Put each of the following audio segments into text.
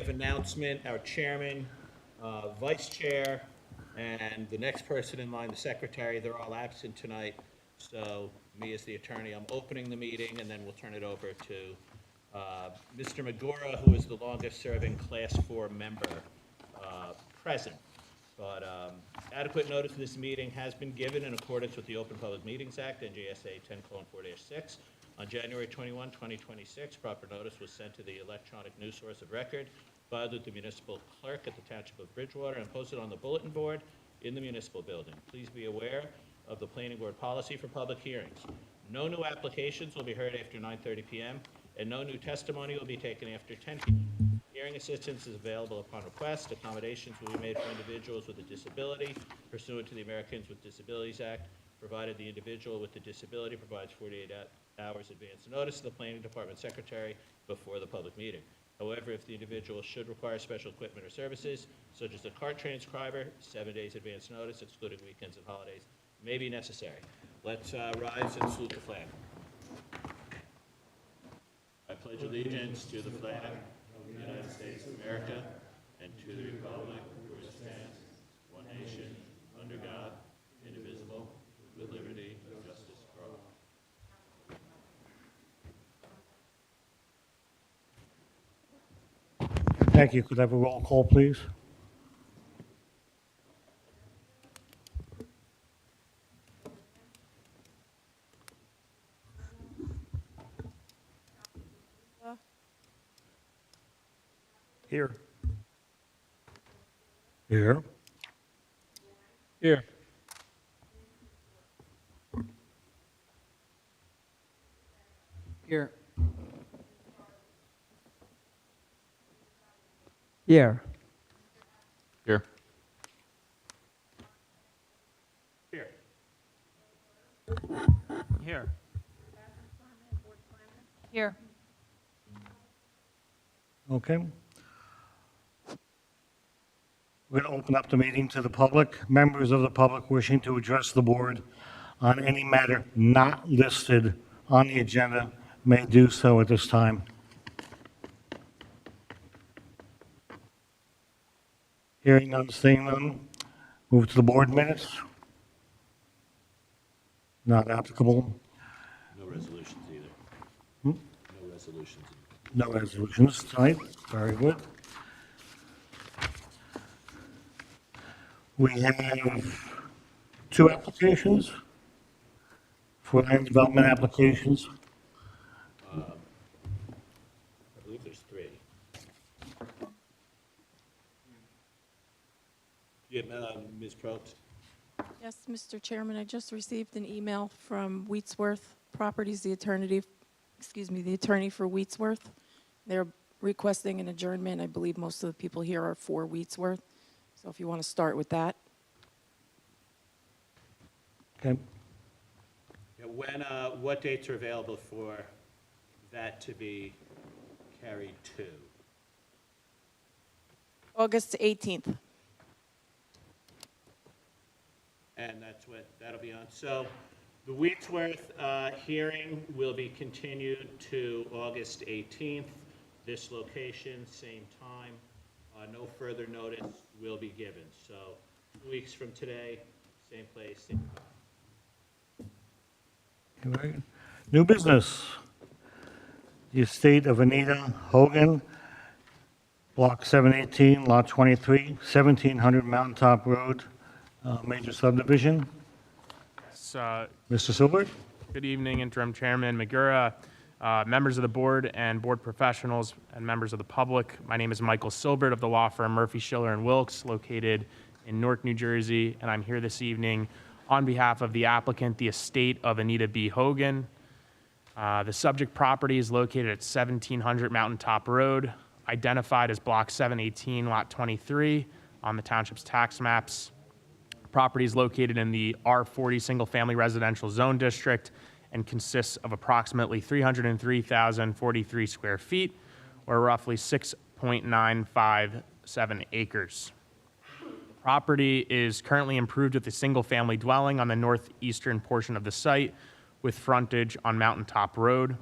of announcement, our chairman, vice chair, and the next person in line, the secretary, they're all absent tonight. So me as the attorney, I'm opening the meeting, and then we'll turn it over to Mr. Magura, who is the longest-serving Class 4 member present. But adequate notice of this meeting has been given in accordance with the Open Public Meetings Act, NJSA 10:4-6. On January 21, 2026, proper notice was sent to the electronic news source of record, filed with the municipal clerk at the Township of Bridgewater, and posted on the bulletin board in the municipal building. Please be aware of the planning board policy for public hearings. No new applications will be heard after 9:30 p.m., and no new testimony will be taken after 10 p.m. Hearing assistance is available upon request. Accommodations will be made for individuals with a disability pursuant to the Americans with Disabilities Act, provided the individual with the disability provides 48 hours advance notice to the planning department secretary before the public meeting. However, if the individual should require special equipment or services, such as a cart transcriber, 7 days advance notice, excluding weekends and holidays, may be necessary. Let's rise and salute the flag. I pledge allegiance to the flag of the United States of America and to the republic for which it stands, one nation, under God, indivisible, with liberty and justice for all. Thank you. Could I have a roll call, please? Here. Here. Here. Here. Here. Here. Here. Here. Here. Okay. We're going to open up the meeting to the public. Members of the public wishing to address the board on any matter not listed on the agenda may do so at this time. Hearing none, seeing none. Move to the board minutes. Not applicable. No resolutions either. Hmm? No resolutions. No resolutions tonight. Very good. We have 2 applications for land development applications. I believe there's 3. Yeah, Ms. Probst? Yes, Mr. Chairman, I just received an email from Wheatsworth Properties, the attorney for Wheatsworth. They're requesting an adjournment. I believe most of the people here are for Wheatsworth. So if you want to start with that. Okay. Yeah, what dates are available for that to be carried to? August 18th. And that's what that'll be on. So the Wheatsworth hearing will be continued to August 18th. This location, same time. No further notice will be given. So 2 weeks from today, same place, same time. All right. New business. The estate of Anita Hogan, Block 718, Lot 23, 1700 Mountaintop Road, major subdivision. So, Mr. Silbert? good evening, Interim Chairman Magura, members of the board and board professionals, and members of the public. My name is Michael Silbert of the law firm Murphy, Schiller & Wilkes, located in Newark, New Jersey, and I'm here this evening on behalf of the applicant, the estate of Anita B. Hogan. The subject property is located at 1700 Mountaintop Road, identified as Block 718, Lot 23, on the township's tax maps. Property is located in the R40 single-family residential zone district and consists of approximately 303,043 square feet, or roughly 6.957 acres. The property is currently improved with a single-family dwelling on the northeastern portion of the site with frontage on Mountaintop Road.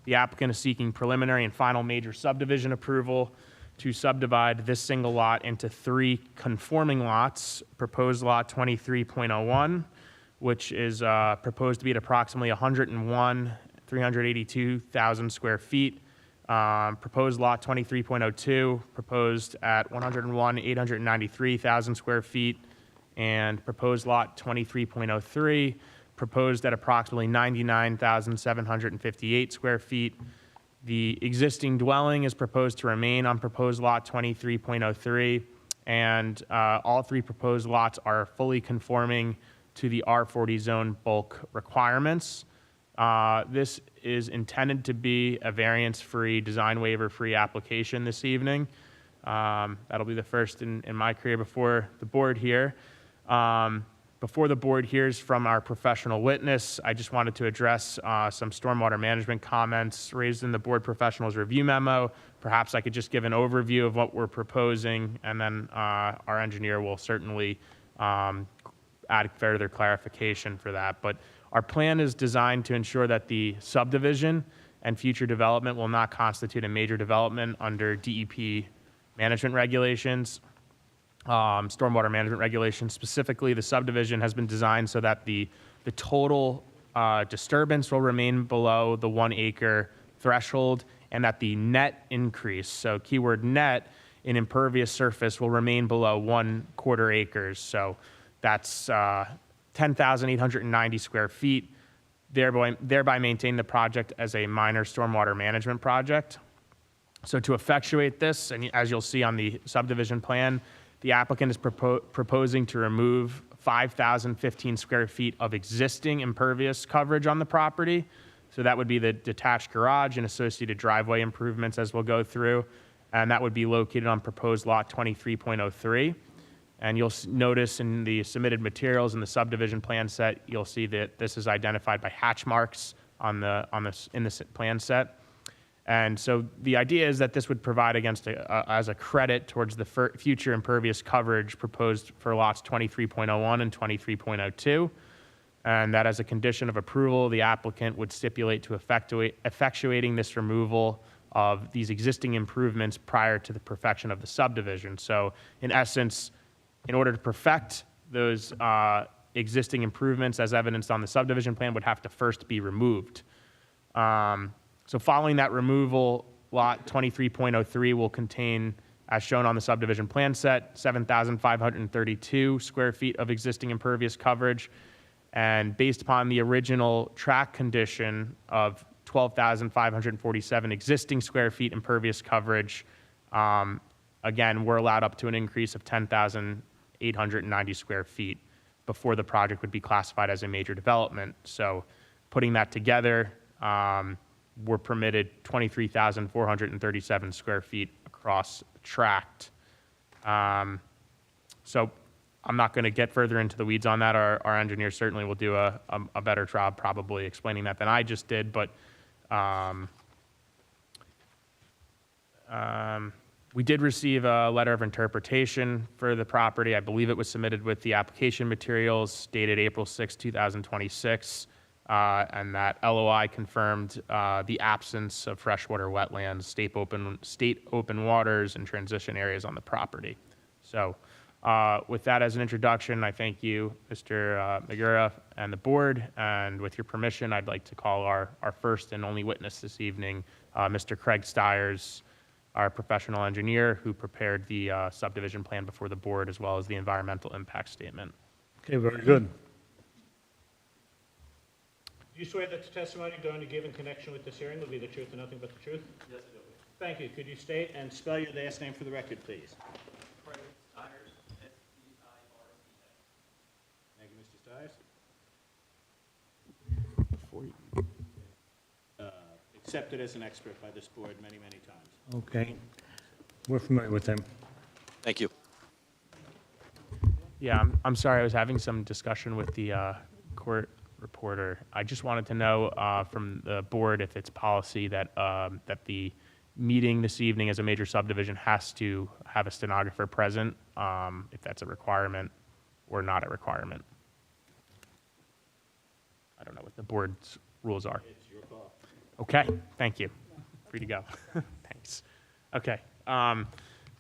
The applicant is seeking preliminary and final major subdivision approval to subdivide this single lot into 3 conforming lots. Proposed lot 23.01, which is proposed to be at approximately 382,000 square feet. Proposed lot 23.02, proposed at 893,000 square feet. And proposed lot 23.03, proposed at approximately 99,758 square feet. The existing dwelling is proposed to remain on proposed lot 23.03, and all 3 proposed lots are fully conforming to the R40 zone bulk requirements. This is intended to be a variance-free, design waiver-free application this evening. That'll be the first in my career before the board here. Before the board hears from our professional witness, I just wanted to address some stormwater management comments raised in the board professionals review memo. Perhaps I could just give an overview of what we're proposing, and then our engineer will certainly add further clarification for that. But our plan is designed to ensure that the subdivision and future development will not constitute a major development under DEP management regulations. Stormwater management regulations. Specifically, the subdivision has been designed so that the total disturbance will remain below the 1 acre threshold, and that the net increase, so keyword net, in impervious surface will remain below 1/4 acres. So that's 10,890 square feet, thereby maintain the project as a minor stormwater management project. So to effectuate this, and as you'll see on the subdivision plan, the applicant is proposing to remove 5,015 square feet of existing impervious coverage on the property. So that would be the detached garage and associated driveway improvements as we'll go through. And that would be located on proposed lot 23.03. And you'll notice in the submitted materials in the subdivision plan set, you'll see that this is identified by hatch marks in the plan set. And so the idea is that this would provide as a credit towards the future impervious coverage proposed for lots 23.01 and 23.02. And that as a condition of approval, the applicant would stipulate to effectuating this removal of these existing improvements prior to the perfection of the subdivision. So in essence, in order to perfect those existing improvements as evidenced on the subdivision plan would have to first be removed. So following that removal, lot 23.03 will contain, as shown on the subdivision plan set, 7,532 square feet of existing impervious coverage. And based upon the original track condition of 12,547 existing square feet impervious coverage, again, we're allowed up to an increase of 10,890 square feet before the project would be classified as a major development. So putting that together, we're permitted 23,437 square feet across the tract. So I'm not going to get further into the weeds on that. Our engineer certainly will do a better job probably explaining that than I just did, but we did receive a letter of interpretation for the property. I believe it was submitted with the application materials dated April 6, 2026. And that LOI confirmed the absence of freshwater wetlands, state open waters, and transition areas on the property. So with that as an introduction, I thank you, Mr. Magura, and the board. And with your permission, I'd like to call our first and only witness this evening, Mr. Craig Stiers, our professional engineer who prepared the subdivision plan before the board, as well as the environmental impact statement. Okay, very good. Do you swear that the testimony you're going to give in connection with this hearing will be the truth and nothing but the truth? Yes, I do. Thank you. Could you state and spell your last name for the record, please? Craig Stiers, S-T-I-R-E-S. Thank you, Mr. Stiers. Accepted as an expert by this board many, many times. Okay. We're familiar with them. Thank you. Yeah, I'm sorry. I was having some discussion with the court reporter. I just wanted to know from the board if it's policy that that the meeting this evening as a major subdivision has to have a stenographer present, if that's a requirement or not a requirement. I don't know what the board's rules are. It's your call. Okay, thank you. Free to go. Thanks. Okay.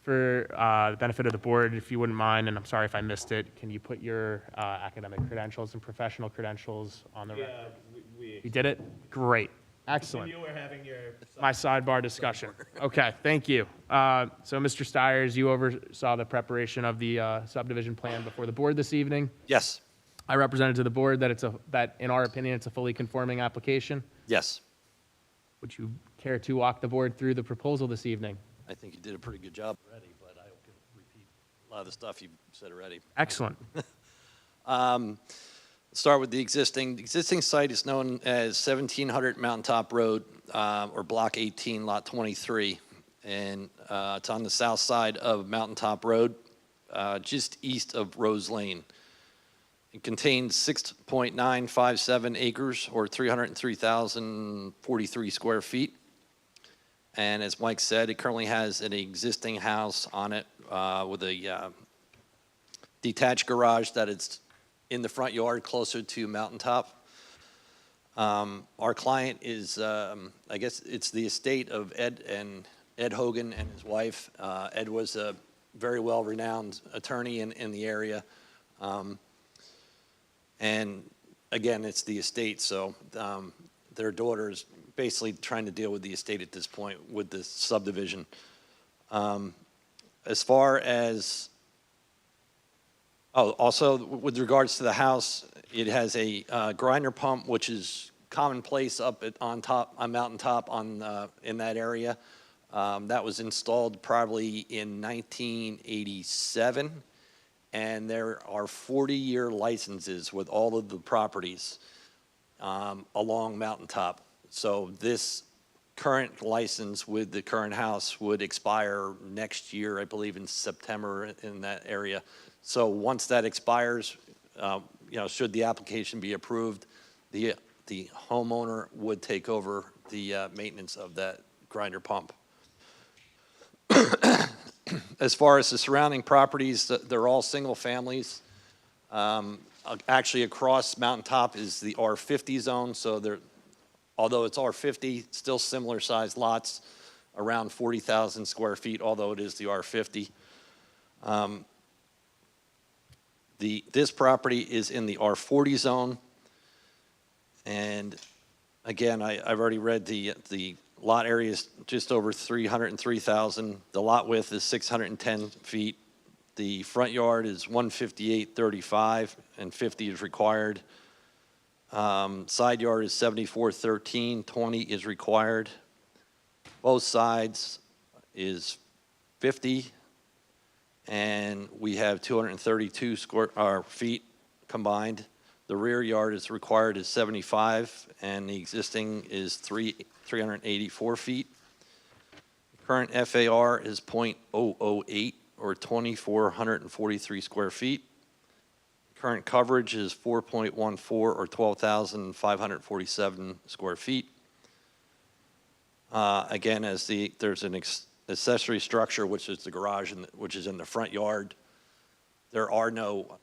for the benefit of the board, if you wouldn't mind, and I'm sorry if I missed it, can you put your academic credentials and professional credentials on the record? You did it? Great. Excellent. You were having your. My sidebar discussion. Okay, thank you. So, Mr. Stiers, you oversaw the preparation of the subdivision plan before the board this evening. Yes, I represented to the board that in our opinion, it's a fully conforming application. yes. Would you care to walk the board through the proposal this evening? I think you did a pretty good job already, but I can repeat a lot of the stuff you said already. Excellent. Start with the existing. The existing site is known as 1700 Mountaintop Road, or Block 18, Lot 23. And it's on the south side of Mountaintop Road, just east of Rose Lane. It contains 6.957 acres, or 303,043 square feet. And as Mike said, it currently has an existing house on it with a detached garage that is in the front yard closer to Mountaintop. Our client is, I guess it's the estate of Ed Hogan and his wife. Ed was a very well-renowned attorney in the area. And again, it's the estate, so their daughter's basically trying to deal with the estate at this point with the subdivision. As far as, also with regards to the house, it has a grinder pump, which is commonplace up on Mountaintop in that area. That was installed probably in 1987. And there are 40-year licenses with all of the properties along Mountaintop. So this current license with the current house would expire next year, I believe in September in that area. So once that expires, should the application be approved, the homeowner would take over the maintenance of that grinder pump. As far as the surrounding properties, they're all single families. Actually, across Mountaintop is the R50 zone, so although it's R50, still similar sized lots, around 40,000 square feet, although it is the R50. This property is in the R40 zone, and again, I've already read the lot area is just over 303,000. The lot width is 610 feet. The front yard is 158.35, and 50 is required. Side yard is 74.13, 20 is required. Both sides is 50, and we have 232 feet combined. The rear yard is required is 75, and the existing is 384 feet. Current FAR is .008, or 2,443 square feet. Current coverage is 4.14, or 12,547 square feet. Again, there's an accessory structure, which is the garage, which is in the front yard. There are no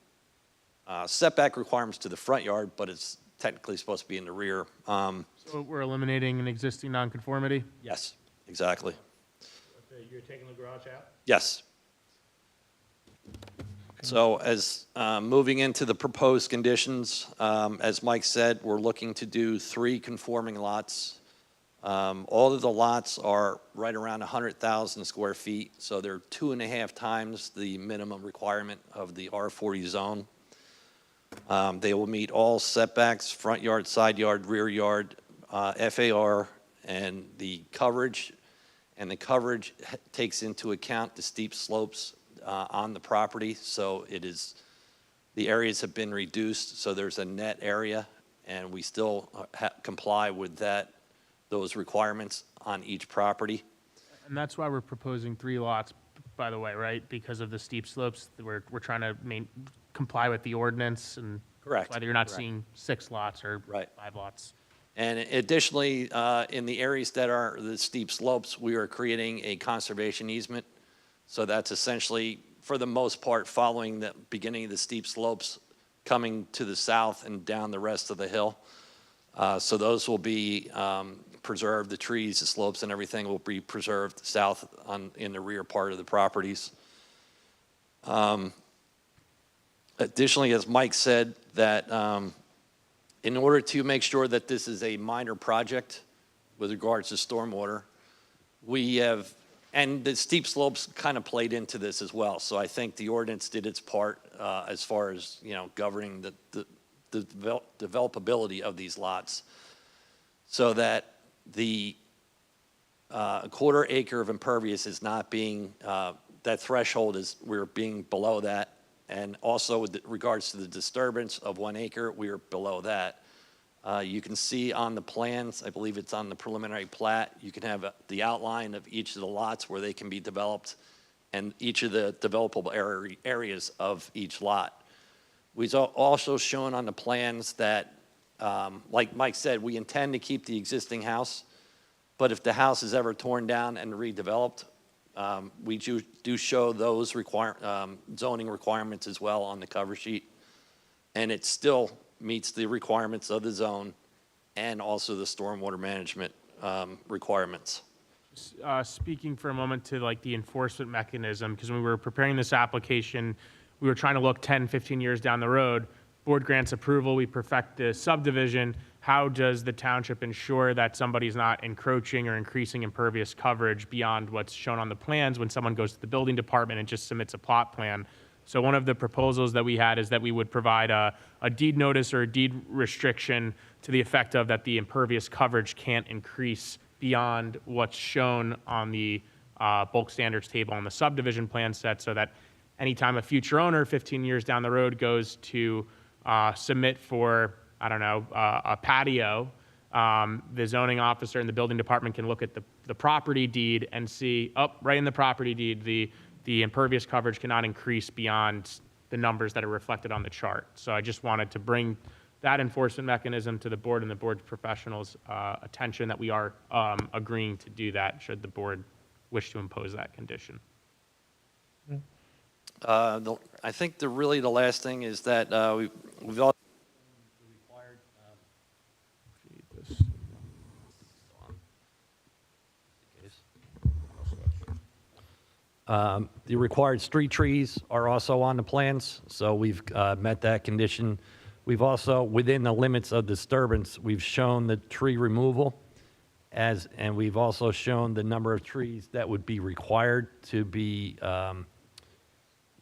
setback requirements to the front yard, but it's technically supposed to be in the rear. So we're eliminating an existing nonconformity? Yes, exactly. You're taking the garage out? Yes. So as moving into the proposed conditions, as Mike said, we're looking to do 3 conforming lots. All of the lots are right around 100,000 square feet, so they're 2.5 times the minimum requirement of the R40 zone. They will meet all setbacks, front yard, side yard, rear yard, FAR, and the coverage. And the coverage takes into account the steep slopes on the property. So the areas have been reduced, so there's a net area, and we still comply with those requirements on each property. And that's why we're proposing 3 lots, by the way, right? Because of the steep slopes, we're trying to comply with the ordinance, and Correct. whether you're not Correct. seeing 6 lots or Right. 5 lots. And additionally, in the areas that are the steep slopes, we are creating a conservation easement. So that's essentially, for the most part, following the beginning of the steep slopes, coming to the south and down the rest of the hill. So those will be preserved. The trees, the slopes, and everything will be preserved south in the rear part of the properties. Additionally, as Mike said, that in order to make sure that this is a minor project with regards to stormwater, we have, and the steep slopes kind of played into this as well. So I think the ordinance did its part as far as, governing the developability of these lots, so that the quarter acre of impervious is not being, that threshold is, we're being below that. And also with regards to the disturbance of 1 acre, we are below that. You can see on the plans, I believe it's on the preliminary plat, you can have the outline of each of the lots where they can be developed and each of the developable areas of each lot. We've also shown on the plans that, like Mike said, we intend to keep the existing house, but if the house is ever torn down and redeveloped, we do show those zoning requirements as well on the cover sheet, and it still meets the requirements of the zone and also the stormwater management requirements. Speaking for a moment to like the enforcement mechanism, because when we were preparing this application, we were trying to look 10, 15 years down the road. Board grants approval, we perfect the subdivision. How does the township ensure that somebody's not encroaching or increasing impervious coverage beyond what's shown on the plans when someone goes to the building department and just submits a plot plan? So one of the proposals that we had is that we would provide a deed notice or a deed restriction to the effect of that the impervious coverage can't increase beyond what's shown on the bulk standards table on the subdivision plan set, so that anytime a future owner 15 years down the road goes to submit for, I don't know, a patio, the zoning officer and the building department can look at the property deed and see, right in the property deed, the impervious coverage cannot increase beyond the numbers that are reflected on the chart. So I just wanted to bring that enforcement mechanism to the board and the board professionals' attention, that we are agreeing to do that should the board wish to impose that condition. I think really the last thing is that we've all the required street trees are also on the plans, so we've met that condition. We've also, within the limits of disturbance, we've shown the tree removal, and we've also shown the number of trees that would be required to be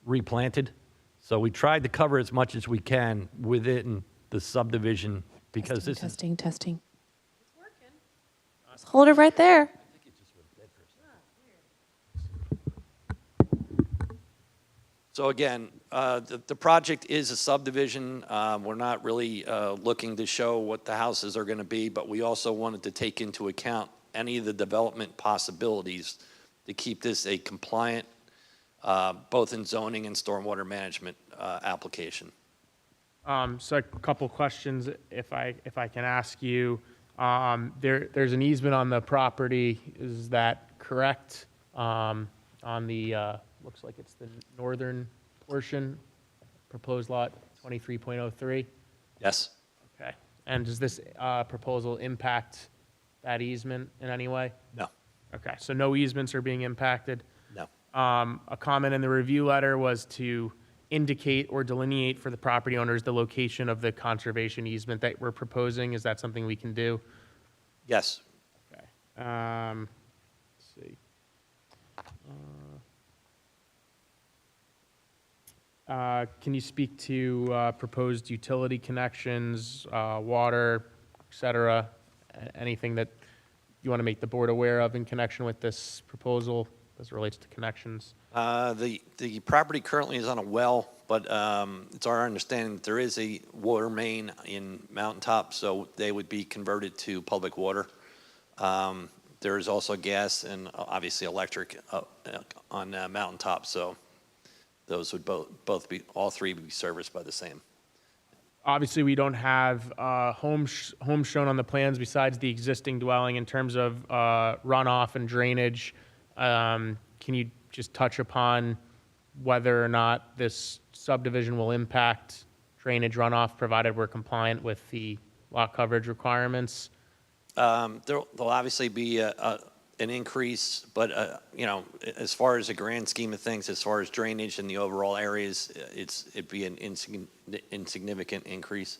replanted. So we tried to cover as much as we can within the subdivision, because this is... Testing. It's working. Just hold it right there. So again, the project is a subdivision. We're not really looking to show what the houses are going to be, but we also wanted to take into account any of the development possibilities to keep this a compliant, both in zoning and stormwater management application. So a couple questions, if I can ask you. There's an easement on the property, is that correct? On the looks like it's the northern portion, proposed lot 23.03? Yes. Okay. And does this proposal impact that easement in any way? No. Okay, so no easements are being impacted? No. A comment in the review letter was to indicate or delineate for the property owners the location of the conservation easement that we're proposing. Is that something we can do? Yes. Okay. Let's see. Can you speak to proposed utility connections, water, et cetera? Anything that you want to make the board aware of in connection with this proposal as it relates to connections? The property currently is on a well, but it's our understanding that there is a water main in Mountaintop, so they would be converted to public water. There is also gas and obviously electric on Mountaintop, so those would all three would be serviced by the same. Obviously, we don't have homes shown on the plans besides the existing dwelling in terms of runoff and drainage. Can you just touch upon whether or not this subdivision will impact drainage runoff, provided we're compliant with the lot coverage requirements? There'll obviously be an increase, but, as far as the grand scheme of things, as far as drainage in the overall areas, it'd be an insignificant increase,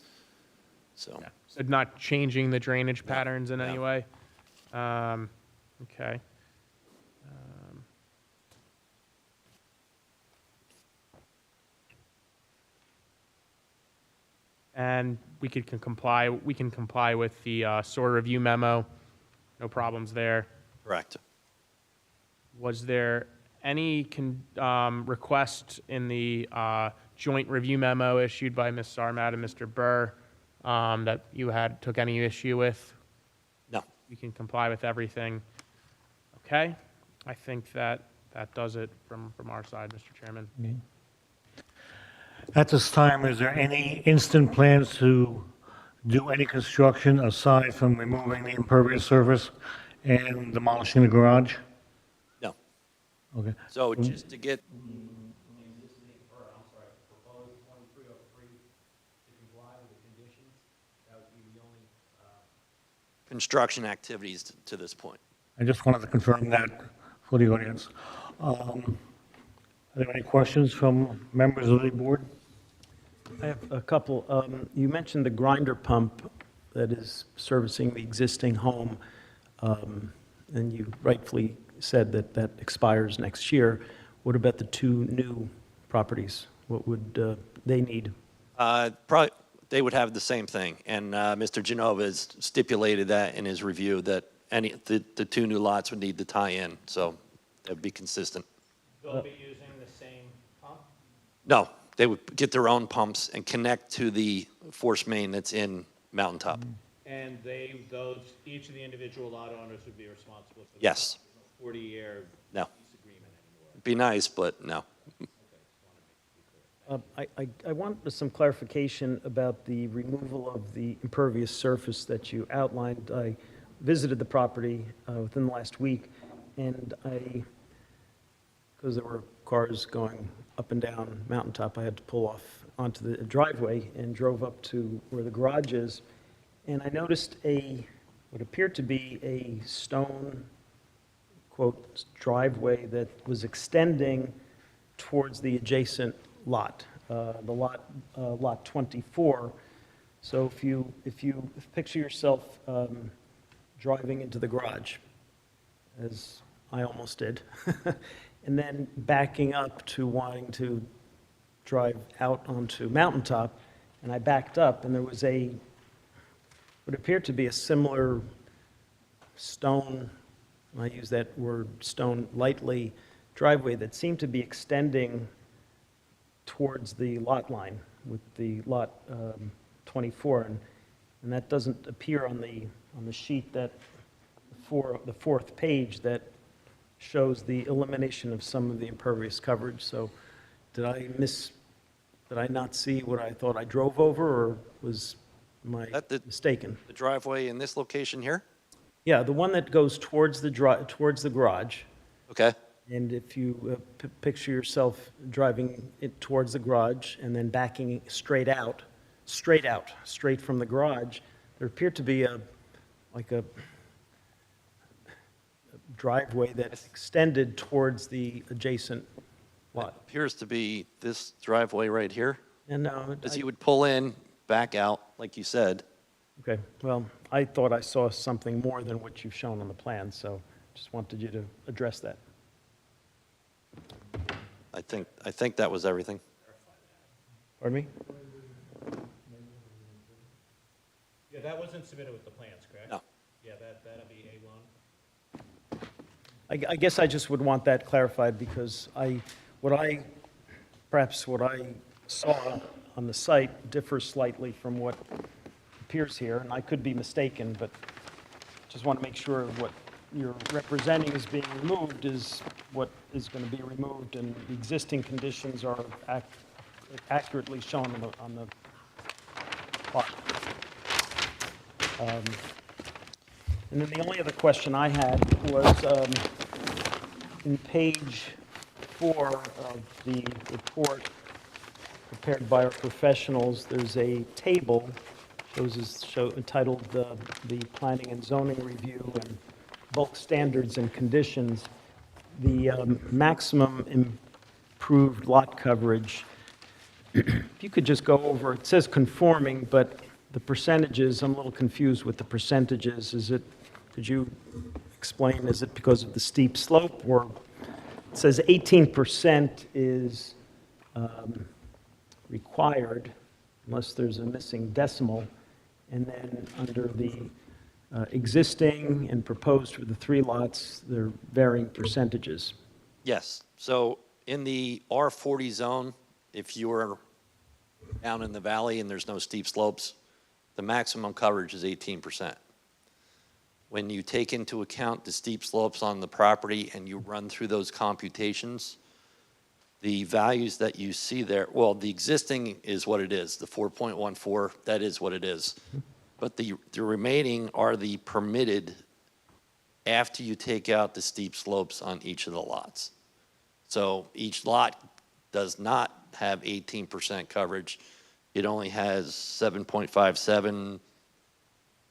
so. So not changing the drainage No, patterns in any no. way? Okay. And we can comply with the SOAR review memo. No problems there. Correct. Was there any request in the joint review memo issued by Ms. Sarmat and Mr. Burr that you took any issue with? No. We can comply with everything. Okay, I think that does it from our side, Mr. Chairman. At this time, is there any instant plans to do any construction aside from removing the impervious surface and demolishing the garage? No. Okay. So just to get, construction activities to this point. I just wanted to confirm that for the audience. Are there any questions from members of the board? I have a couple. You mentioned the grinder pump that is servicing the existing home, and you rightfully said that that expires next year. What about the two new properties? What would they need? Probably, they would have the same thing, and Mr. Genova has stipulated that in his review, that the two new lots would need to tie in, so that'd be consistent. They'll be using the same pump? No, they would get their own pumps and connect to the force main that's in Mountaintop. And each of the individual lot owners would be responsible for the Yes. 40-year No. lease agreement anymore. It'd be nice, but no. I want some clarification about the removal of the impervious surface that you outlined. I visited the property within the last week, and because there were cars going up and down Mountaintop, I had to pull off onto the driveway and drove up to where the garage is, and I noticed what appeared to be a stone, quote, driveway that was extending towards the adjacent lot, lot 24. So if you picture yourself driving into the garage, as I almost did, and then backing up to wanting to drive out onto Mountaintop, and I backed up, and there was what appeared to be a similar stone, and I use that word stone lightly, driveway that seemed to be extending towards the lot line with the lot 24, and that doesn't appear on the sheet the fourth page that shows the elimination of some of the impervious coverage. So did I not see what I thought I drove over, or was mistaken? The driveway in this location here? Yeah, the one that goes towards the garage. Okay. And if you picture yourself driving it towards the garage and then backing straight from the garage, there appeared to be a driveway that extended towards the adjacent lot. Appears to be this driveway right here. And As you would pull in, back out, like you said. okay, well, I thought I saw something more than what you've shown on the plan, so just wanted you to address that. I think that was everything. Pardon me? Yeah, that wasn't submitted with the plans, correct? No. Yeah, that'll be A1. I guess I just would want that clarified, because what I saw on the site differs slightly from what appears here, and I could be mistaken, but just want to make sure what you're representing as being removed is what is going to be removed, and the existing conditions are accurately shown on the plot. And then the only other question I had was, in page 4 of the report prepared by our professionals, there's a table Shows is entitled the Planning and Zoning Review and Bulk Standards and Conditions. The maximum improved lot coverage, if you could just go over, it says conforming, but the percentages, I'm a little confused with the percentages. Could you explain, is it because of the steep slope, or it says 18% is required unless there's a missing decimal, and then under the existing and proposed for the 3 lots, they're varying percentages. Yes, so in the R40 zone, if you're down in the valley and there's no steep slopes, the maximum coverage is 18%. When you take into account the steep slopes on the property and you run through those computations, the values that you see there, well, the existing is what it is, the 4.14, that is what it is. But the remaining are the permitted after you take out the steep slopes on each of the lots. So each lot does not have 18% coverage. It only has 7.57,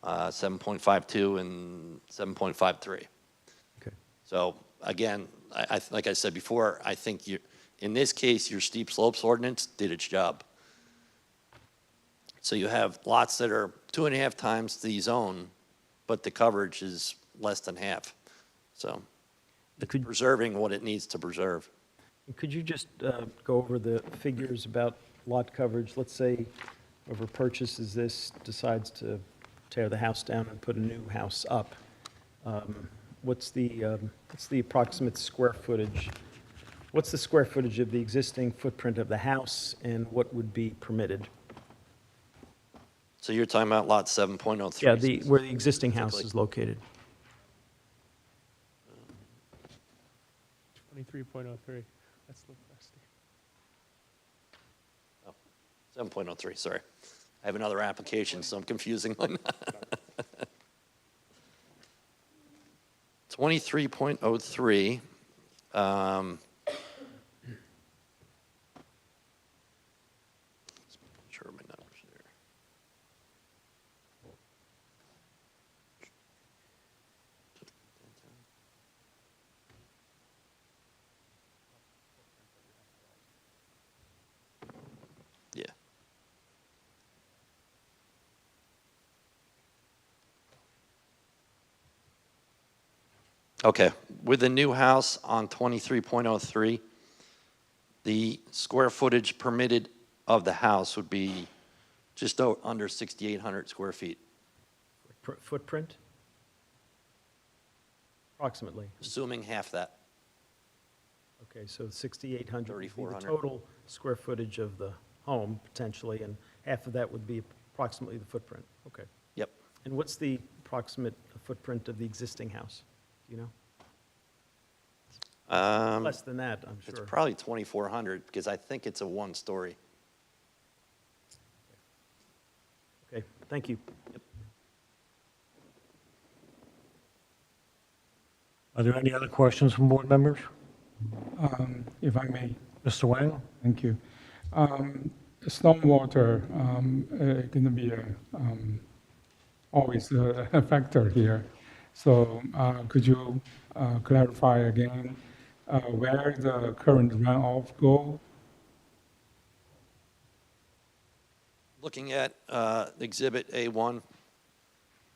7.52, and 7.53. Okay. So again, like I said before, I think in this case, your steep slopes ordinance did its job. So you have lots that are 2.5 times the zone, but the coverage is less than half. So it's preserving what it needs to preserve. Could you just go over the figures about lot coverage? Let's say whoever purchases this decides to tear the house down and put a new house up. What's the approximate square footage? What's the square footage of the existing footprint of the house, and what would be permitted? So you're talking about lot 7.03? Yeah, where the existing house is located. 23.03. That's the first. 7.03, sorry. I have another application, so I'm confusing one. 23.03. Sure, my numbers there. Yeah. Okay, with the new house on 23.03, the square footage permitted of the house would be just under 6,800 square feet, Footprint? Approximately. assuming half that. Okay, so 6,800 would be the 3,400. total square footage of the home, potentially, and half of that would be approximately the footprint. Okay. Yep. And what's the approximate footprint of the existing house? Do you know? Less than that, I'm It's sure. probably 2,400 because I think it's a one-story. Okay, thank you. Are there any other questions from board members? If I may, Mr. Wang? thank you. Stormwater going to be always a factor here. So could you clarify again where the current runoff go? Looking at Exhibit A1,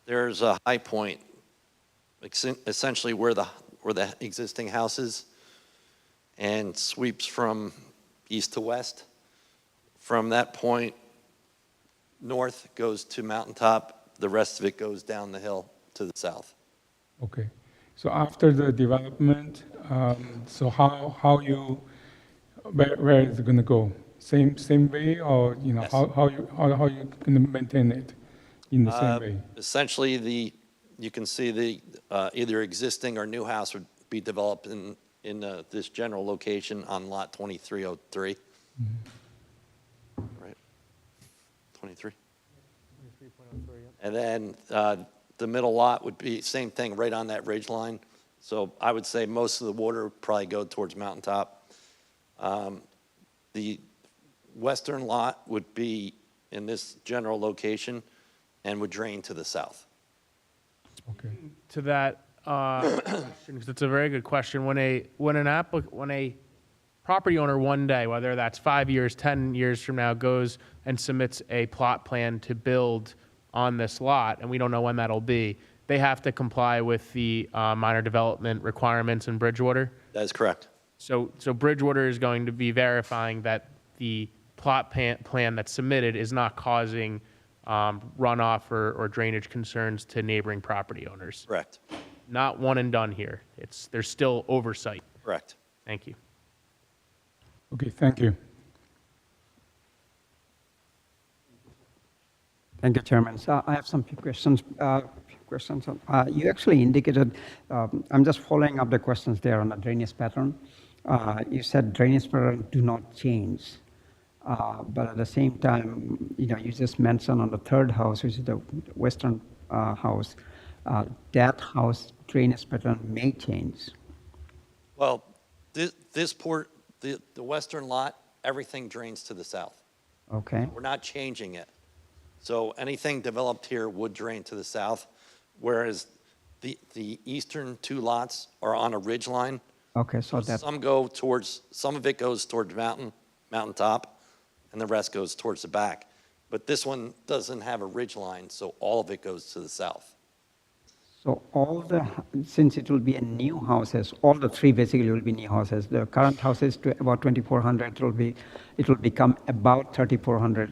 there's a high point, essentially where the existing house is, and sweeps from east to west. From that point, north goes to Mountaintop. The rest of it goes down the hill to the south. Okay. So after the development, so where is it going to go? Same way, or Yes. how you going to maintain it in the same way? Essentially, you can see the either existing or new house would be developed in this general location on lot 2303. Right? 23? 23.03, yep. And then the middle lot would be same thing, right on that ridge line. So I would say most of the water would probably go towards Mountaintop. The western lot would be in this general location, and would drain to the south. Okay. To that, question, 'cause it's a very good question. When a property owner one day, whether that's 5 years, 10 years from now, goes and submits a plot plan to build on this lot, and we don't know when that'll be, they have to comply with the minor development requirements in Bridgewater. That is correct. So Bridgewater is going to be verifying that the plot plan that's submitted is not causing runoff or drainage concerns to neighboring property owners. Correct. Not one and done here. There's still oversight. Correct. Thank you. Okay, thank you. Thank you, Chairman. So I have some few questions. You actually indicated, I'm just following up the questions there on the drainage pattern. You said drainage pattern do not change. But at the same time, you just mentioned on the third house, which is the western house, that house drainage pattern may change. Well, the western lot, everything drains to the south. Okay. We're not changing it. So anything developed here would drain to the south, whereas the eastern two lots are on a ridge line. Okay, so that, Some of it goes towards mountaintop, and the rest goes towards the back. But this one doesn't have a ridge line, so all of it goes to the south. so since it will be a new houses, all the three basically will be new houses. The current house is about 2,400. It will become about 3,400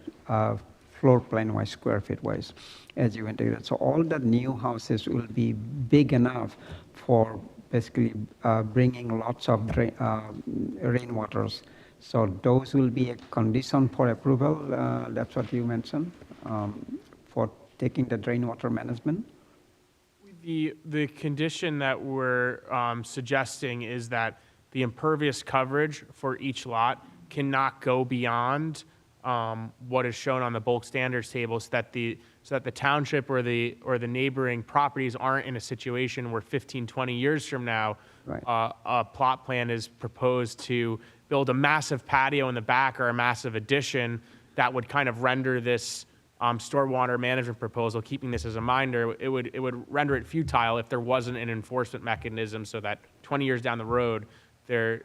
floor plan wise, square feet wise, as you integrate. So all the new houses will be big enough for basically bringing lots of rainwaters. So those will be a condition for approval. That's what you mentioned for taking the rainwater management. The condition that we're suggesting is that the impervious coverage for each lot cannot go beyond what is shown on the bulk standards table, so that the township or the neighboring properties aren't in a situation where 15, 20 years from now, Right. A plot plan is proposed to build a massive patio in the back or a massive addition that would kind of render this stormwater management proposal, keeping this as a minor, it would render it futile if there wasn't an enforcement mechanism, so that 20 years down the road, the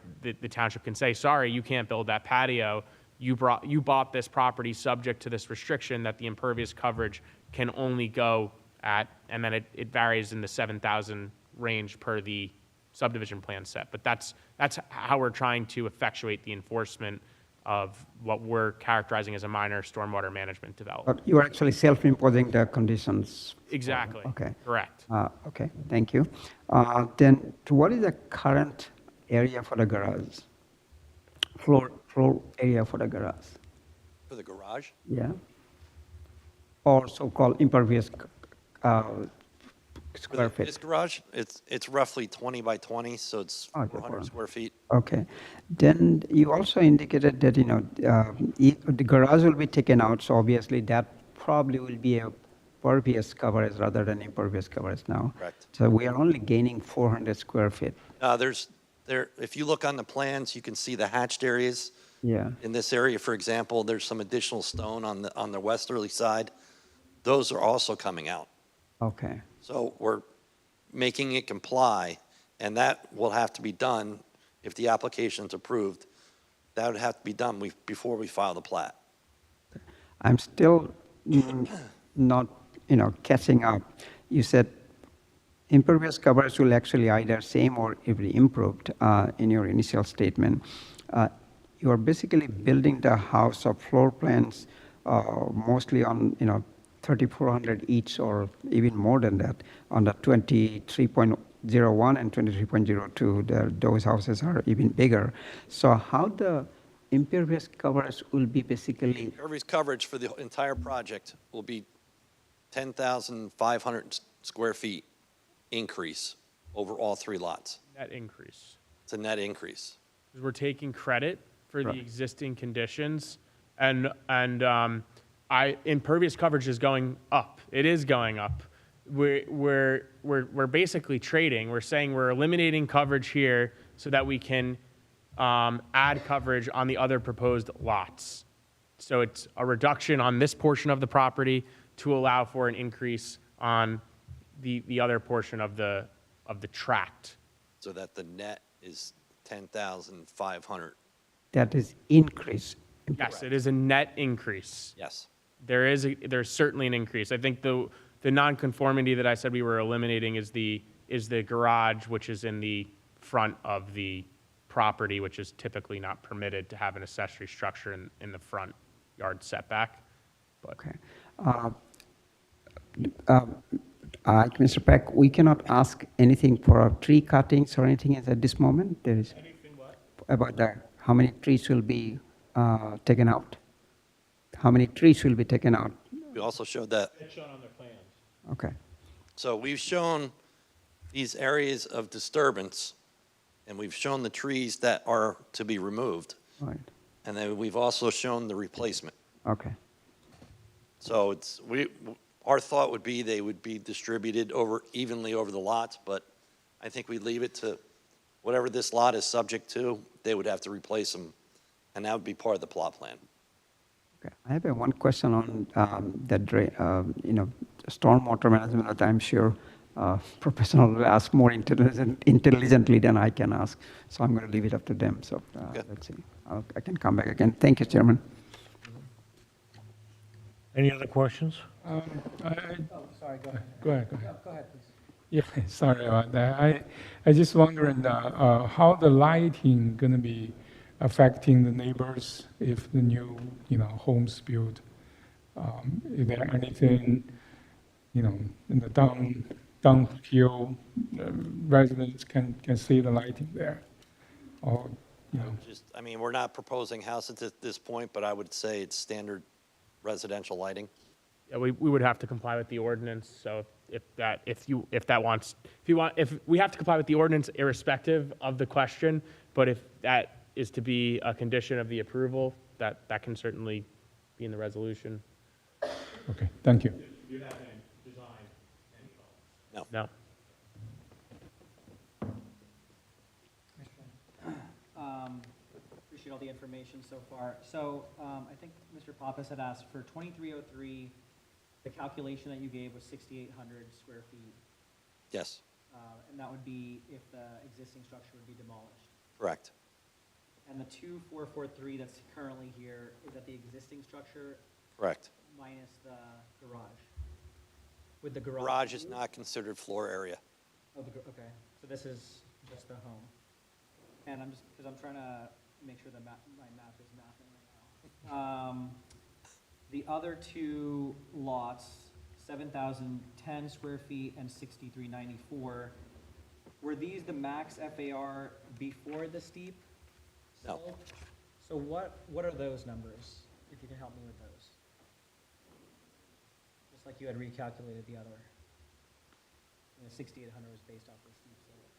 township can say, sorry, you can't build that patio. You bought this property subject to this restriction that the impervious coverage can only go at, and then it varies in the 7,000 range per the subdivision plan set. But that's how we're trying to effectuate the enforcement of what we're characterizing as a minor stormwater management development. But you are actually self-imposing the conditions. Exactly. Okay. Correct. Okay, thank you. Then what is the current area for the garage? Floor area for the garage? For the garage, Yeah. Or so-called impervious square feet? this garage, it's roughly 20 by 20, so it's Okay, 400 square feet. Okay. Then you also indicated that, the garage will be taken out, so obviously that probably will be a pervious coverage rather than impervious coverage now. Correct. So we are only gaining 400 square feet. If you look on the plans, you can see the hatched areas. Yeah. In this area, for example, there's some additional stone on the westerly side. Those are also coming out. Okay. So we're making it comply, and that will have to be done if the application's approved. That would have to be done before we file the plat. I'm still not, catching up. You said impervious coverage will actually either same or it will be improved in your initial statement. You are basically building the house of floor plans mostly on, 3,400 each or even more than that on the 23.01 and 23.02. Those houses are even bigger. So how the impervious coverage will be basically... Impervious coverage for the entire project will be 10,500 square feet increase over all three lots. Net increase. It's a net increase. Because we're taking credit for the Right. existing conditions, and impervious coverage is going up. It is going up. We're basically trading. We're saying we're eliminating coverage here so that we can add coverage on the other proposed lots. So it's a reduction on this portion of the property to allow for an increase on the other portion of the tract. So that the net is 10,500. That is increase. Yes, it is a net increase. Yes. There's certainly an increase. I think the nonconformity that I said we were eliminating is the garage, which is in the front of the property, which is typically not permitted to have an accessory structure in the front yard setback. But Okay. Mr. Peck, we cannot ask anything for tree cuttings or anything at this moment? There is. Anything what? About how many trees will be taken out? How many trees will be taken out? We also showed that. It's shown on their plans. Okay. So we've shown these areas of disturbance, and we've shown the trees that are to be removed, All right. and then we've also shown the replacement. Okay. So our thought would be they would be distributed evenly over the lots, but I think we leave it to whatever this lot is subject to, they would have to replace them, and that would be part of the plot plan. Okay. I have one question on stormwater management that I'm sure professional will ask more intelligently than I can ask. So I'm going to leave it up to them. So Okay. let's see. I can come back again. Thank you, Chairman. Any other questions? Sorry, go ahead. Go ahead. Go ahead, please. Yeah, sorry about that. I just wondering how the lighting gonna be affecting the neighbors if the new, homes built. Is there anything, in the downhill, residents can see the lighting there? Or, We're not proposing houses at this point, but I would say it's standard residential lighting. yeah, we would have to comply with the ordinance. So if we have to comply with the ordinance irrespective of the question, but if that is to be a condition of the approval, that can certainly be in the resolution. okay, thank you. You haven't designed any homes. No. Appreciate all the information so far. So I think Mr. Pappas had asked for 2303, the calculation that you gave was 6,800 square feet. Yes, And that would be if the existing structure would be demolished. correct. And the 2443 that's currently here, is that the existing structure Correct. minus the garage? With the garage? Garage is not considered floor area. Oh, okay, so this is just the home. And because I'm trying to make sure that my math is mathing right now. The other two lots, 7,010 square feet and 6,394, were these the max FAR before the steep No. slope? So what are those numbers, if you can help me with those? Just like you had recalculated the other. And the 6,800 was based off the steep slope.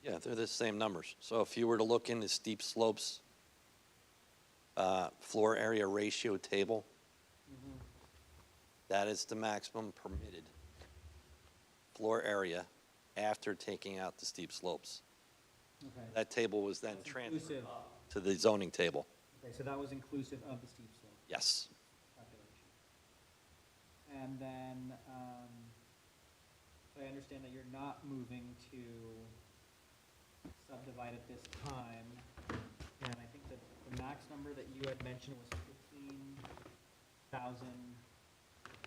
Yeah, they're the same numbers. So if you were to look in the steep slopes floor area ratio table, that is the maximum permitted floor area after taking out the steep slopes. Okay. That table was then That's transferred inclusive. to the zoning table. Okay, so that was inclusive of the steep slope Yes. calculation. And then, so I understand that you're not moving to subdivide at this time. And I think that the max number that you had mentioned was 15,000.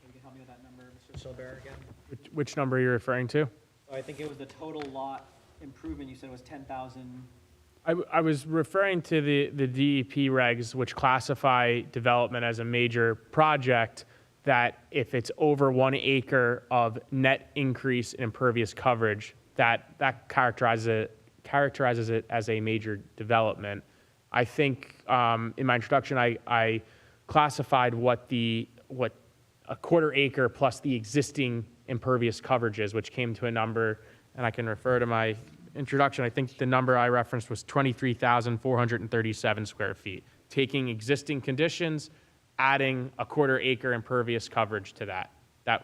Maybe you can help me with that number, Mr. Silber, again? Which number are you referring to? So I think it was the total lot improvement, you said was 10,000. I was referring to the DEP regs, which classify development as a major project, that if it's over 1 acre of net increase in impervious coverage, that characterizes it as a major development. I think in my introduction, I classified what a quarter acre plus the existing impervious coverage is, which came to a number, and I can refer to my introduction. I think the number I referenced was 23,437 square feet, taking existing conditions, adding a quarter acre impervious coverage to that. I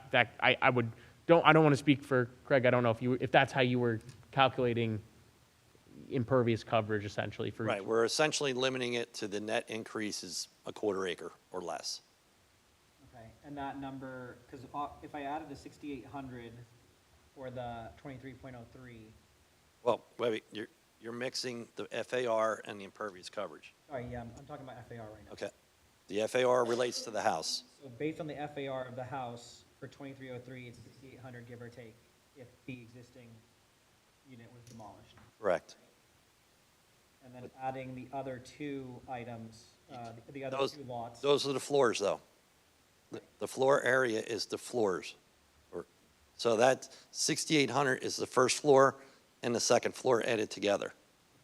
don't want to speak for Craig. I don't know if that's how you were calculating impervious coverage essentially for each. Right, we're essentially limiting it to the net increase is a quarter acre or less. Okay, and that number, because if I added the 6,800 for the 23.03, Well, wait, you're mixing the FAR and the impervious coverage. sorry, yeah, I'm talking about FAR right now. Okay. The FAR relates to the house. So based on the FAR of the house for 2303, it's 6,800 give or take if the existing unit was demolished. Correct. And then adding the other two items, the other Those- two lots. Those are the floors, though. The floor area is the floors. So that 6,800 is the first floor and the second floor added together.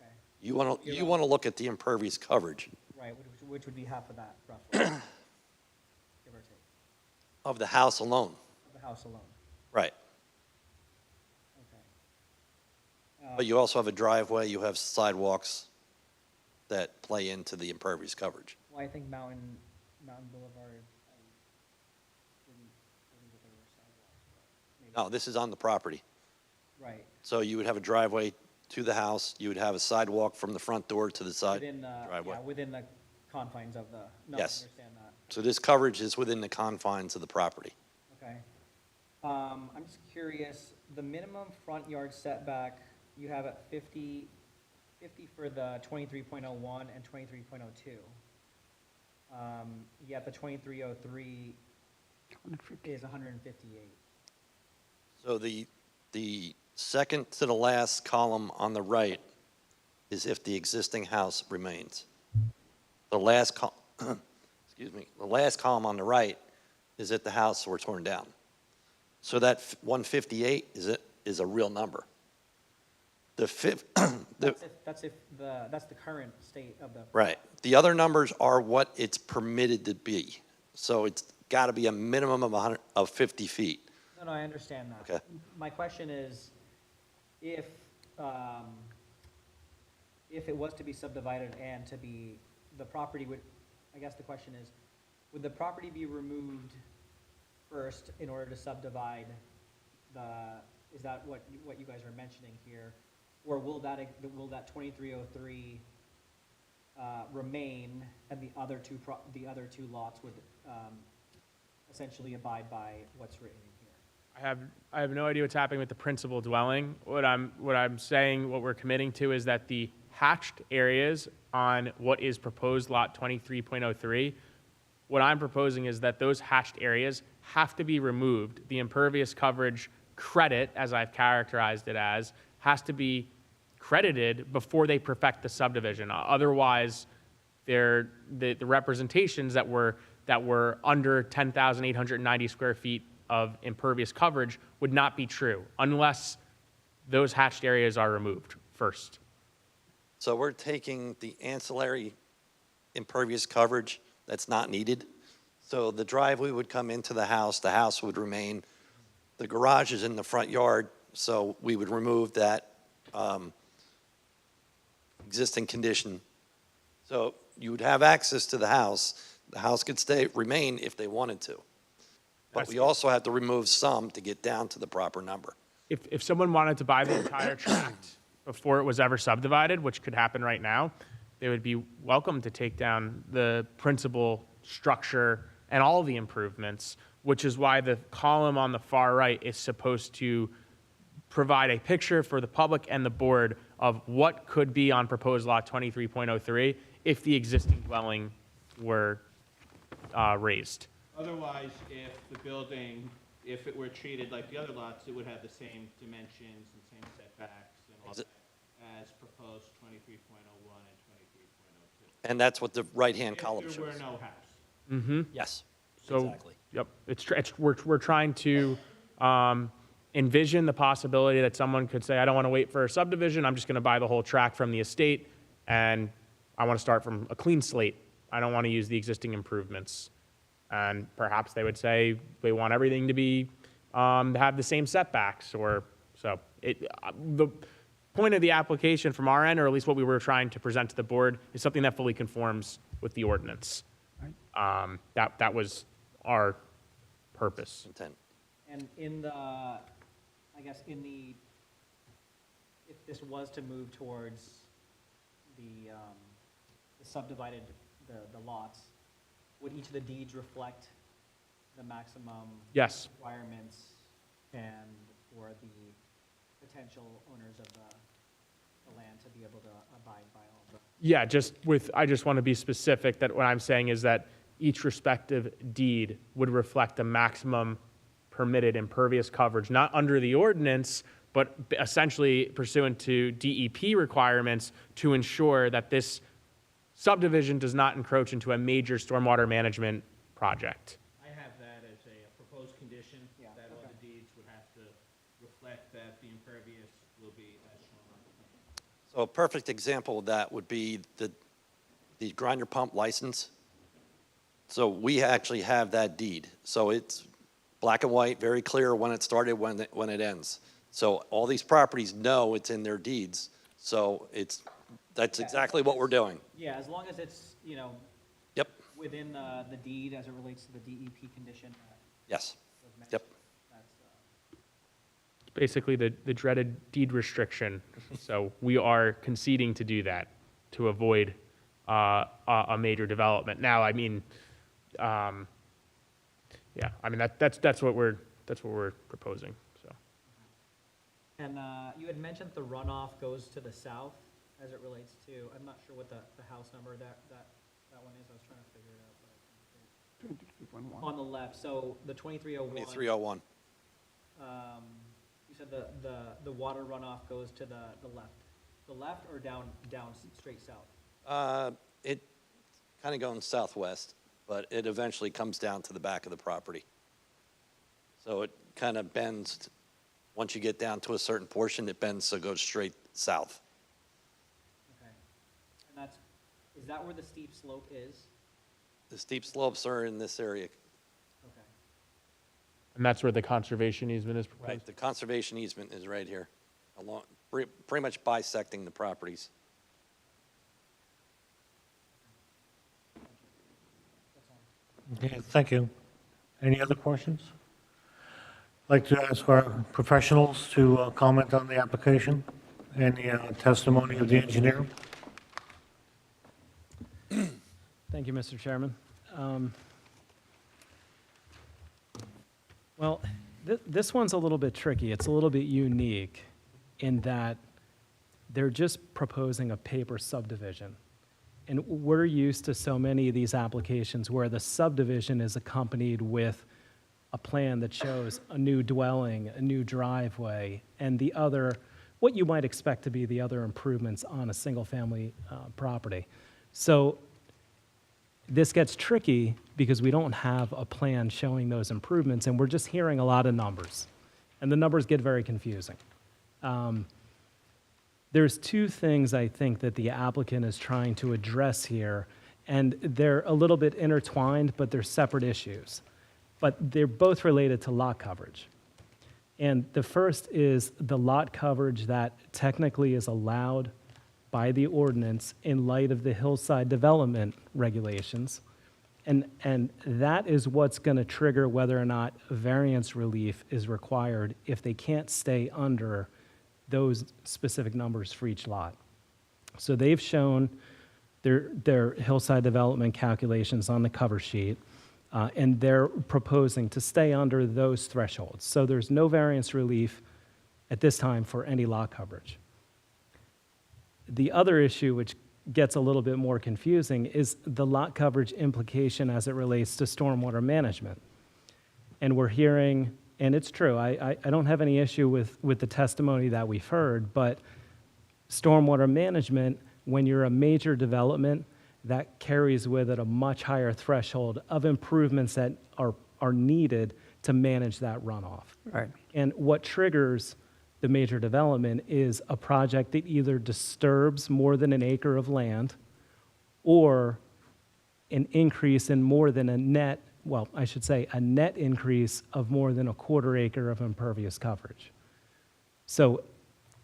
Okay, You want to look at the impervious coverage right, which would be half of that roughly, give or take, of the house alone. of the house alone. Right. Okay. But you also have a driveway, you have sidewalks that play into the impervious coverage. Well, I think Mountain Boulevard, I didn't get there were sidewalks, but maybe. No, this is on the property. Right, So you would have a driveway to the house, you would have a sidewalk from the front door to the side within the, driveway. yeah, within the confines of the, no, I Yes. understand that. So this coverage is within the confines of the property. Okay. I'm just curious, the minimum front yard setback, you have at 50 for the 23.01 and 23.02. Yet the 2303 is 158. So the second to the last column on the right is if the existing house remains. The last excuse me, the last column on the right is if the house were torn down. So that 158 is a real number. The fifth, That's the current state of the. right. The other numbers are what it's permitted to be. So it's got to be a minimum of 50 feet. No, I understand that. Okay. My question is, if it was to be subdivided and to be, the property would, I guess the question is, would the property be removed first in order to subdivide is that what you guys are mentioning here? Or will that 2303 remain and the other two lots would essentially abide by what's written in here? I have no idea what's happening with the principal dwelling. What I'm saying, what we're committing to is that the hatched areas on what is proposed lot 23.03, what I'm proposing is that those hatched areas have to be removed. The impervious coverage credit, as I've characterized it as, has to be credited before they perfect the subdivision. Otherwise, the representations that were under 10,890 square feet of impervious coverage would not be true unless those hatched areas are removed first. So we're taking the ancillary impervious coverage that's not needed. So the driveway would come into the house would remain. The garage is in the front yard, so we would remove that existing condition. So you would have access to the house could remain if they wanted to. But we also have to remove some to get down to the proper number. If someone wanted to buy the entire tract before it was ever subdivided, which could happen right now, they would be welcome to take down the principal structure and all the improvements, which is why the column on the far right is supposed to provide a picture for the public and the board of what could be on proposed lot 23.03 if the existing dwelling were raised. Otherwise, if the building, if it were treated like the other lots, it would have the same dimensions and same setbacks and all that as proposed 23.01 and 23.02. And that's what the right-hand column If there shows. were no house. Mm-hmm. Yes, So, exactly. yep, we're trying to envision the possibility that someone could say, I don't want to wait for a subdivision, I'm just going to buy the whole tract from the estate, and I want to start from a clean slate. I don't want to use the existing improvements. And perhaps they would say they want everything to be, to have the same setbacks, or so. The point of the application from our end, or at least what we were trying to present to the board, is something that fully conforms with the ordinance. That was our purpose. Intent. And in the, I guess, if this was to move towards the subdivided, the lots, would each of the deeds reflect the maximum Yes. requirements and for the potential owners of the land to be able to abide by all of the? Yeah, I just want to be specific that what I'm saying is that each respective deed would reflect the maximum permitted impervious coverage, not under the ordinance, but essentially pursuant to DEP requirements to ensure that this subdivision does not encroach into a major stormwater management project. I have that as a proposed condition, Yeah, that all okay. the deeds would have to reflect that the impervious will be as shown on the plan. So a perfect example of that would be the grinder pump license. So we actually have that deed. So it's black and white, very clear when it started, when it ends. So all these properties know it's in their deeds. So that's Yeah, exactly what we're doing. Yeah, as long as it's, Yep, within the deed as it relates to the DEP condition that yes, was mentioned. yep. That's, Basically, the dreaded deed restriction. So we are conceding to do that to avoid a major development. Now, I mean, yeah, I mean that's what we're proposing. So And you had mentioned the runoff goes to the south as it relates to, I'm not sure what the house number that one is, I was trying to figure it out, but on the left, so the 2301. 2301. You said the water runoff goes to the left. The left or down straight south? It kind of going southwest, but it eventually comes down to the back of the property. So it kind of bends, once you get down to a certain portion, it bends, so it goes straight south. Okay. And is that where the steep slope is? The steep slopes are in this area. Okay. and that's where the conservation easement is proposed. Right, the conservation easement is right here, along, pretty much bisecting the properties. Okay, thank you. Any other questions? I'd like to ask our professionals to comment on the application and the testimony of the engineer. Thank you, Mr. Chairman. Well, this one's a little bit tricky. It's a little bit unique in that they're just proposing a paper subdivision. And we're used to so many of these applications where the subdivision is accompanied with a plan that shows a new dwelling, a new driveway, and the other, what you might expect to be the other improvements on a single-family property. So this gets tricky because we don't have a plan showing those improvements, and we're just hearing a lot of numbers. And the numbers get very confusing. There's two things I think that the applicant is trying to address here, and they're a little bit intertwined, but they're separate issues. But they're both related to lot coverage. And the first is the lot coverage that technically is allowed by the ordinance in light of the hillside development regulations. And that is what's going to trigger whether or not variance relief is required if they can't stay under those specific numbers for each lot. So they've shown their hillside development calculations on the cover sheet, and they're proposing to stay under those thresholds. So there's no variance relief at this time for any lot coverage. The other issue, which gets a little bit more confusing, is the lot coverage implication as it relates to stormwater management. And we're hearing, and it's true, I don't have any issue with the testimony that we've heard, but stormwater management, when you're a major development, that carries with it a much higher threshold of improvements that are needed to manage that runoff. Right. And what triggers the major development is a project that either disturbs more than an acre of land or an increase in more than a net, well, I should say a net increase of more than a quarter acre of impervious coverage. So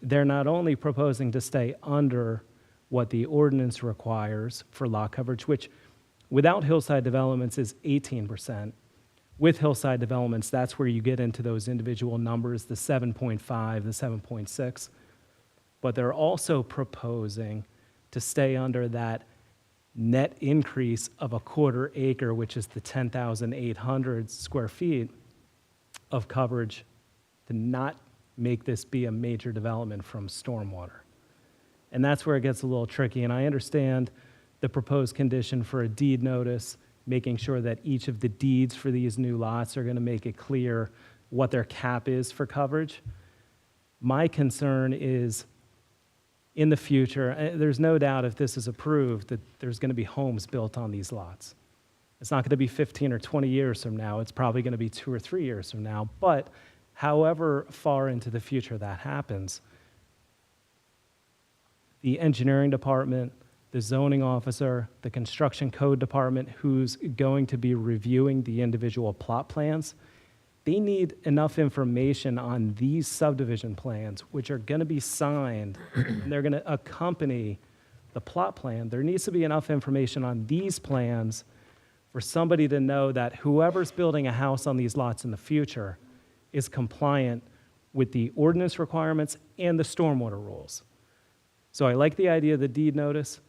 they're not only proposing to stay under what the ordinance requires for lot coverage, which without hillside developments is 18%. With hillside developments, that's where you get into those individual numbers, the 7.5, the 7.6. but they're also proposing to stay under that net increase of a quarter acre, which is the 10,800 square feet of coverage, to not make this be a major development from stormwater. And that's where it gets a little tricky. And I understand the proposed condition for a deed notice, making sure that each of the deeds for these new lots are going to make it clear what their cap is for coverage. My concern is, in the future, there's no doubt if this is approved that there's going to be homes built on these lots. It's not going to be 15 or 20 years from now. It's probably going to be 2 or 3 years from now. But however far into the future that happens, the engineering department, the zoning officer, the construction code department who's going to be reviewing the individual plot plans, they need enough information on these subdivision plans, which are going to be signed, and they're going to accompany the plot plan. There needs to be enough information on these plans for somebody to know that whoever's building a house on these lots in the future is compliant with the ordinance requirements and the stormwater rules. So I like the idea of the deed notice.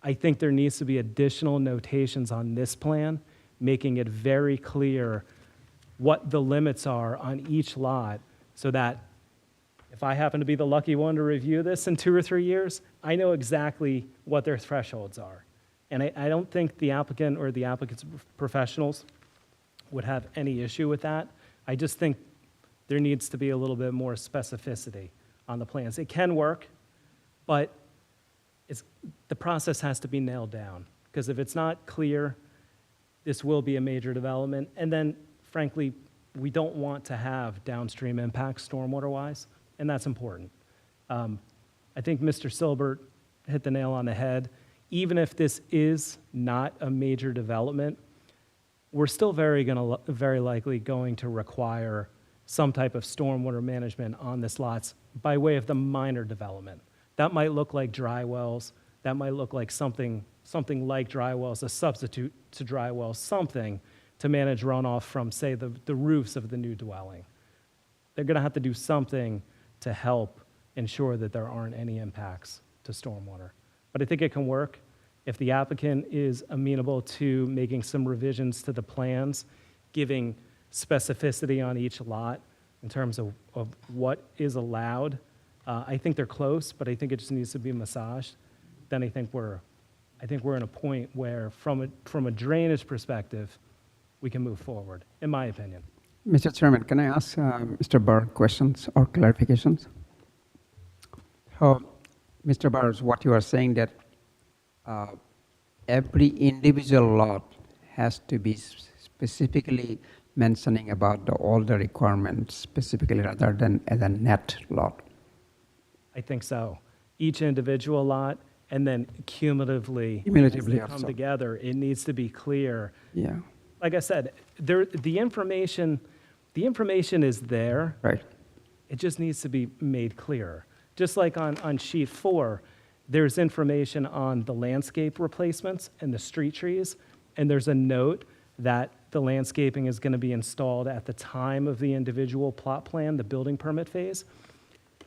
I think there needs to be additional notations on this plan, making it very clear what the limits are on each lot, so that if I happen to be the lucky one to review this in 2 or 3 years, I know exactly what their thresholds are. And I don't think the applicant or the applicant's professionals would have any issue with that. I just think there needs to be a little bit more specificity on the plans. It can work, but the process has to be nailed down, because if it's not clear, this will be a major development. And then, frankly, we don't want to have downstream impacts stormwater-wise, and that's important. I think Mr. Silbert hit the nail on the head. Even if this is not a major development, we're still very likely going to require some type of stormwater management on this lots by way of the minor development. That might look like dry wells. That might look like something like dry wells, a substitute to dry wells, something to manage runoff from, say, the roofs of the new dwelling. They're going to have to do something to help ensure that there aren't any impacts to stormwater. But I think it can work. If the applicant is amenable to making some revisions to the plans, giving specificity on each lot in terms of what is allowed, I think they're close, but I think it just needs to be massaged. Then I think we're in a point where, from a drainage perspective, we can move forward, in my opinion. Mr. Chairman, can I ask Mr. Barr questions or clarifications? Mr. Barr, what you are saying that every individual lot has to be specifically mentioning about all the requirements specifically, rather than as a net lot. I think so. Each individual lot, and then cumulatively as they come also together, it needs to be clear. Yeah. Like I said, the information is there. Right. It just needs to be made clearer. Just like on sheet 4, there's information on the landscape replacements and the street trees, and there's a note that the landscaping is going to be installed at the time of the individual plot plan, the building permit phase.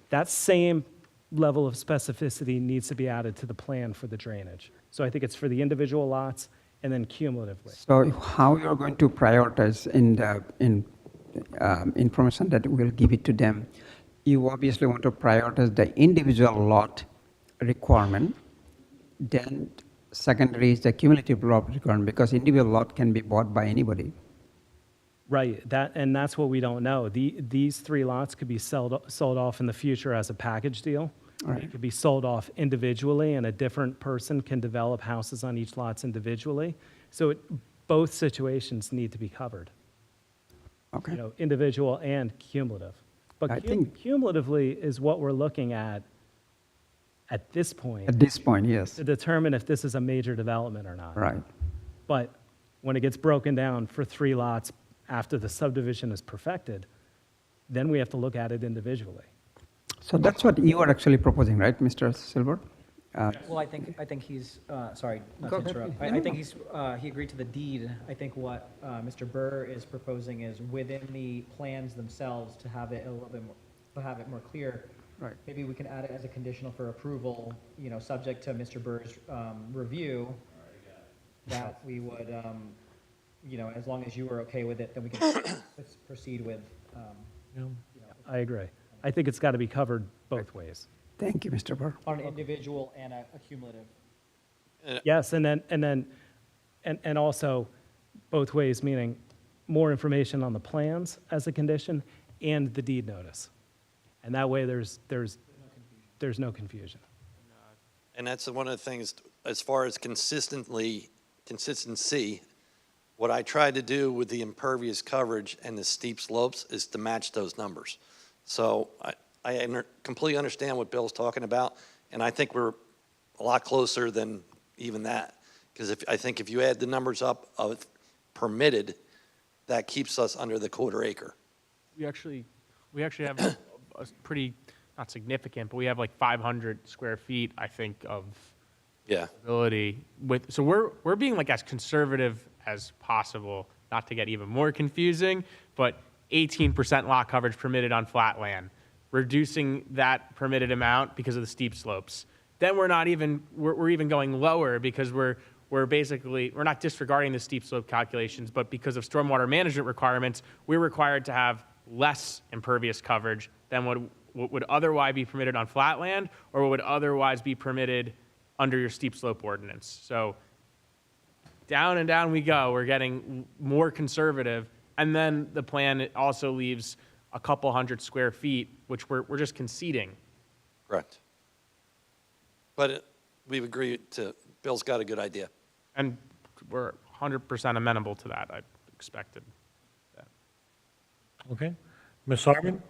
That same level of specificity needs to be added to the plan for the drainage. So I think it's for the individual lots and then cumulatively. So how you're going to prioritize in the information that we'll give it to them? You obviously want to prioritize the individual lot requirement. Then secondary is the cumulative lot requirement, because individual lot can be bought by anybody. Right, that's what we don't know. These 3 lots could be sold off in the future as a package deal. Right. It could be sold off individually, and a different person can develop houses on each lot individually. So both situations need to be covered. Okay. Individual and cumulative. But I think cumulatively is what we're looking at this point. at this point, yes. To determine if this is a major development or not. Right. But when it gets broken down for 3 lots after the subdivision is perfected, then we have to look at it individually. So that's what you are actually proposing, right, Mr. Silver? Well, I think he's, sorry, not to interrupt. I think he agreed to the deed. I think what Mr. Burr is proposing is within the plans themselves to have it a little bit more, to have it more clear Right. maybe we can add it as a conditional for approval, you know, subject to Mr. Burr's review, that we would, you know, as long as you were okay with it, then we can proceed with, you know, I agree. I think it's got to be covered both ways. Thank you, Mr. Burr. on an individual and a cumulative. Yes, and also both ways, meaning more information on the plans as a condition and the deed notice. And that way there's no confusion. And that's one of the things, as far as consistency, what I tried to do with the impervious coverage and the steep slopes is to match those numbers. So I completely understand what Bill's talking about, and I think we're a lot closer than even that. Because I think if you add the numbers up of permitted, that keeps us under the quarter acre. We actually have a pretty, not significant, but we have like 500 square feet, I think, of Yeah. ability with, so we're being like as conservative as possible, not to get even more confusing, but 18% lot coverage permitted on flat land, reducing that permitted amount because of the steep slopes. Then we're even going lower because we're not disregarding the steep slope calculations, but because of stormwater management requirements, we're required to have less impervious coverage than what would otherwise be permitted on flat land or what would otherwise be permitted under your steep slope ordinance. So down and down we go. We're getting more conservative. And then the plan also leaves a couple hundred square feet, which we're just conceding. Correct. But we've agreed to, Bill's got a good idea. And we're 100% amenable to that. I expected that. Okay. Ms. Harmon?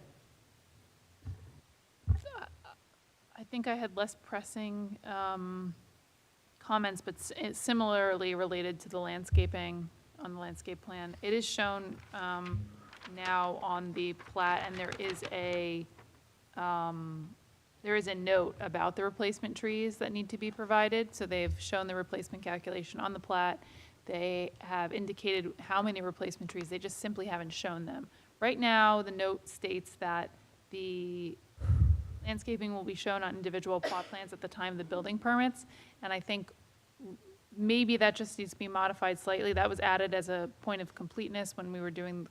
I think I had less pressing comments, but similarly related to the landscaping on the landscape plan. It is shown now on the plat, and there is a note about the replacement trees that need to be provided. So they've shown the replacement calculation on the plat. They have indicated how many replacement trees. They just simply haven't shown them. Right now, the note states that the landscaping will be shown on individual plot plans at the time of the building permits. And I think maybe that just needs to be modified slightly. That was added as a point of completeness when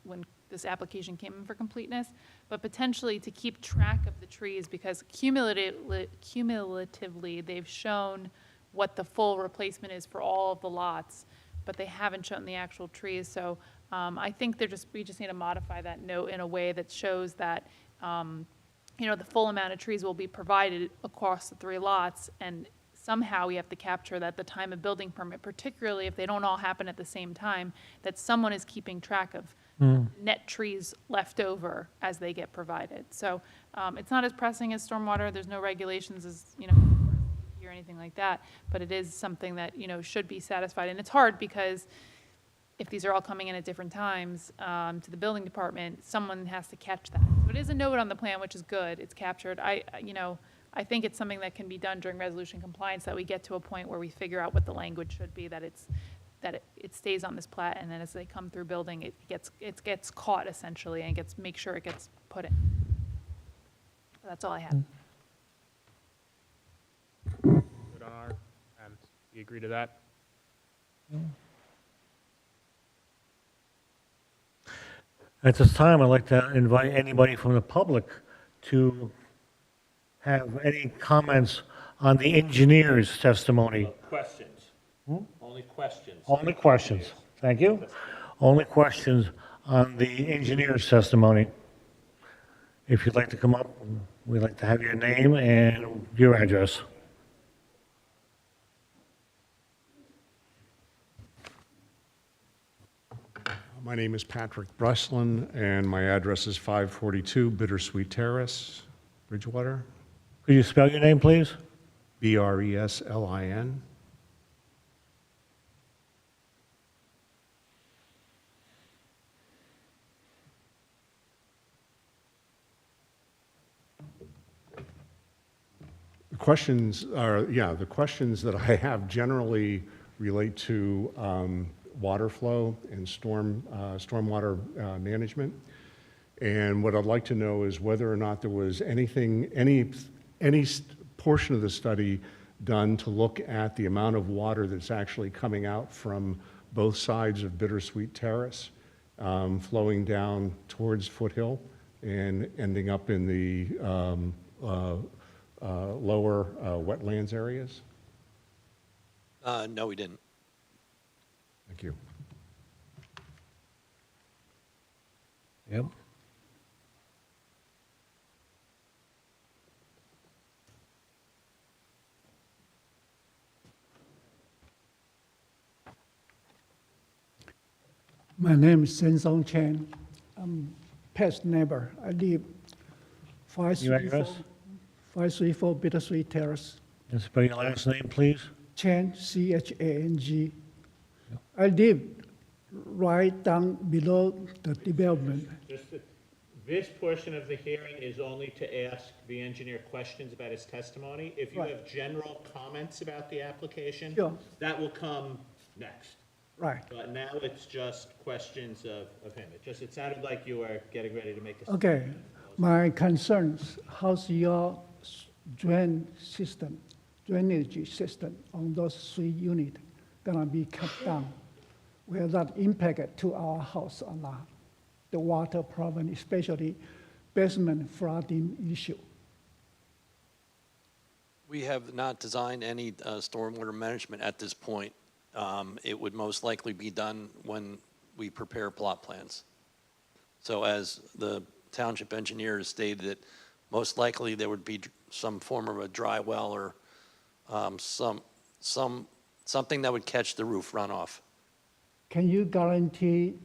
when this application came in for completeness, but potentially to keep track of the trees, because cumulatively they've shown what the full replacement is for all of the lots, but they haven't shown the actual trees. So I think we just need to modify that note in a way that shows that the full amount of trees will be provided across the 3 lots, and somehow we have to capture that at the time of building permit, particularly if they don't all happen at the same time, that someone is keeping track of net trees left over as they get provided. So it's not as pressing as stormwater. There's no regulations or anything like that, but it is something that, should be satisfied. And it's hard because if these are all coming in at different times to the building department, someone has to catch that. So it is a note on the plan, which is good. It's captured. I I think it's something that can be done during resolution compliance, that we get to a point where we figure out what the language should be, that it stays on this plat, and then as they come through building, it gets caught essentially, and make sure it gets put in. So that's all I have. Good on our end. You agree to that? At this time, I'd like to invite anybody from the public to have any comments on the engineer's testimony. Questions. Only questions. Only questions. Thank you. Only questions on the engineer's testimony. If you'd like to come up, we'd like to have your name and your address. My name is Patrick Breslin, and my address is 542 Bittersweet Terrace, Bridgewater. Could you spell your name, please? Breslin. The questions that I have generally relate to water flow and stormwater management. And what I'd like to know is whether or not there was anything, portion of the study done to look at the amount of water that's actually coming out from both sides of Bittersweet Terrace, flowing down towards Foothill and ending up in the lower wetlands areas? No, we didn't. Thank you. Yep. My name is Sensong Chen. I'm past neighbor. I live Your address? 534 Bittersweet Terrace. And spell your last name, please. Chen, C-H-A-N-G. I live right down below the development. This portion of the hearing is only to ask the engineer questions about his testimony. If you Right. have general comments about the application, Sure. that will come next. Right. But now it's just questions of him. It sounded like you were getting ready to make a. Okay. My concerns, how's your drainage system on those 3 units gonna be cut down? Will that impact to our house or not? The water problem, especially basement flooding issue. We have not designed any stormwater management at this point. It would most likely be done when we prepare plot plans. So as the township engineer has stated, that most likely there would be some form of a dry well or something that would catch the roof runoff. Can you guarantee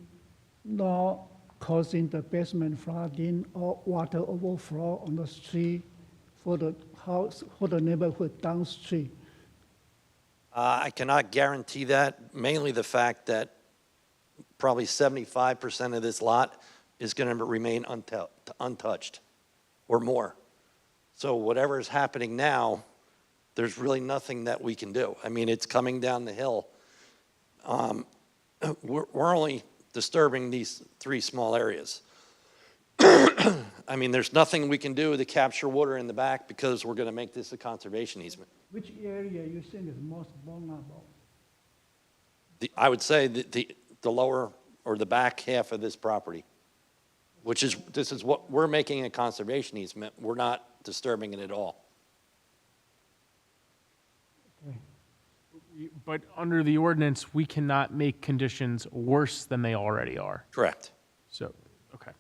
not causing the basement flooding or water overflow on the street for the house, for the neighborhood downstream? I cannot guarantee that, mainly the fact that probably 75% of this lot is going to remain untouched or more. So whatever is happening now, there's really nothing that we can do. I mean, it's coming down the hill. We're only disturbing these 3 small areas. I mean, there's nothing we can do to capture water in the back because we're going to make this a conservation easement. Which area you think is most vulnerable? I would say the lower or the back half of this property, this is what, we're making a conservation easement. We're not disturbing it at all. But under the ordinance, we cannot make conditions worse than they already are. Correct. So, okay.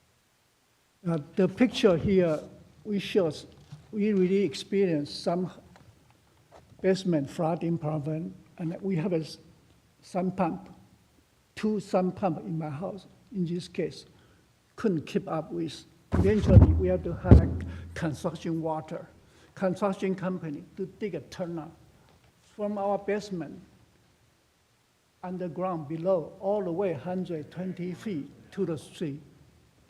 The picture here, we really experienced some basement flooding problem, and we have a sump pump, 2 sump pump in my house. In this case, couldn't keep up with. Eventually, we have to hire construction company to dig a tunnel from our basement underground below, all the way 120 feet to the street.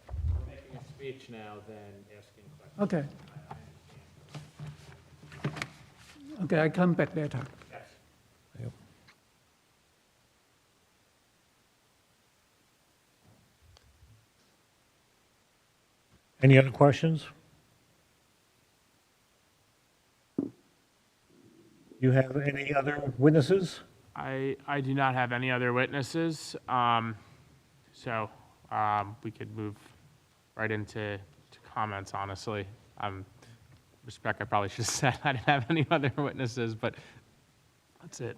We're making a speech now than asking questions. Okay. Okay, I come back later. Yes. Yep. Any other questions? You have any other witnesses? I do not have any other witnesses, so we could move right into comments, honestly. Respect, I probably should have said I didn't have any other witnesses, but that's it.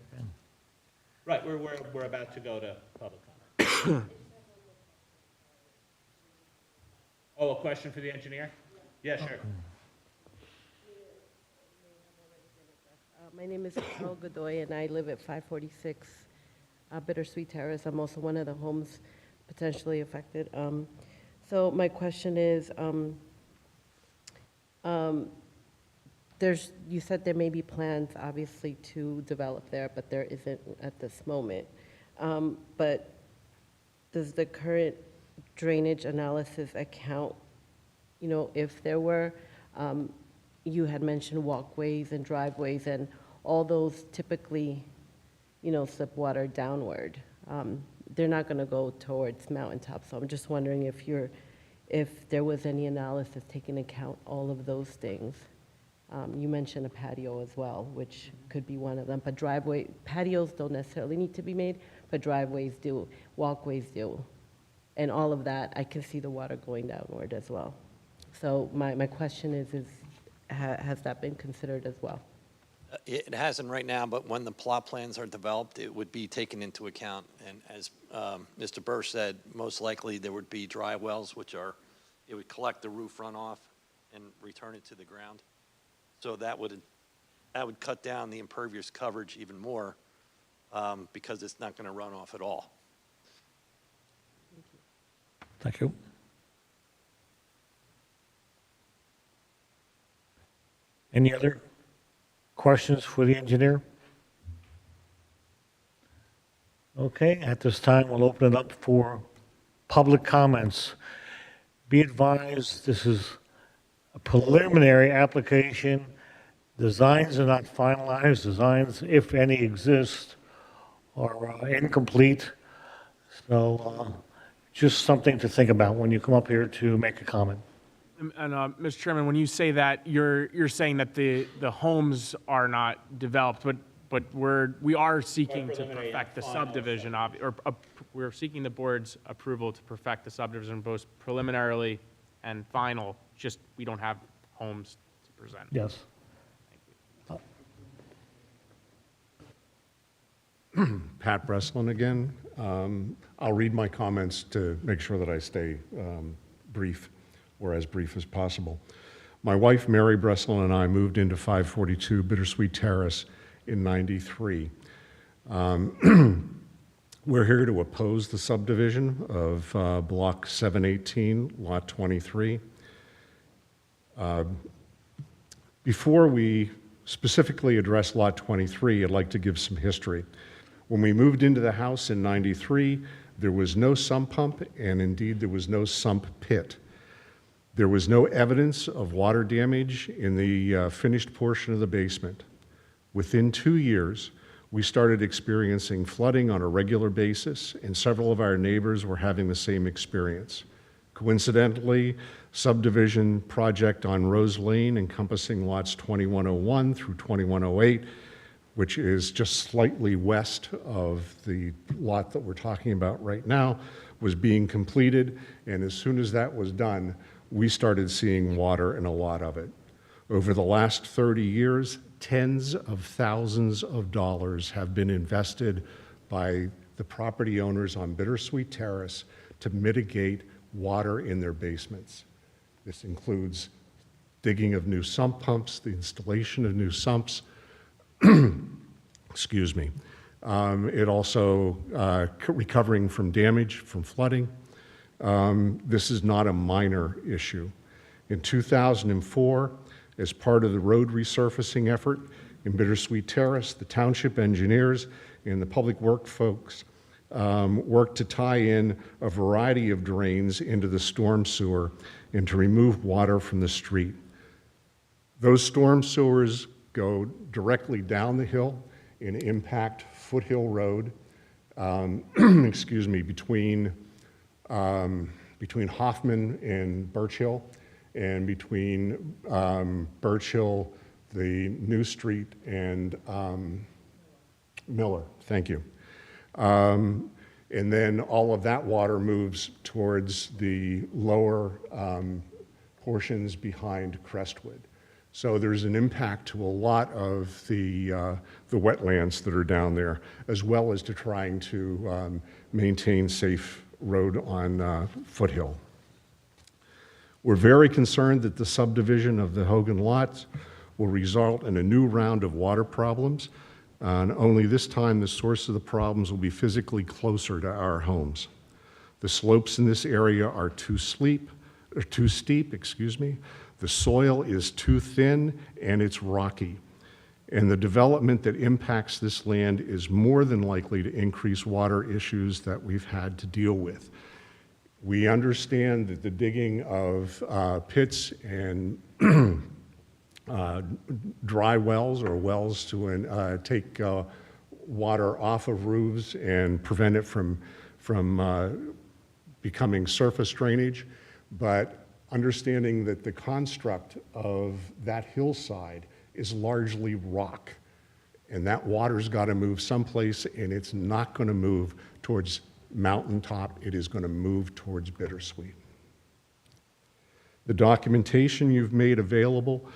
Right, we're about to go to public comment. Oh, a question for the engineer? Yeah, sure. My name is Carol Godoy, and I live at 546 Bittersweet Terrace. I'm also one of the homes potentially affected. So my question is, you said there may be plans, obviously, to develop there, but there isn't at this moment. But does the current drainage analysis account, if there were, you had mentioned walkways and driveways, and all those typically, slip water downward. They're not going to go towards mountaintops. So I'm just wondering if if there was any analysis taking into account all of those things. You mentioned a patio as well, which could be one of them, but patios don't necessarily need to be made, but driveways do, walkways do. And all of that, I can see the water going downward as well. So my question is has that been considered as well? It hasn't right now, but when the plot plans are developed, it would be taken into account. And as Mr. Bursch said, most likely there would be dry wells, it would collect the roof runoff and return it to the ground. So that would cut down the impervious coverage even more because it's not going to run off at all. Thank you. Any other questions for the engineer? Okay, at this time, we'll open it up for public comments. Be advised, this is a preliminary application. Designs are not finalized. Designs, if any exist, are incomplete. So just something to think about when you come up here to make a comment. And Mr. Chairman, when you say that, you're saying that the homes are not developed, but we are seeking to perfect the subdivision, we're seeking the board's approval to perfect the subdivision both preliminarily and final, just we don't have homes to present. Yes. Pat Breslin again. I'll read my comments to make sure that I stay brief, or as brief as possible. My wife, Mary Breslin, and I moved into 542 Bittersweet Terrace in '93. We're here to oppose the subdivision of Block 718, Lot 23. Before we specifically address Lot 23, I'd like to give some history. When we moved into the house in '93, there was no sump pump, and indeed there was no sump pit. There was no evidence of water damage in the finished portion of the basement. Within 2 years, we started experiencing flooding on a regular basis, and several of our neighbors were having the same experience. Coincidentally, subdivision project on Rose Lane encompassing lots 2101 through 2108, which is just slightly west of the lot that we're talking about right now, was being completed, and as soon as that was done, we started seeing water in a lot of it. Over the last 30 years, tens of thousands of dollars have been invested by the property owners on Bittersweet Terrace to mitigate water in their basements. This includes digging of new sump pumps, the installation of new sumps, excuse me. It also recovering from damage from flooding. This is not a minor issue. In 2004, as part of the road resurfacing effort in Bittersweet Terrace, the township engineers and the public work folks worked to tie in a variety of drains into the storm sewer and to remove water from the street. Those storm sewers go directly down the hill and impact Foothill Road, excuse me, between Hoffman and Birch Hill, and between Birch Hill, the New Street, and Miller. Thank you. And then all of that water moves towards the lower portions behind Crestwood. So there's an impact to a lot of the wetlands that are down there, as well as to trying to maintain safe road on Foothill. We're very concerned that the subdivision of the Hogan lots will result in a new round of water problems, and only this time the source of the problems will be physically closer to our homes. The slopes in this area are too steep, excuse me. The soil is too thin and it's rocky. And the development that impacts this land is more than likely to increase water issues that we've had to deal with. We understand that the digging of pits and dry wells, or wells to take water off of roofs and prevent it from becoming surface drainage, but understanding that the construct of that hillside is largely rock, and that water's got to move someplace, and it's not going to move towards Mountaintop, it is going to move towards Bittersweet. The documentation you've made available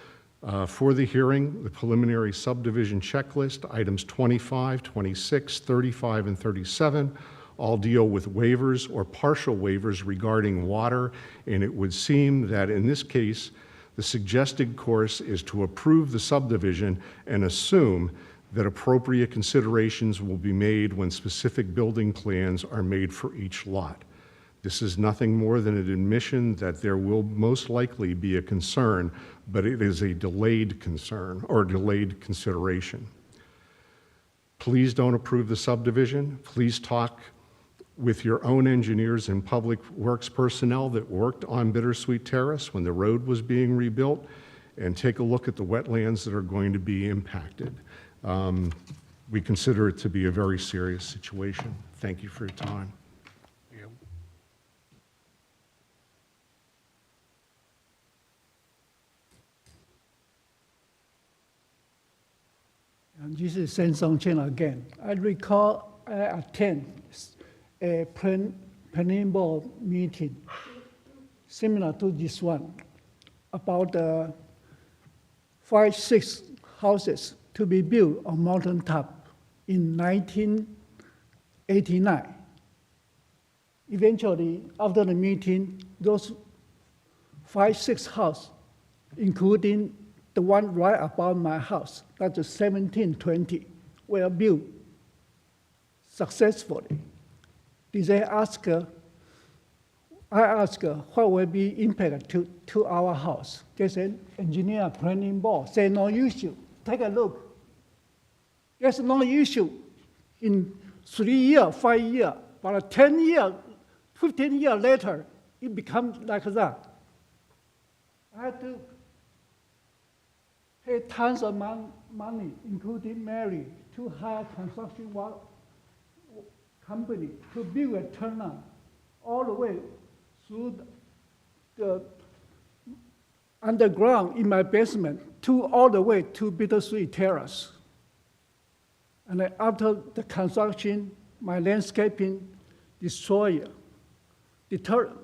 for the hearing, the preliminary subdivision checklist, items 25, 26, 35, and 37, all deal with waivers or partial waivers regarding water, and it would seem that in this case, the suggested course is to approve the subdivision and assume that appropriate considerations will be made when specific building plans are made for each lot. This is nothing more than an admission that there will most likely be a concern, but it is a delayed concern or delayed consideration. Please don't approve the subdivision. Please talk with your own engineers and public works personnel that worked on Bittersweet Terrace when the road was being rebuilt, and take a look at the wetlands that are going to be impacted. We consider it to be a very serious situation. Thank you for your time. And this is Sensong Chen again. I recall I attend a planning board meeting similar to this one about the 5-6 houses to be built on Mountaintop in 1989. Eventually, after the meeting, those 5-6 houses, including the one right above my house, that's 1720, were built successfully. Did they ask her? I asked her, what will be impact to our house? They said, engineer planning board say no issue. Take a look. There's no issue in 3 years, 5 years, but 10 years, 15 years later, it becomes like that. I had to pay tons of money, including Mary, to hire construction company to build a turnout all the way through the underground in my basement all the way to Bittersweet Terrace. And then after the construction, my landscaping destroyer,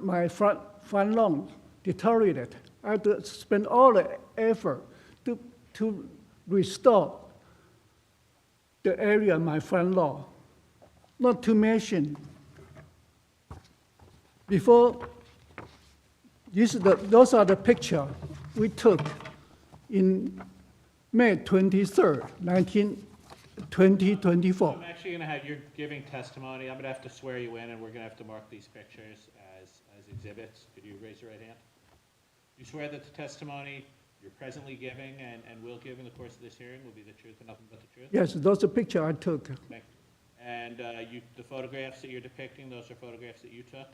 my front lawn deteriorated. I had to spend all the effort to restore the area of my front lawn. Not to mention, before, those are the pictures we took in May 23rd, 2024. I'm actually going to have, you're giving testimony. I'm going to have to swear you in, and we're going to have to mark these pictures as exhibits. Could you raise your right hand? You swear that the testimony you're presently giving and will give in the course of this hearing will be the truth and nothing but the truth? Yes, those are pictures I took. Thank you. And the photographs that you're depicting, those are photographs that you took?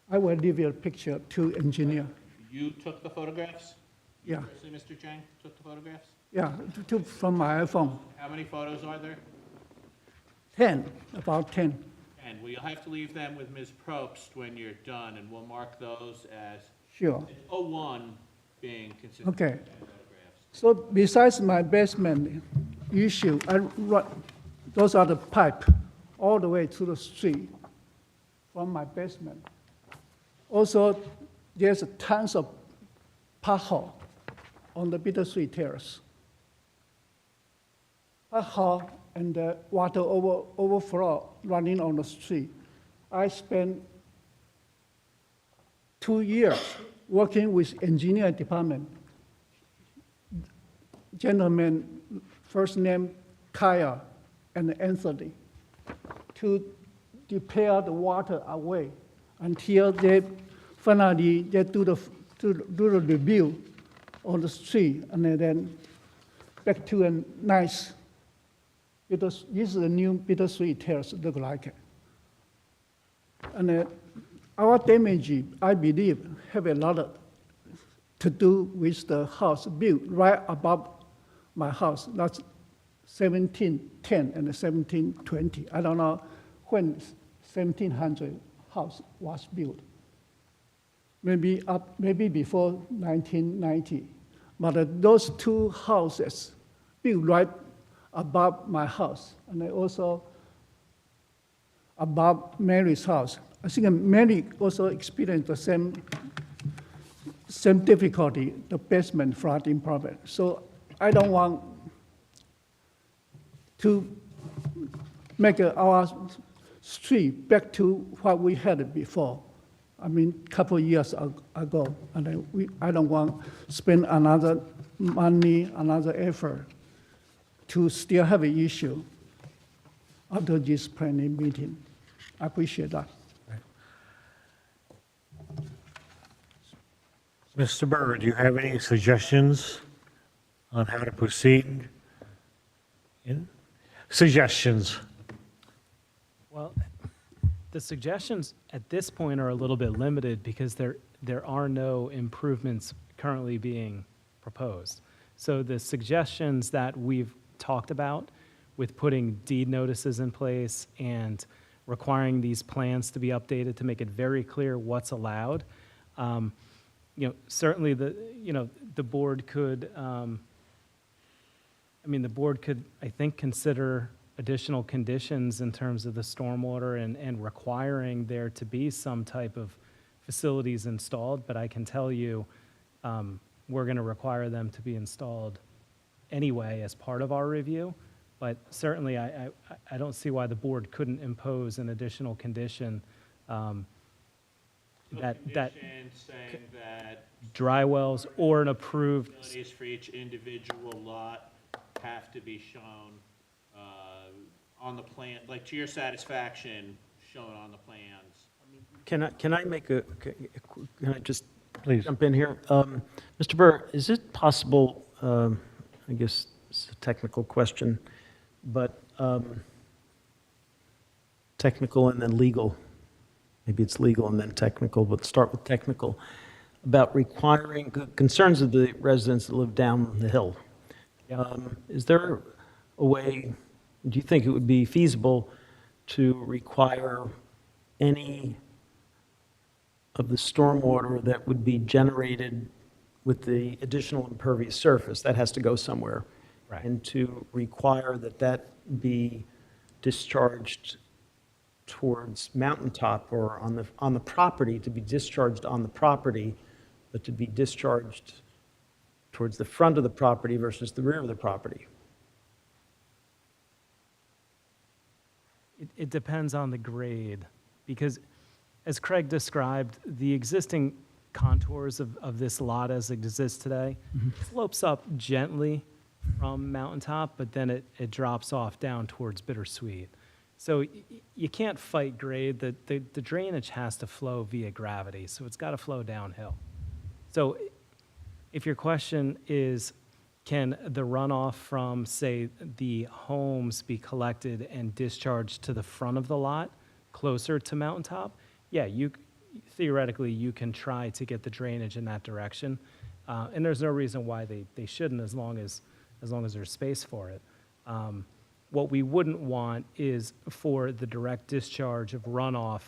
I will leave you a picture to engineer. You took the photographs? Yeah. Personally, Mr. Chang took the photographs? Yeah, from my iPhone. How many photos are there? 10, about 10. And well, you'll have to leave them with Ms. Probst when you're done, and we'll mark those as Sure. 01 being consistent Okay. with 10 photographs. So besides my basement issue, those are the pipe all the way to the street from my basement. Also, there's tons of pothole on the Bittersweet Terrace. Pothole and the water overflow running on the street. I spent 2 years working with engineering department. Gentlemen, first name Kaya and Anthony, to repair the water away until they finally do the review on the street, and then back to a nice. This is the new Bittersweet Terrace look like. And our damage, I believe, have a lot to do with the house built right above my house. That's 1710 and 1720. I don't know when 1700 house was built. maybe before 1990. But those two houses built right above my house, and I also above Mary's house. I think Mary also experienced the same difficulty, the basement flooding problem. So I don't want to make our street back to what we had before. I mean, couple years ago, and I don't want to spend another money, another effort to still have an issue after this planning meeting. I appreciate that. Mr. Burr, do you have any suggestions on how to proceed? Suggestions? Well, the suggestions at this point are a little bit limited because there are no improvements currently being proposed. So the suggestions that we've talked about with putting deed notices in place and requiring these plans to be updated to make it very clear what's allowed, certainly the board could, the board could, I think, consider additional conditions in terms of the stormwater and requiring there to be some type of facilities installed, but I can tell you, we're going to require them to be installed anyway as part of our review, but certainly I don't see why the board couldn't impose an additional condition that saying that dry wells or an approved, facilities for each individual lot have to be shown on the plan, like to your satisfaction, shown on the plans. Can I make can I just Please. jump in here? Mr. Burr, is it possible, I guess it's a technical question, but technical and then legal, maybe it's legal and then technical, but start with technical, about requiring concerns of the residents that live down the hill. Is there a way, do you think it would be feasible to require any of the stormwater that would be generated with the additional impervious surface, that has to go somewhere, Right. and to require that that be discharged towards mountaintop or on the property, to be discharged on the property, but to be discharged towards the front of the property versus the rear of the property? it depends on the grade, because as Craig described, the existing contours of this lot as it exists today slopes up gently from mountaintop, but then it drops off down towards Bittersweet. So you can't fight grade. The drainage has to flow via gravity, so it's got to flow downhill. So if your question is, can the runoff from, say, the homes be collected and discharged to the front of the lot, closer to mountaintop? Yeah, theoretically, you can try to get the drainage in that direction, and there's no reason why they shouldn't, as long as there's space for it. What we wouldn't want is for the direct discharge of runoff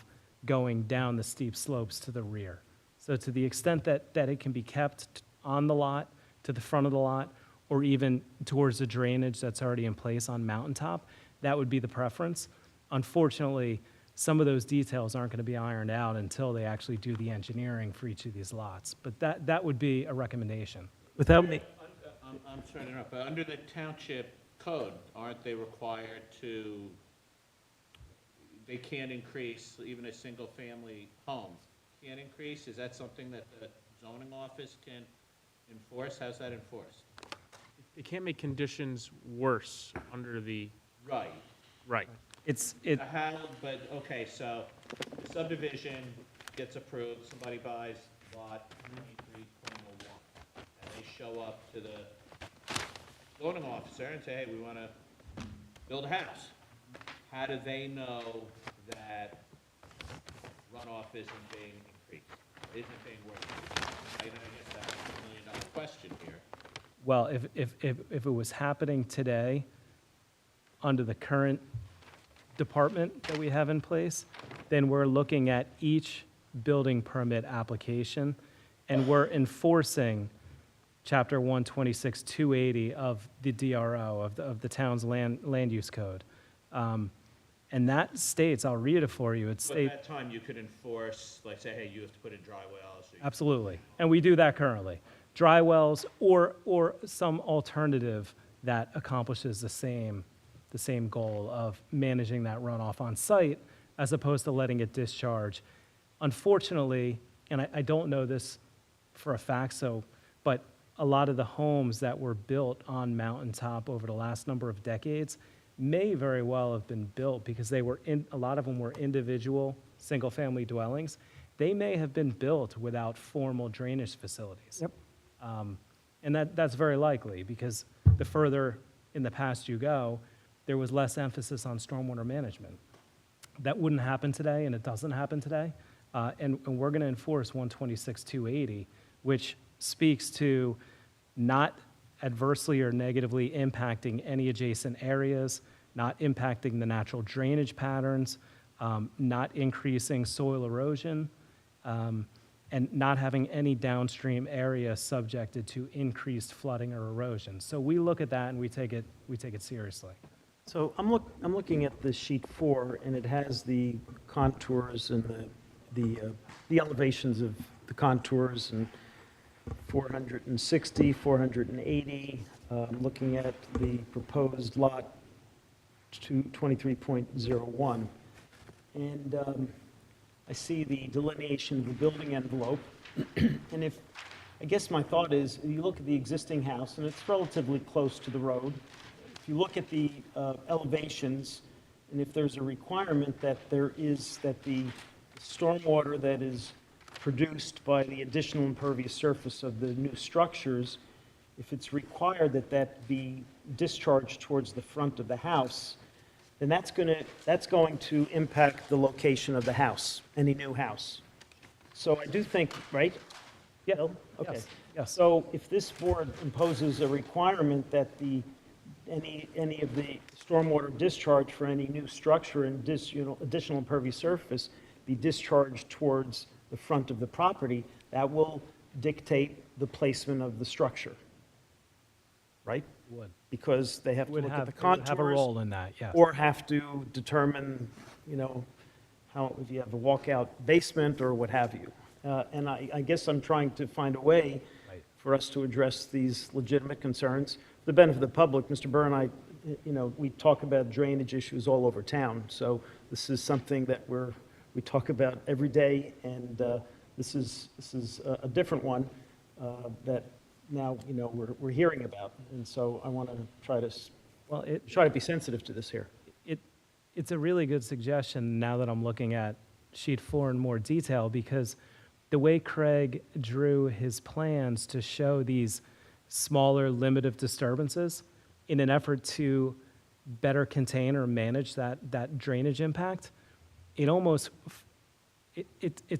going down the steep slopes to the rear. So to the extent that it can be kept on the lot, to the front of the lot, or even towards the drainage that's already in place on mountaintop, that would be the preference. Unfortunately, some of those details aren't going to be ironed out until they actually do the engineering for each of these lots. But that would be a recommendation. Without me, I'm sorry to interrupt, but under the township code, aren't they required to, they can't increase, even a single-family home can't increase? Is that something that the zoning office can enforce? How's that enforced? They can't make conditions worse under the, Right. right. But, okay, so subdivision gets approved, somebody buys lot 23.01, and they show up to the zoning officer and say, hey, we want to build a house. How do they know that runoff isn't being increased, isn't being worked? I guess that's $1 million question here. Well, if it was happening today, under the current department that we have in place, then we're looking at each building permit application, and we're enforcing Chapter 126-280 of the DRO, of the town's land use code. And that states, I'll read it for you, it So at states. that time, you could enforce, like, say, hey, you have to put in dry wells. or you- Absolutely, and we do that currently. Dry wells or some alternative that accomplishes the same goal of managing that runoff on site as opposed to letting it discharge. Unfortunately, and I don't know this for a fact, but a lot of the homes that were built on Mountaintop over the last number of decades may very well have been built because a lot of them were individual, single-family dwellings. They may have been built without formal drainage facilities. Yep. And that's very likely because the further in the past you go, there was less emphasis on stormwater management. That wouldn't happen today, and it doesn't happen today. And we're going to enforce 126-280, which speaks to not adversely or negatively impacting any adjacent areas, not impacting the natural drainage patterns, not increasing soil erosion, and not having any downstream area subjected to increased flooding or erosion. So we look at that and we take it seriously. So I'm looking at the sheet 4, and it has the contours and the elevations of the contours, and 460, 480. I'm looking at the proposed lot 23.01, and I see the delineation of the building envelope. And I guess my thought is, you look at the existing house, and it's relatively close to the road. If you look at the elevations, and if there's a requirement that the stormwater that is produced by the additional impervious surface of the new structures, if it's required that be discharged towards the front of the house, then that's going to impact the location of the house, any new house. So I do think, right? Yeah, Bill? Okay. Yes, yes. So if this board imposes a requirement that any of the stormwater discharge for any new structure and additional impervious surface be discharged towards the front of the property, that will dictate the placement of the structure, right? Would. Because they have to Would look at have, the it would contours. have a role in that, yes. Or have to determine, how, if you have a walkout basement or what have you. And I guess I'm trying to find a way Right. for us to address these legitimate concerns. For the benefit of the public, Mr. Burr and I, we talk about drainage issues all over town. So this is something that we talk about every day, and this is a different one that now, we're hearing about. And so I want to try to be sensitive to this here. It's a really good suggestion now that I'm looking at sheet 4 in more detail, because the way Craig drew his plans to show these smaller limit of disturbances in an effort to better contain or manage that drainage impact, it's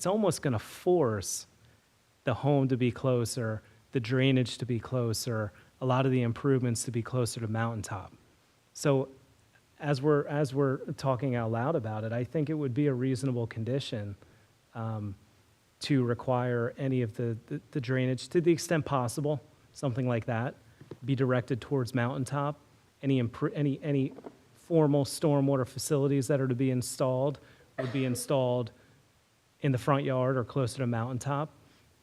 almost going to force the home to be closer, the drainage to be closer, a lot of the improvements to be closer to Mountaintop. So as we're talking out loud about it, I think it would be a reasonable condition to require any of the drainage, to the extent possible, something like that, be directed towards Mountaintop. Any formal stormwater facilities that are to be installed would be installed in the front yard or closer to Mountaintop.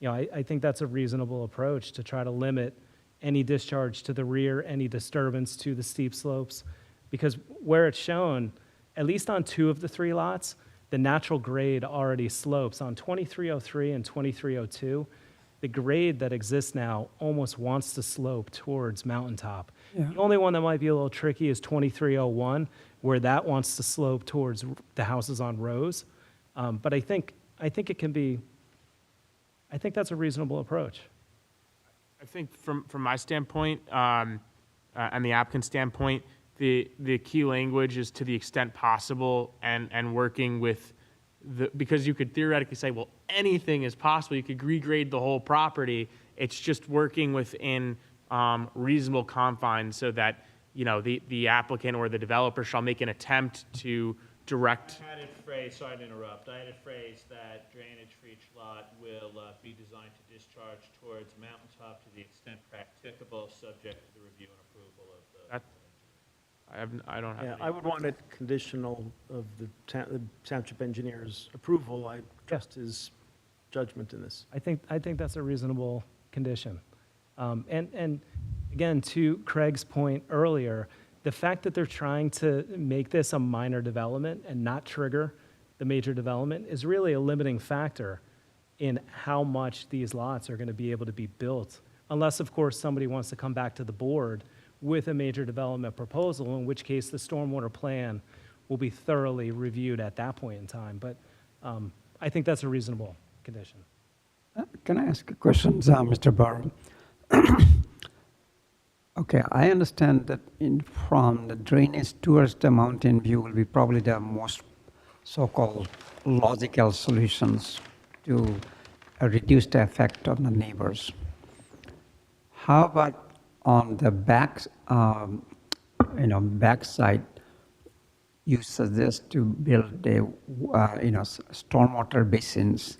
I think that's a reasonable approach to try to limit any discharge to the rear, any disturbance to the steep slopes, because where it's shown, at least on 2 of the 3 lots, the natural grade already slopes. On 2303 and 2302, the grade that exists now almost wants to slope towards Mountaintop. Yeah. The only one that might be a little tricky is 2301, where that wants to slope towards the houses on Rose. But I think it can be, I think that's a reasonable approach. I think from my standpoint, and the applicant's standpoint, the key language is to the extent possible, and working with because you could theoretically say, well, anything is possible. You could regrade the whole property. It's just working within reasonable confines so that, the applicant or the developer shall make an attempt to direct. I had it phrased, sorry to interrupt, I had it phrased that drainage for each lot will be designed to discharge towards mountaintop to the extent practicable, subject to the review and approval of the. That- I don't have Yeah, any. I would want it conditional of the township engineer's approval. I trust his judgment in this. I think that's a reasonable condition. And again, to Craig's point earlier, the fact that they're trying to make this a minor development and not trigger the major development is really a limiting factor in how much these lots are going to be able to be built. Unless, of course, somebody wants to come back to the board with a major development proposal, in which case the stormwater plan will be thoroughly reviewed at that point in time. But I think that's a reasonable condition. Can I ask a question, Mr. Barrow? Okay, I understand that from the drainage towards the mountain view will be probably the most so-called logical solutions to reduce the effect on the neighbors. How about on the back, back side, you suggest to build a, stormwater basins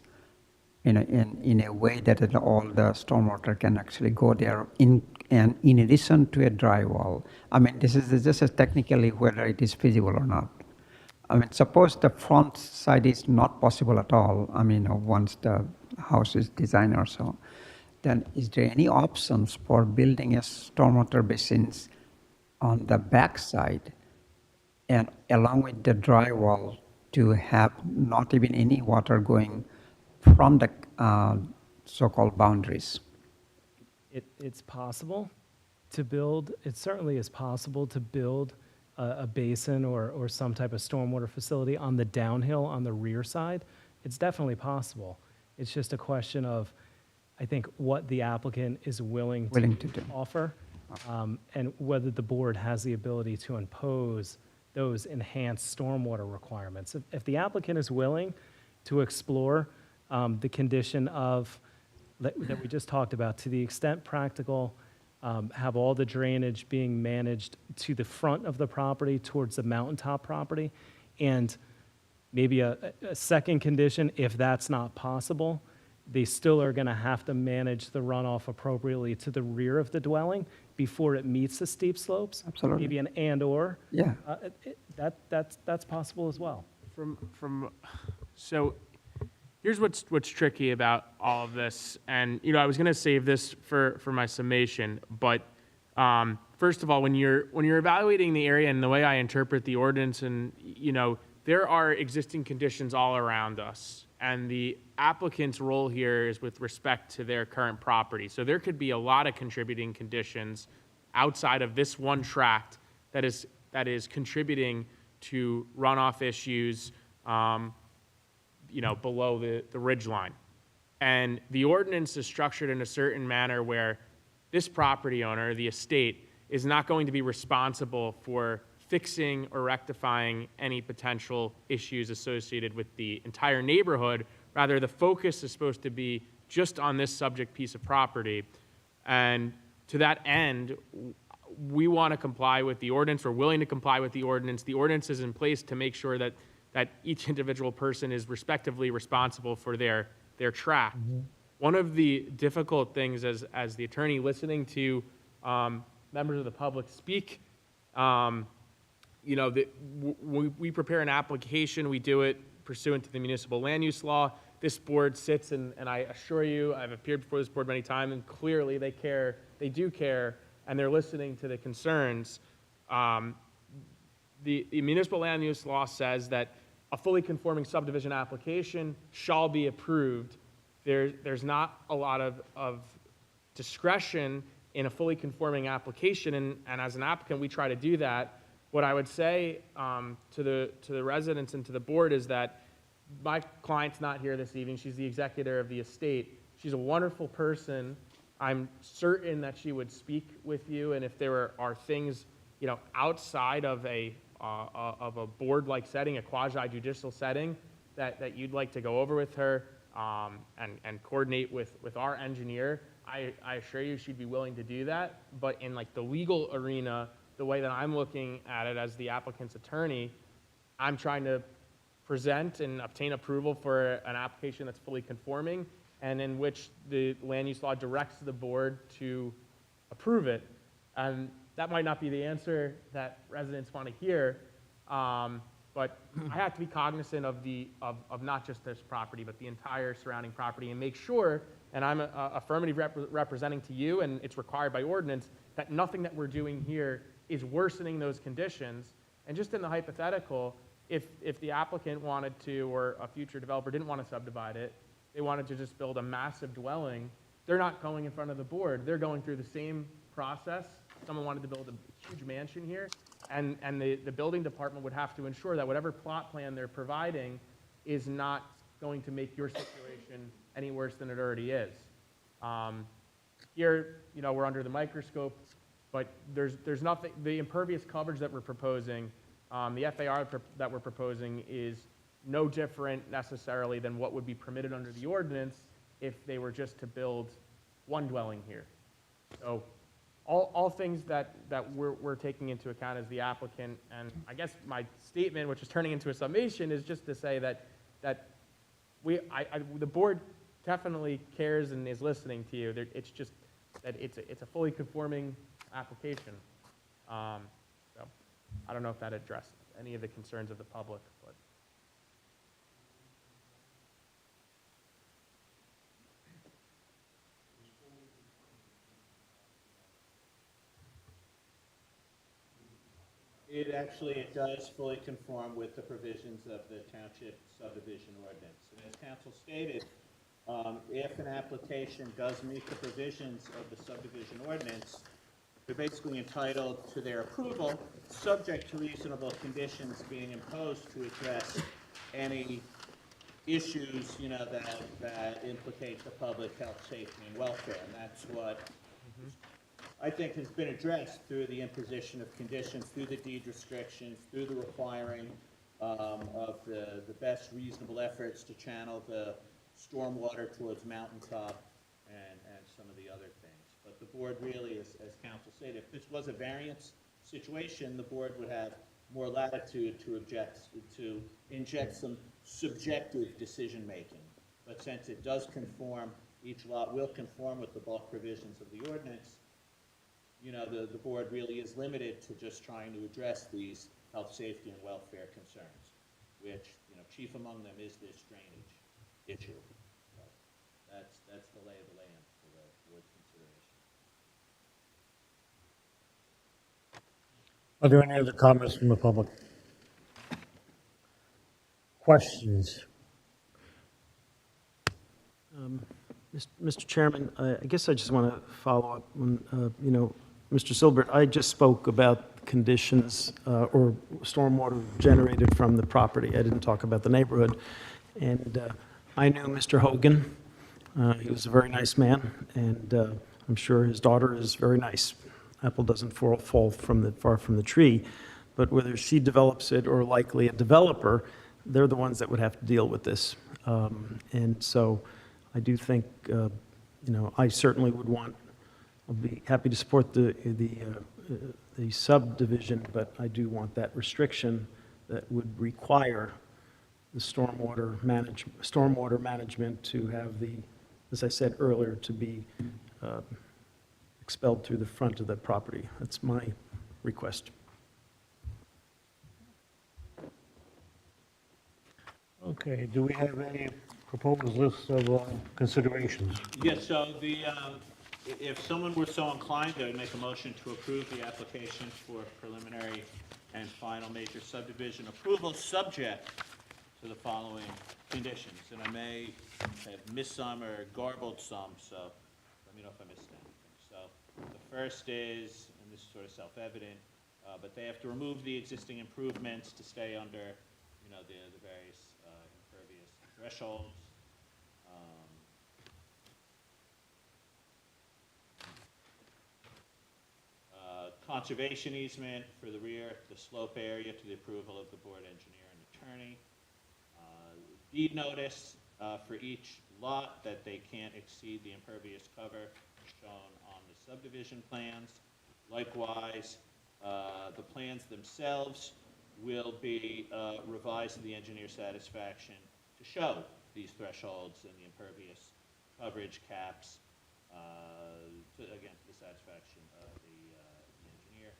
in a way that all the stormwater can actually go there in addition to a dry wall. I mean, this is just technically whether it is feasible or not. I mean, suppose the front side is not possible at all, I mean, once the house is designed or so, then is there any options for building a stormwater basins on the back side and along with the dry wall to have not even any water going from the so-called boundaries? It's possible to build, it certainly is possible to build a basin or some type of stormwater facility on the downhill on the rear side. It's definitely possible. It's just a question of, I think, what the applicant is willing to do. offer, and whether the board has the ability to impose those enhanced stormwater requirements. If the applicant is willing to explore the condition of, that we just talked about, to the extent practical, have all the drainage being managed to the front of the property towards the mountaintop property, and maybe a second condition, if that's not possible, they still are going to have to manage the runoff appropriately to the rear of the dwelling before it meets the steep slopes. Absolutely. Maybe an and/or. Yeah. That's possible as well. So here's what's tricky about all of this, and I was going to save this for my summation, but first of all, when you're evaluating the area and the way I interpret the ordinance, and there are existing conditions all around us, and the applicant's role here is with respect to their current property. So there could be a lot of contributing conditions outside of this one tract that is contributing to runoff issues, below the ridge line. And the ordinance is structured in a certain manner where this property owner, the estate, is not going to be responsible for fixing or rectifying any potential issues associated with the entire neighborhood. Rather, the focus is supposed to be just on this subject piece of property. And to that end, we want to comply with the ordinance. We're willing to comply with the ordinance. The ordinance is in place to make sure that each individual person is respectively responsible for their tract. Mm-hmm. One of the difficult things as the attorney listening to members of the public speak, we prepare an application, we do it pursuant to the municipal land use law. This board sits, and I assure you, I've appeared before this board many times, and clearly they do care, and they're listening to the concerns. The municipal land use law says that a fully conforming subdivision application shall be approved. There's not a lot of discretion in a fully conforming application, and as an applicant, we try to do that. What I would say to the residents and to the board is that my client's not here this evening. She's the executor of the estate. She's a wonderful person. I'm certain that she would speak with you, and if there are things, outside of a board-like setting, a quasi-judicial setting, that you'd like to go over with her and coordinate with our engineer, I assure you she'd be willing to do that. But in the legal arena, the way that I'm looking at it as the applicant's attorney, I'm trying to present and obtain approval for an application that's fully conforming, and in which the land use law directs the board to approve it. And that might not be the answer that residents want to hear, but I have to be cognizant of not just this property, but the entire surrounding property, and make sure, and I'm affirmative representing to you, and it's required by ordinance, that nothing that we're doing here is worsening those conditions. And just in the hypothetical, if the applicant wanted to, or a future developer didn't want to subdivide it, they wanted to just build a massive dwelling, they're not going in front of the board. They're going through the same process. Someone wanted to build a huge mansion here, and the building department would have to ensure that whatever plot plan they're providing is not going to make your situation any worse than it already is. Here, we're under the microscope, but there's nothing, the impervious coverage that we're proposing, the FAR that we're proposing is no different necessarily than what would be permitted under the ordinance if they were just to build one dwelling here. So all things that we're taking into account as the applicant, and I guess my statement, which is turning into a summation, is just to say that the board definitely cares and is listening to you. It's just that it's a fully conforming application. So I don't know if that addressed any of the concerns of the public, but. It does fully conform with the provisions of the township subdivision ordinance. And as council stated, if an application does meet the provisions of the subdivision ordinance, they're basically entitled to their approval, subject to reasonable conditions being imposed to address any issues, that implicate the public health, safety, and welfare. And that's what I think has been addressed through the imposition of conditions, through the deed restrictions, through the requiring of the best reasonable efforts to channel the stormwater towards mountaintop and some of the other things. But the board really, as council stated, if this was a variance situation, the board would have more latitude to inject some subjective decision-making. But since it does conform, each lot will conform with the bulk provisions of the ordinance, the board really is limited to just trying to address these health, safety, and welfare concerns, which, chief among them is this drainage issue. So that's the lay of the land for the board's consideration. Are there any other comments from the public? Questions? Mr. Chairman, I guess I just want to follow up on, Mr. Silbert, I just spoke about conditions or stormwater generated from the property. I didn't talk about the neighborhood. And I knew Mr. Hogan. He was a very nice man, and I'm sure his daughter is very nice. Apple doesn't fall far from the tree, but whether she develops it or likely a developer, they're the ones that would have to deal with this. And so I do think, I certainly would I'll be happy to support the subdivision, but I do want that restriction that would require the stormwater management to have as I said earlier, to be expelled through the front of the property. That's my request. Okay, do we have any proposed list of considerations? Yes, so if someone were so inclined, they would make a motion to approve the application for preliminary and final major subdivision approval, subject to the following conditions. And I may have missed some or garbled some, so let me know if I missed anything. So the first is, and this is sort of self-evident, but they have to remove the existing improvements to stay under, the various impervious thresholds. Conservation easement for the rear, the slope area to the approval of the board engineer and attorney. Deed notice for each lot that they can't exceed the impervious cover shown on the subdivision plans. Likewise, the plans themselves will be revised to the engineer's satisfaction to show these thresholds and the impervious coverage caps, again, to the satisfaction of the engineer.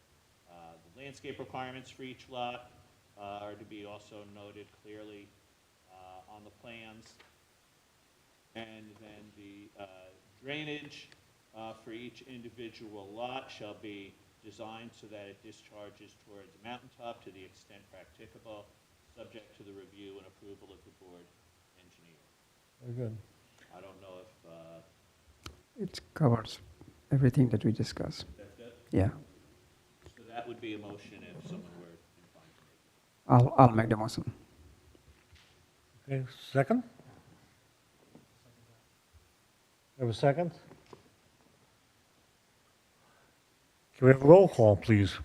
The landscape requirements for each lot are to be also noted clearly on the plans. And then the drainage for each individual lot shall be designed so that it discharges towards a mountaintop to the extent practicable, subject to the review and approval of the board engineer. Very good. I don't know if It covers everything that we discussed. that's good. Yeah, So that would be a motion if someone were inclined to make it. I'll make the motion. Okay, second? Have a second? Can we have a roll call, please?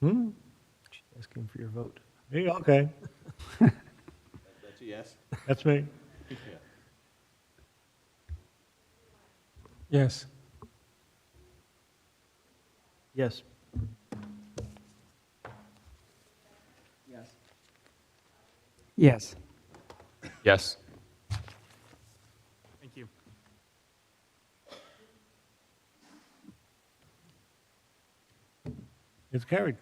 Hmm? She's asking for your vote. Yeah, okay, That's a yes? that's me. Yeah. Yes. Yes. Yes. Yes. Yes. Thank you. It's carried.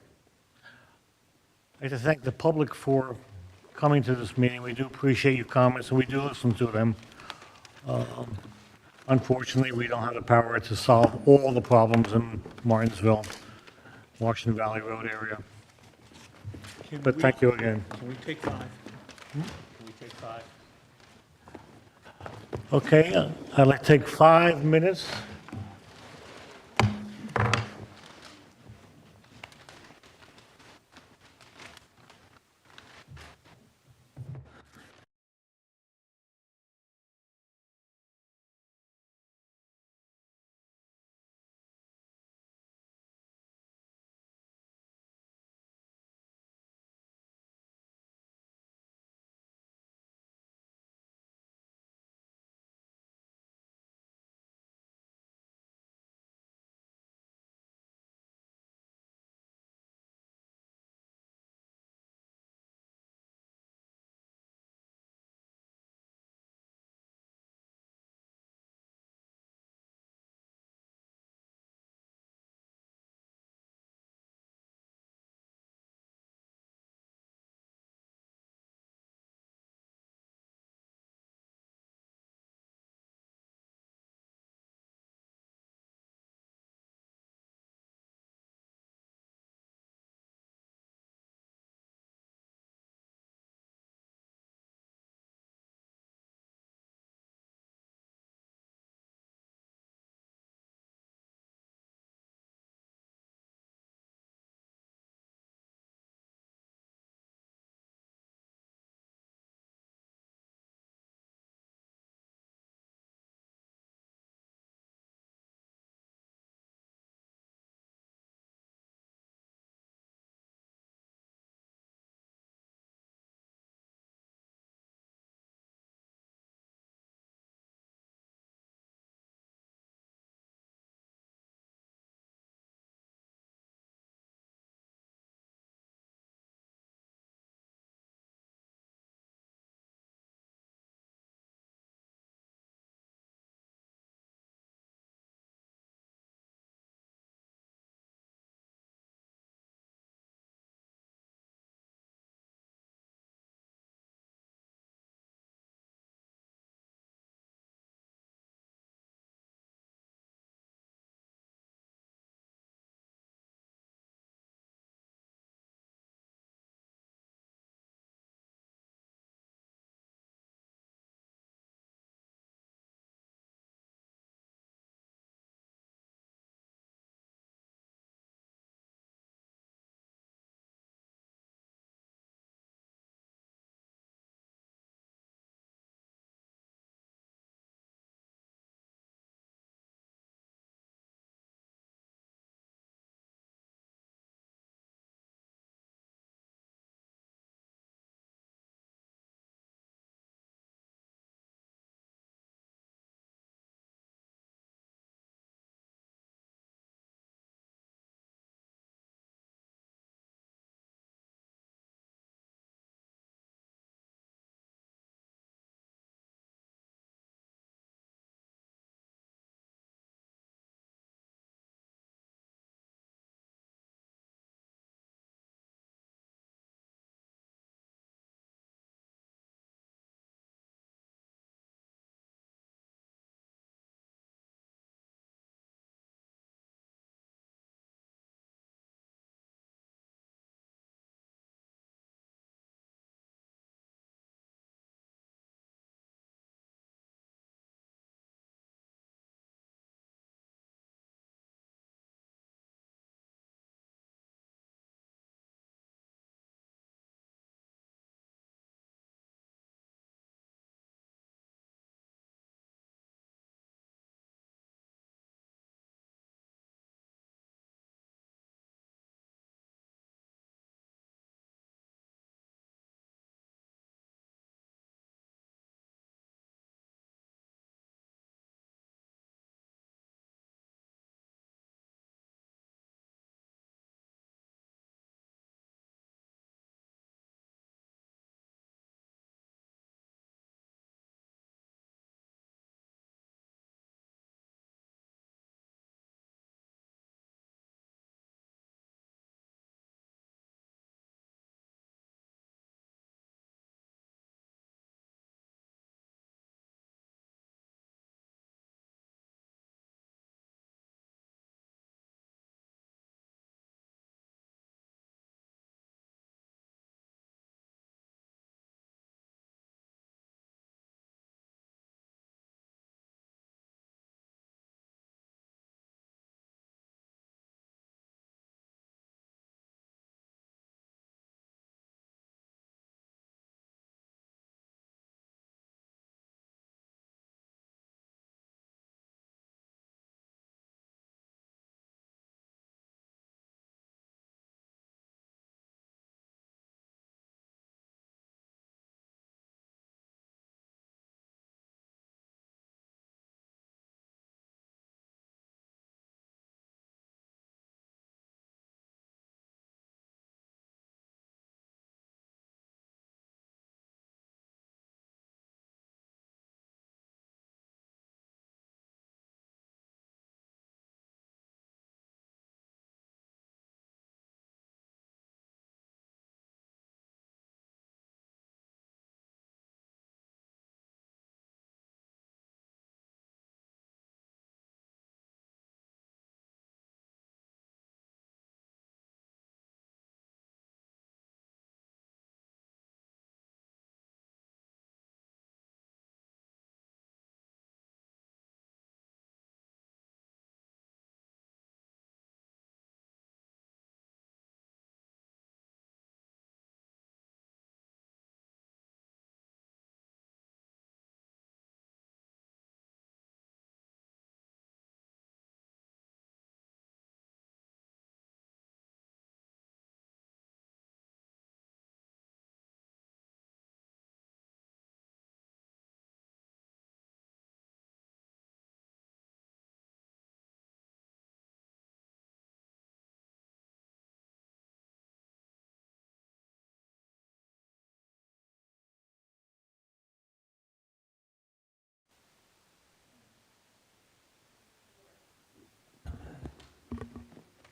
I'd like to thank the public for coming to this meeting. We do appreciate your comments, and we do listen to them. Unfortunately, we don't have the power to solve all the problems in Martinsville, Washington Valley Road area. But thank you again. Can we take 5? Can we take 5? Okay, I'd like to take 5 minutes.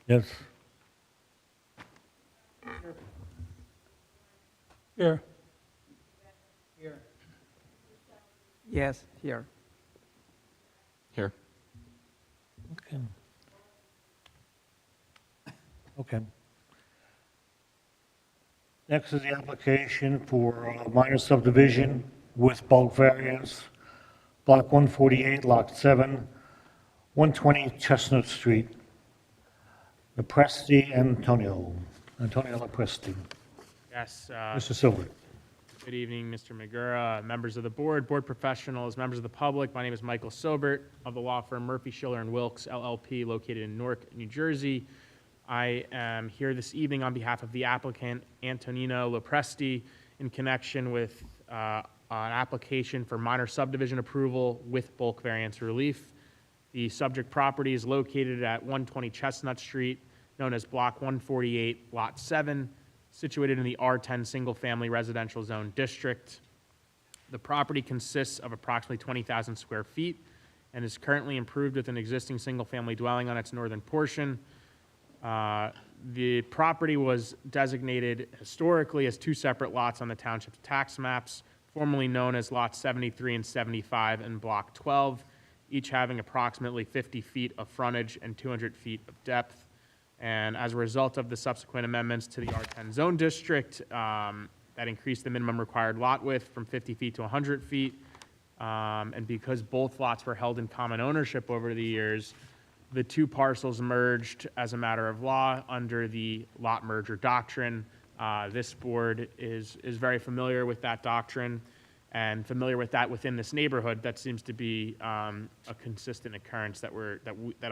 Yes. Here. Here. Yes, here. Here. Okay. Okay. Next is the application for minor subdivision with bulk variance, Block 148, Lot 7, 120 Chestnut Street. Lepresti Antonio Lepresti. Yes, Mr. Silver. good evening, Mr. Magura, members of the board, board professionals, members of the public. My name is Michael Silbert of the law firm Murphy, Schiller, and Wilkes, LLP, located in Newark, New Jersey. I am here this evening on behalf of the applicant, Antonino Lepresti, in connection with an application for minor subdivision approval with bulk variance relief. The subject property is located at 120 Chestnut Street, known as Block 148, Lot 7, situated in the R10 Single Family Residential Zone District. The property consists of approximately 20,000 square feet and is currently improved with an existing single-family dwelling on its northern portion. The property was designated historically as two separate lots on the township's tax maps, formerly known as Lots 73 and 75 in Block 12, each having approximately 50 feet of frontage and 200 feet of depth. And as a result of the subsequent amendments to the R10 zone district, that increased the minimum required lot width from 50 feet to 100 feet. And because both lots were held in common ownership over the years, the two parcels merged as a matter of law under the lot merger doctrine. This board is very familiar with that doctrine and familiar with that within this neighborhood. That seems to be a consistent occurrence that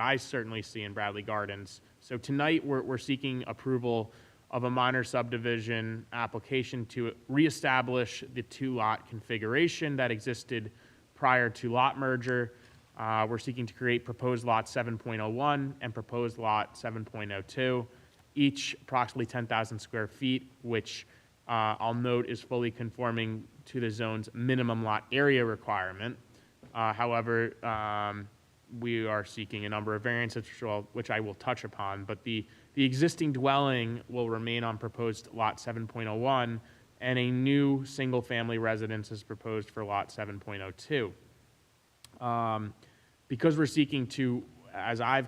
I certainly see in Bradley Gardens. So tonight we're seeking approval of a minor subdivision application to reestablish the two-lot configuration that existed prior to lot merger. We're seeking to create proposed lot 7.01 and proposed lot 7.02, each approximately 10,000 square feet, which I'll note is fully conforming to the zone's minimum lot area requirement. However, we are seeking a number of variances, which I will touch upon, but the existing dwelling will remain on proposed lot 7.01, and a new single-family residence is proposed for lot 7.02. Because we're seeking to, as I've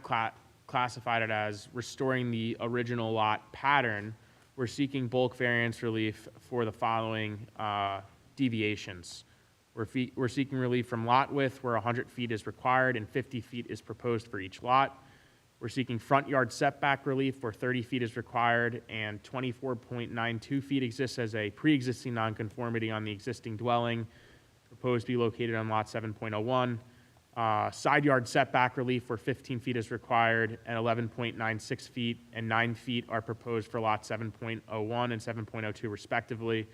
classified it as, restoring the original lot pattern, we're seeking bulk variance relief for the following deviations. We're seeking relief from lot width where 100 feet is required and 50 feet is proposed for each lot. We're seeking front yard setback relief where 30 feet is required and 24.92 feet exists as a pre-existing nonconformity on the existing dwelling, proposed to be located on lot 7.01. Side yard setback relief where 15 feet is required and 11.96 feet and 9 feet are proposed for lot 7.01 and 7.02 respectively,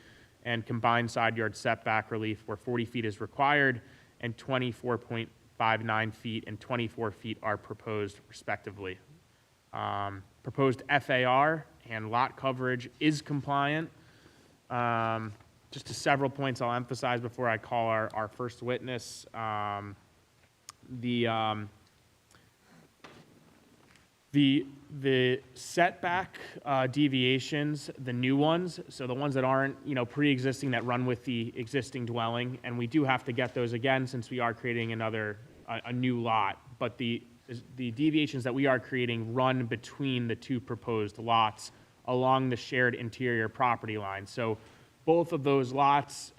and combined side yard setback relief where 40 feet is required and 24.59 feet and 24 feet are proposed respectively. Proposed FAR and lot coverage is compliant. Just to several points I'll emphasize before I call our first witness. The setback deviations, the new ones, so the ones that aren't, pre-existing that run with the existing dwelling, and we do have to get those again since we are creating a new lot, but the deviations that we are creating run between the two proposed lots along the shared interior property line. So both of those lots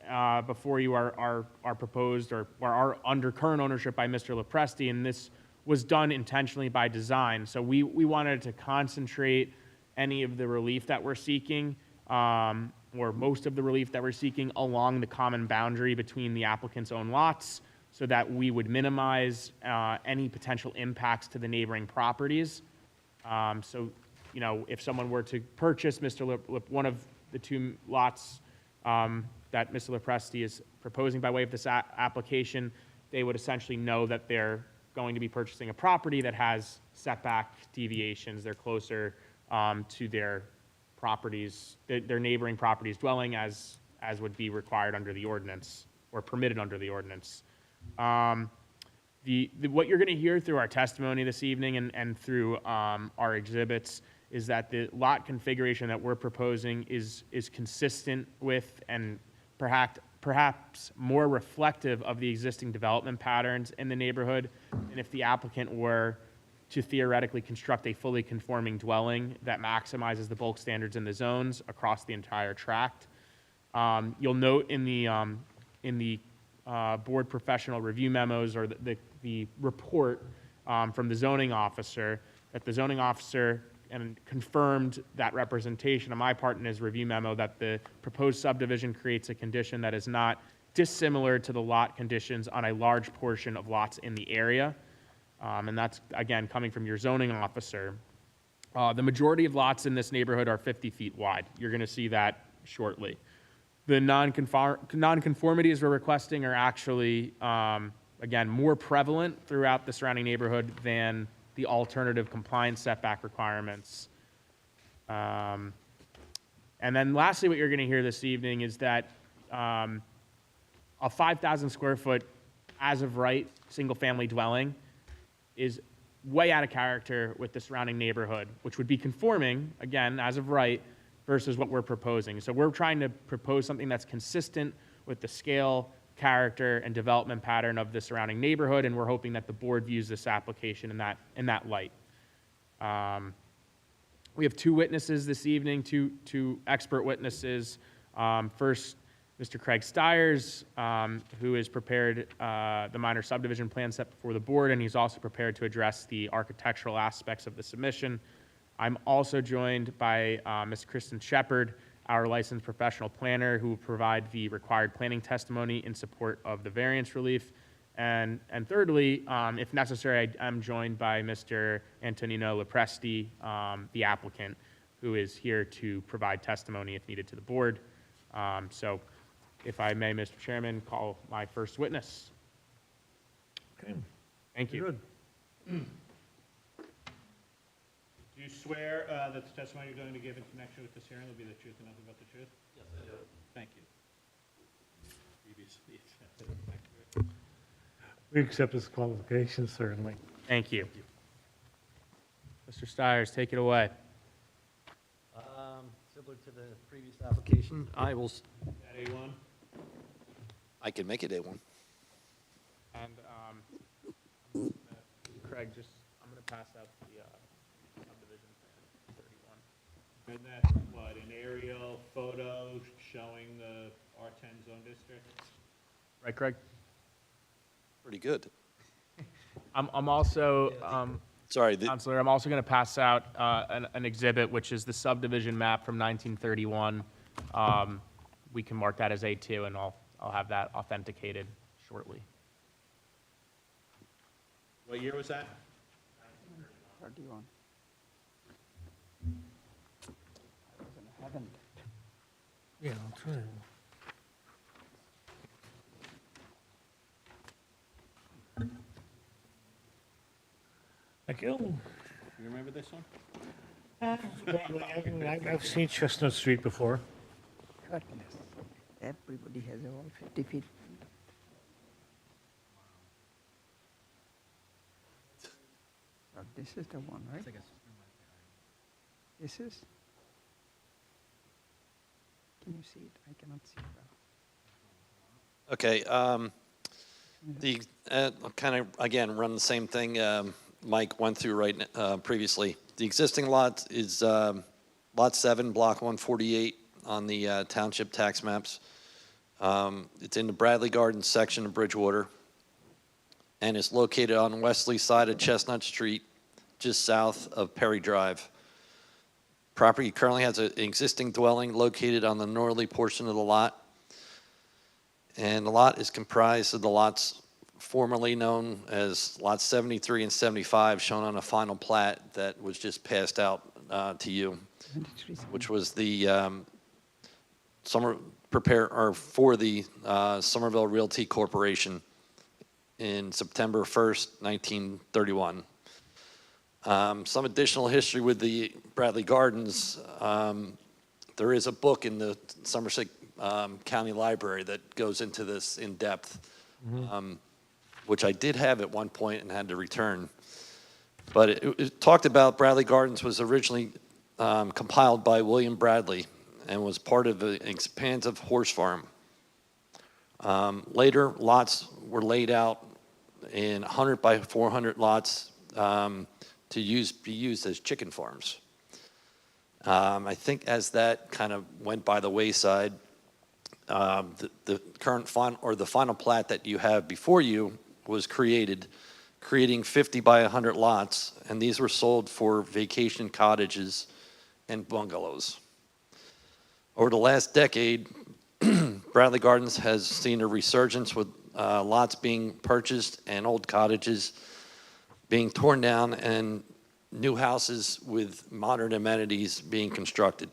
before you are proposed or are under current ownership by Mr. Lepresti, and this was done intentionally by design. So we wanted to concentrate any of the relief that we're seeking, or most of the relief that we're seeking, along the common boundary between the applicant's own lots so that we would minimize any potential impacts to the neighboring properties. So, if someone were to purchase one of the two lots that Mr. Lepresti is proposing by way of this application, they would essentially know that they're going to be purchasing a property that has setback deviations. They're closer to their properties, their neighboring properties dwelling as would be required under the ordinance or permitted under the ordinance. what you're going to hear through our testimony this evening and through our exhibits is that the lot configuration that we're proposing is consistent with and perhaps more reflective of the existing development patterns in the neighborhood than if the applicant were to theoretically construct a fully conforming dwelling that maximizes the bulk standards in the zones across the entire tract. You'll note in the board professional review memos or the report from the zoning officer that the zoning officer and confirmed that representation on my part in his review memo that the proposed subdivision creates a condition that is not dissimilar to the lot conditions on a large portion of lots in the area. And that's, again, coming from your zoning officer. The majority of lots in this neighborhood are 50 feet wide. You're going to see that shortly. The nonconformities we're requesting are actually, again, more prevalent throughout the surrounding neighborhood than the alternative compliance setback requirements. And then lastly, what you're going to hear this evening is that a 5,000 square foot as of right single-family dwelling is way out of character with the surrounding neighborhood, which would be conforming, again, as of right, versus what we're proposing. So we're trying to propose something that's consistent with the scale, character, and development pattern of the surrounding neighborhood, and we're hoping that the board views this application in that light. We have two witnesses this evening, two expert witnesses. First, Mr. Craig Stiers, who has prepared the minor subdivision plan set before the board, and he's also prepared to address the architectural aspects of the submission. I'm also joined by Ms. Kristen Shepard, our licensed professional planner, who will provide the required planning testimony in support of the variance relief. And thirdly, if necessary, I'm joined by Mr. Antonino Lepresti, the applicant, who is here to provide testimony if needed to the board. So if I may, Mr. Chairman, call my first witness. Okay. Thank you. Good. Do you swear that the testimony you're going to give in connection with this hearing will be the truth and nothing but the truth? Yes, I do. Thank you. Previously accepted. We accept his qualifications, certainly. Thank you. Mr. Stiers, take it away. Similar to the previous application, I will, At A1? I can make it A1. And Craig, I'm going to pass out the subdivision plan 31. And that's what, an aerial photo showing the R10 zone district? Right, Craig? Pretty good. I'm also, Sorry, Counselor, I'm also going to pass out an exhibit, which is the subdivision map from 1931. We can mark that as A2, and I'll have that authenticated shortly. What year was that? 31. I haven't. Yeah, I'll try. Thank you. You remember this one? I've seen Chestnut Street before. Goodness. Everybody has all 50 feet. Oh, this is the one, right? This is? Can you see it? I cannot see it well. Okay, I'll kind of, again, run the same thing Mike went through previously. The existing lot is Lot 7, Block 148 on the township tax maps. It's in the Bradley Gardens section of Bridgewater, and it's located on the westerly side of Chestnut Street, just south of Perry Drive. Property currently has an existing dwelling located on the northerly portion of the lot. And the lot is comprised of the lots formerly known as lots 73 and 75, shown on a final plat that was just passed out to you, which was the for the Somerville Realty Corporation in September 1st, 1931. Some additional history with the Bradley Gardens. There is a book in the Somerset County Library that goes into this in depth. which I did have at one point and had to return. But it talked about Bradley Gardens was originally compiled by William Bradley and was part of an expansive horse farm. Later, lots were laid out in 100 by 400 lots to be used as chicken farms. I think as that kind of went by the wayside, the current the final plat that you have before you was created, creating 50 by 100 lots, and these were sold for vacation cottages and bungalows. Over the last decade, Bradley Gardens has seen a resurgence with lots being purchased and old cottages being torn down and new houses with modern amenities being constructed.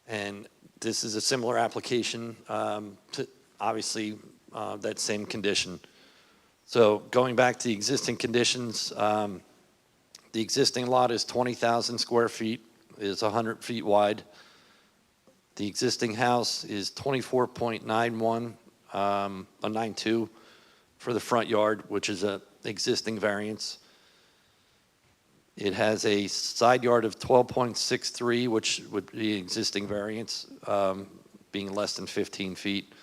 And this is a similar application to obviously that same condition. So going back to the existing conditions, the existing lot is 20,000 square feet, is 100 feet wide. The existing house is 92 for the front yard, which is an existing variance. It has a side yard of 12.63, which would be existing variance, being less than 15 feet.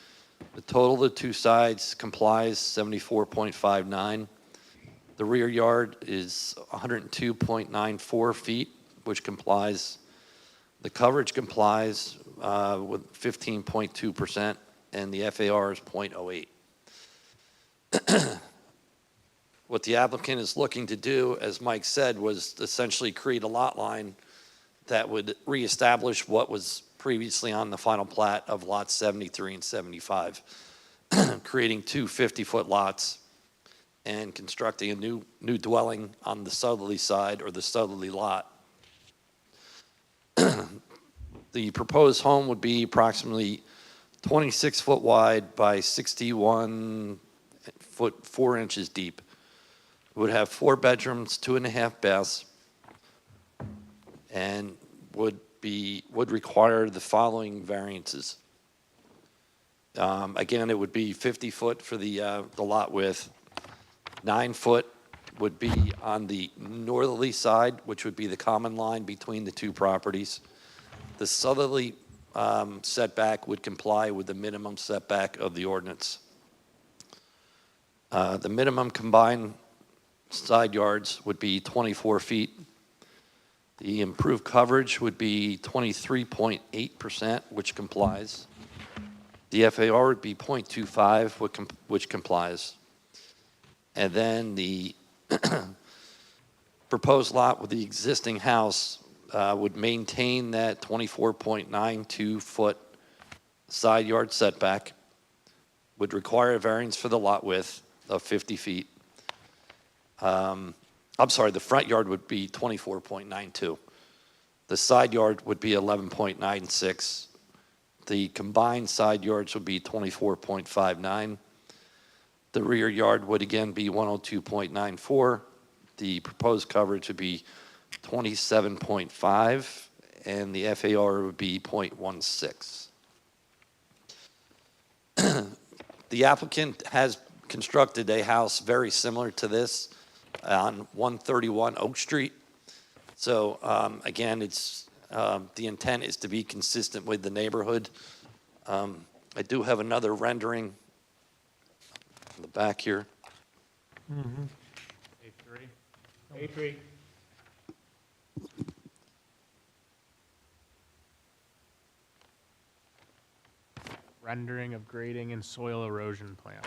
The total of the two sides complies 74.59. The rear yard is 102.94 feet, which complies. The coverage complies with 15.2%, and the FAR is 0.08. What the applicant is looking to do, as Mike said, was essentially create a lot line that would reestablish what was previously on the final plat of lots 73 and 75, creating two 50-foot lots and constructing a new dwelling on the southerly side or the southerly lot. The proposed home would be approximately 26 foot wide by 61 foot 4 inches deep. It would have 4 bedrooms, 2.5 baths, and would require the following variances. Again, it would be 50 foot for the lot width. 9 foot would be on the northerly side, which would be the common line between the two properties. The southerly setback would comply with the minimum setback of the ordinance. The minimum combined side yards would be 24 feet. The improved coverage would be 23.8%, which complies. The FAR would be 0.25, which complies. And then the proposed lot with the existing house would maintain that 24.92 foot side yard setback, would require a variance for the lot width of 50 feet. I'm sorry, the front yard would be 24.92. The side yard would be 11.96. The combined side yards would be 24.59. The rear yard would again be 102.94. The proposed coverage would be 27.5, and the FAR would be 0.16. The applicant has constructed a house very similar to this on 131 Oak Street. So again, it's the intent is to be consistent with the neighborhood. I do have another rendering in the back here. A3. Rendering of grading and soil erosion plan.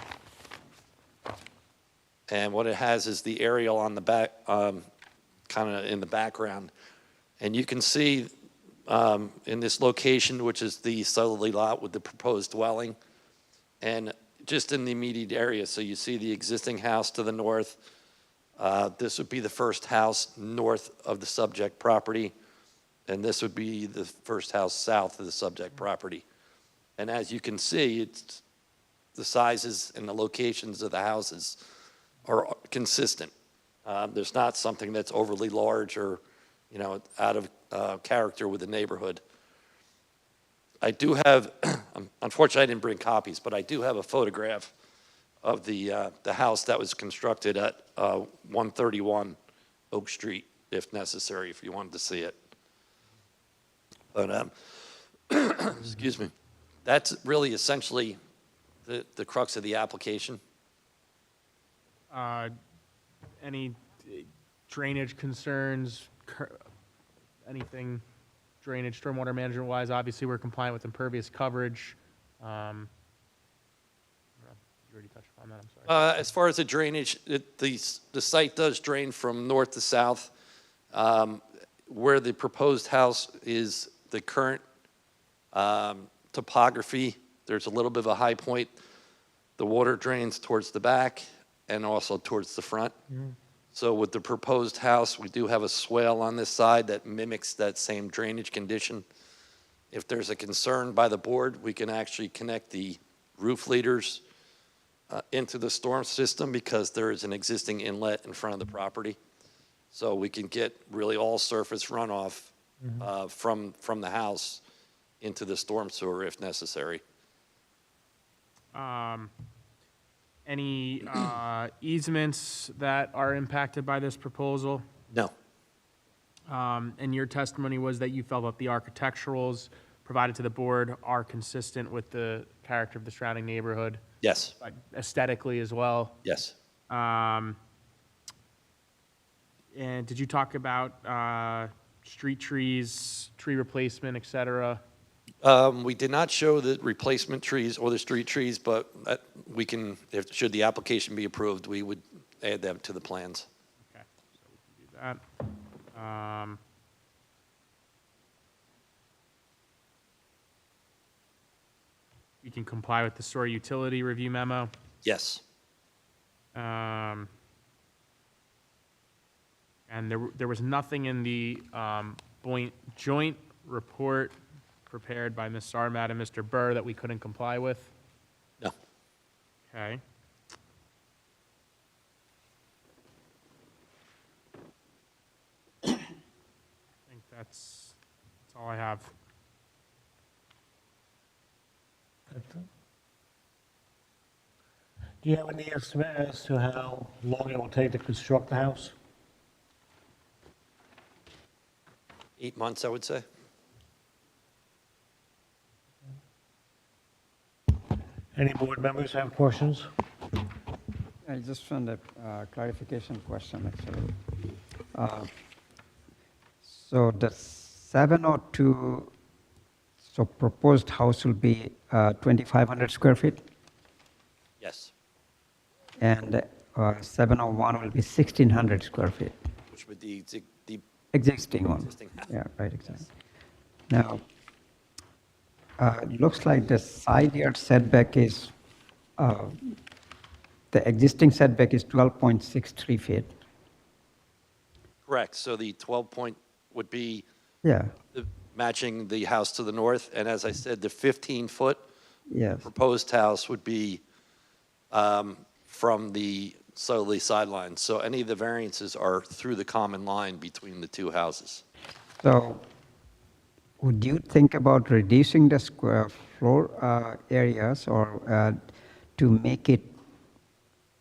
And what it has is the aerial on the back, kind of in the background. And you can see in this location, which is the southerly lot with the proposed dwelling, and just in the immediate area. So you see the existing house to the north. This would be the first house north of the subject property, and this would be the first house south of the subject property. And as you can see, it's the sizes and the locations of the houses are consistent. There's not something that's overly large or, out of character with the neighborhood. I do have, unfortunately I didn't bring copies, but I do have a photograph of the house that was constructed at 131 Oak Street, if necessary, if you wanted to see it. But, excuse me, that's really essentially the crux of the application. Any drainage concerns, anything drainage, stormwater management wise? Obviously, we're compliant with impervious coverage. You already touched upon that, I'm sorry. As far as the drainage, the site does drain from north to south. Where the proposed house is, the current topography, there's a little bit of a high point. The water drains towards the back and also towards the front. So with the proposed house, we do have a swale on this side that mimics that same drainage condition. If there's a concern by the board, we can actually connect the roof leaders into the storm system because there is an existing inlet in front of the property. So we can get really all surface runoff from the house into the storm sewer if necessary. Any easements that are impacted by this proposal? No. And your testimony was that you felt that the architecturals provided to the board are consistent with the character of the surrounding neighborhood? Yes. Aesthetically as well? Yes. And did you talk about street trees, tree replacement, et cetera? We did not show the replacement trees or the street trees, but we can, should the application be approved, we would add them to the plans. Okay, so we can do that. You can comply with the sewer utility review memo? Yes. And there was nothing in the joint report prepared by Ms. Sarmat and Mr. Burr that we couldn't comply with? No. Okay. I think that's all I have. Do you have any estimate as to how long it will take to construct the house? 8 months, I would say. Any board members have questions? I just found a clarification question, actually. So the 702, so proposed house will be 2,500 square feet, Yes. and 701 will be 1,600 square feet. Which would the Existing one. existing house. Yeah, right, exactly. Now, it looks like the side yard setback is, the existing setback is 12.63 feet. Correct. So the 12 point would be Yeah, matching the house to the north. And as I said, the 15-foot yes. proposed house would be from the southerly sideline. So any of the variances are through the common line between the two houses. So would you think about reducing the square floor areas or to make it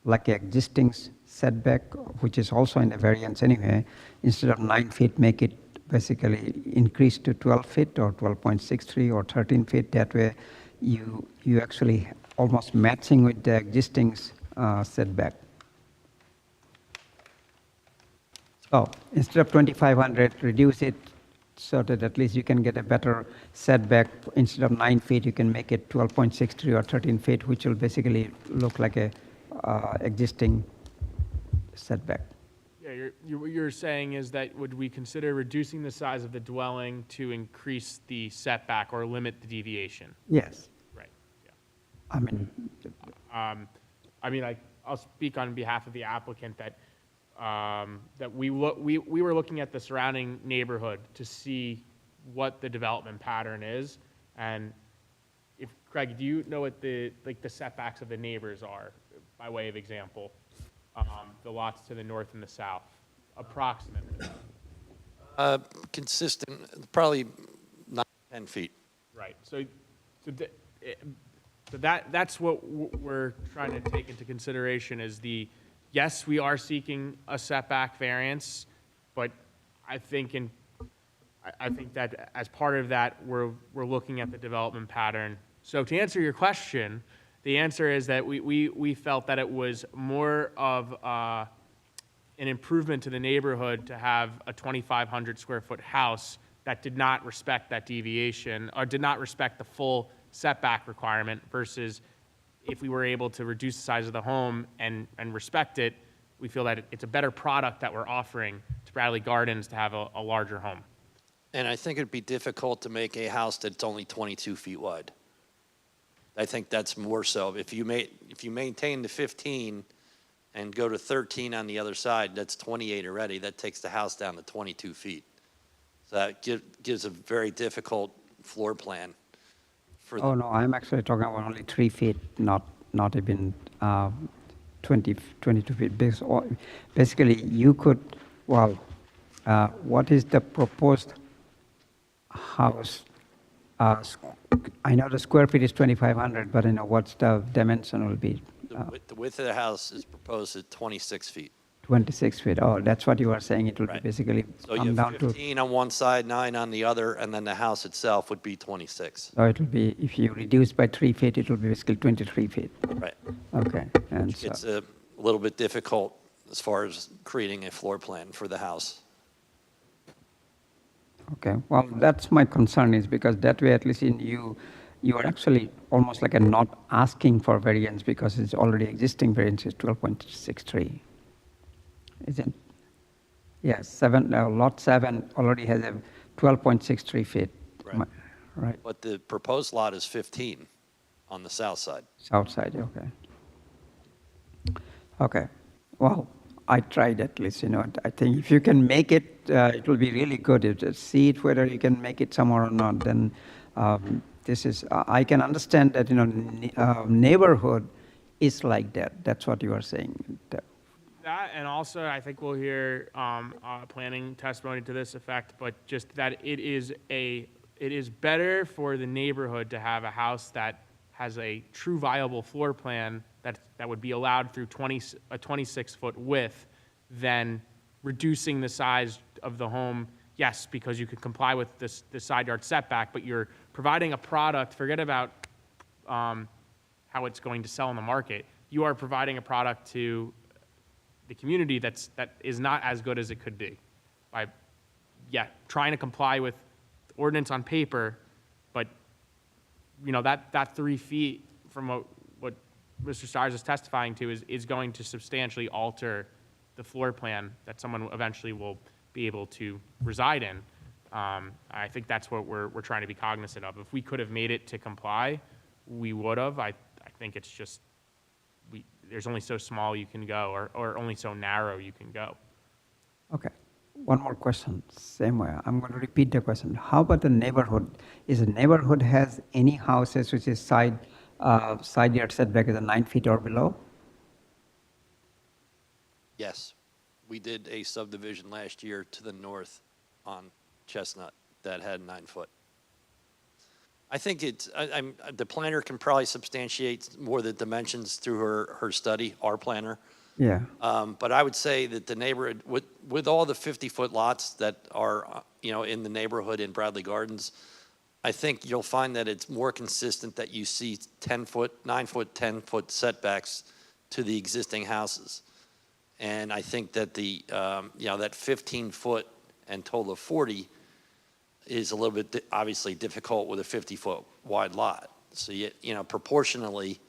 like an existing setback, which is also in the variance anyway, instead of 9 feet, make it basically increase to 12 feet or 12.63 or 13 feet? That way you actually almost matching with the existing setback. So instead of 2,500, reduce it so that at least you can get a better setback. Instead of 9 feet, you can make it 12.63 or 13 feet, which will basically look like a existing setback. Yeah, what you're saying is that would we consider reducing the size of the dwelling to increase the setback or limit the deviation? Yes. Right, yeah. I mean, I'll speak on behalf of the applicant that we were looking at the surrounding neighborhood to see what the development pattern is. And if, Craig, do you know what the setbacks of the neighbors are, by way of example? The lots to the north and the south, approximately. Consistent, probably 9, 10 feet. Right, so So that's what we're trying to take into consideration is yes, we are seeking a setback variance, but I think that as part of that, we're looking at the development pattern. So to answer your question, the answer is that we felt that it was more of an improvement to the neighborhood to have a 2,500 square foot house that did not respect that deviation or did not respect the full setback requirement versus if we were able to reduce the size of the home and respect it, we feel that it's a better product that we're offering to Bradley Gardens to have a larger home. And I think it'd be difficult to make a house that's only 22 feet wide. I think that's more so. If you maintain the 15 and go to 13 on the other side, that's 28 already. That takes the house down to 22 feet. So that gives a very difficult floor plan. Oh, no, I'm actually talking about only 3 feet, not even 22 feet. Basically, you could, what is the proposed house? I know the square feet is 2,500, but what's the dimension will be? The width of the house is proposed at 26 feet. 26 feet. Oh, that's what you were saying. It will be Right. basically So come you down have to. 15 on one side, 9 on the other, and then the house itself would be 26. So it will be, if you reduce by 3 feet, it will be basically 23 feet. Right. Okay. And so, It's a little bit difficult as far as creating a floor plan for the house. okay. Well, that's my concern is because that way, at least in you are actually almost like a not asking for variance because it's already existing variance is 12.63. Isn't? Yes, lot 7 already has a 12.63 feet. Right. Right. But the proposed lot is 15 on the south side. South side, okay. Okay. Well, I tried at least, I think if you can make it, it will be really good. You just see it whether you can make it somewhere or not. Then this is, I can understand that, neighborhood is like that. That's what you are saying. That, and also I think we'll hear planning testimony to this effect, but just that it is better for the neighborhood to have a house that has a true viable floor plan that would be allowed through a 26-foot width than reducing the size of the home. Yes, because you could comply with the side yard setback, but you're providing a product. Forget about how it's going to sell in the market. You are providing a product to the community that is not as good as it could be by, trying to comply with the ordinance on paper, but that 3 feet from what Mr. Stires is testifying to is going to substantially alter the floor plan that someone eventually will be able to reside in. I think that's what we're trying to be cognizant of. If we could have made it to comply, we would have. I think it's just there's only so small you can go, or only so narrow you can go. Okay. One more question, same way. I'm going to repeat the question. How about the neighborhood? Is the neighborhood has any houses which is side yard setback is 9 feet or below? Yes. We did a subdivision last year to the north on Chestnut that had 9 foot. I think the planner can probably substantiate more the dimensions through her study, our planner. Yeah. But I would say that the neighborhood, with all the 50-foot lots that are, in the neighborhood in Bradley Gardens, I think you'll find that it's more consistent that you see 10-foot, 9-foot, 10-foot setbacks to the existing houses. And I think that that 15-foot and total of 40 is a little bit obviously difficult with a 50-foot wide lot. So, proportionally,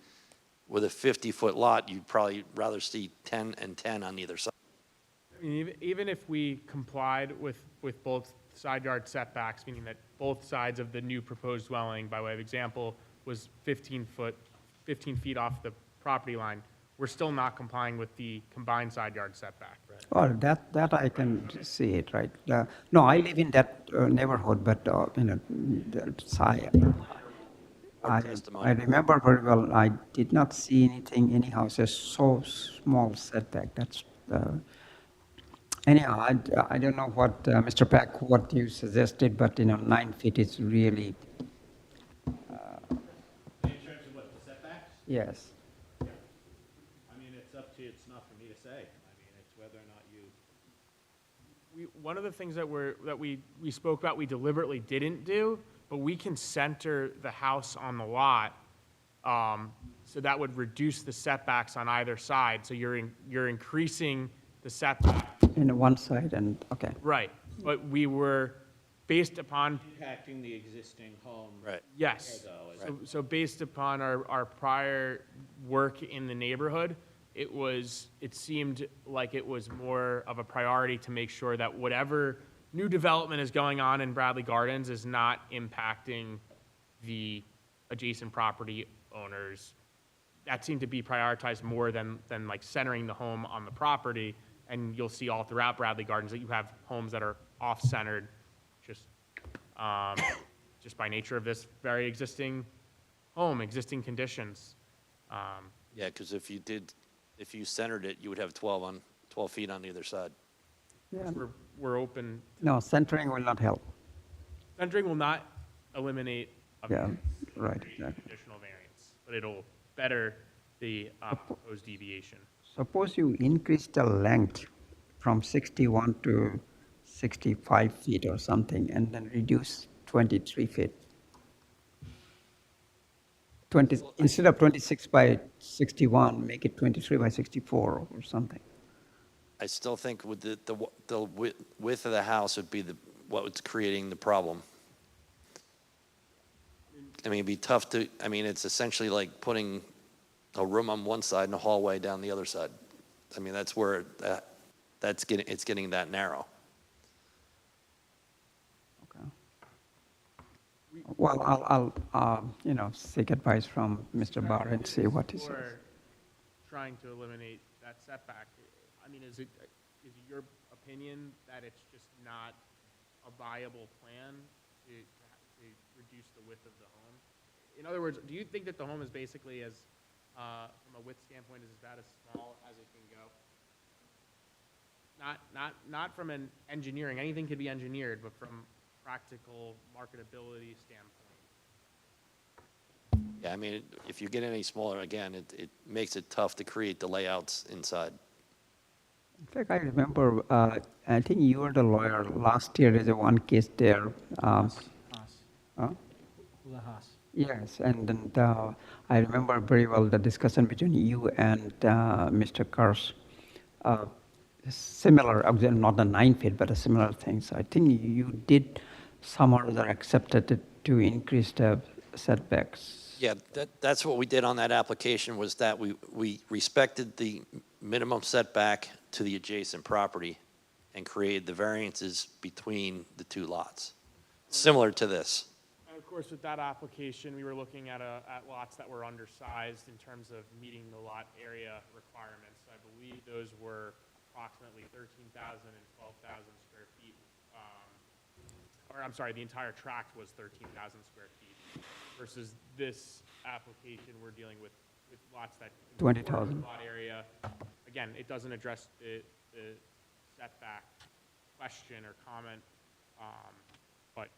with a 50-foot lot, you'd probably rather see 10 and 10 on either side. I mean, even if we complied with both side yard setbacks, meaning that both sides of the new proposed dwelling, by way of example, was 15 feet off the property line, we're still not complying with the combined side yard setback. Well, that I can see it, right? No, I live in that neighborhood, but, the side. I remember very well, I did not see any houses so small setback. That's, anyhow, I don't know what, Mr. Pack, what you suggested, but, 9 feet is really. In terms of what the Yes. I mean, it's up to, it's not for me to say. I mean, it's whether or not you. One of the things that we spoke about, we deliberately didn't do, but we can center the house on the lot. So that would reduce the setbacks on either side. So you're increasing the setback. In one side and, okay. Right, but we were based upon, Impacting the existing home. Right. yes. So based upon our prior work in the neighborhood, it seemed like it was more of a priority to make sure that whatever new development is going on in Bradley Gardens is not impacting the adjacent property owners. That seemed to be prioritized more than like centering the home on the property. And you'll see all throughout Bradley Gardens that you have homes that are off-centered just by nature of this very existing home, existing conditions. Yeah, because if you centered it, you would have 12 feet on either side. Yeah. We're open. No, centering will not help. Centering will not eliminate a Yeah, right, exactly. additional variance, but it'll better the proposed deviation. Suppose you increase the length from 61 to 65 feet or something, and then reduce 23 feet. 20, instead of 26 by 61, make it 23 by 64 or something. I still think with the width of the house would be what's creating the problem. I mean, it'd be tough it's essentially like putting a room on one side and a hallway down the other side. I mean, that's where it's getting that narrow. Okay. Well, I'll seek advice from Mr. Barr and see what he says. Or trying to eliminate that setback. I mean, is it your opinion that it's just not a viable plan to reduce the width of the home? In other words, do you think that the home is basically from a width standpoint, is about as small as it can go? Not from an engineering, anything could be engineered, but from practical marketability standpoint. Yeah, I mean, if you get any smaller, again, it makes it tough to create the layouts inside. In fact, I remember, I think you were the lawyer last year. There's one case there. Haas. Huh? Ula Haas. Yes, and then I remember very well the discussion between you and Mr. Kars. Similar, not the 9 feet, but a similar thing. So I think you did somehow or other accepted it to increase the setbacks. Yeah, that's what we did on that application, was that we respected the minimum setback to the adjacent property and created the variances between the two lots, similar to this. And of course, with that application, we were looking at lots that were undersized in terms of meeting the lot area requirements. I believe those were approximately 13,000 and 12,000 square feet. Or I'm sorry, the entire tract was 13,000 square feet versus this application, we're dealing with lots that 20,000 lot area. Again, it doesn't address the setback question or comment, but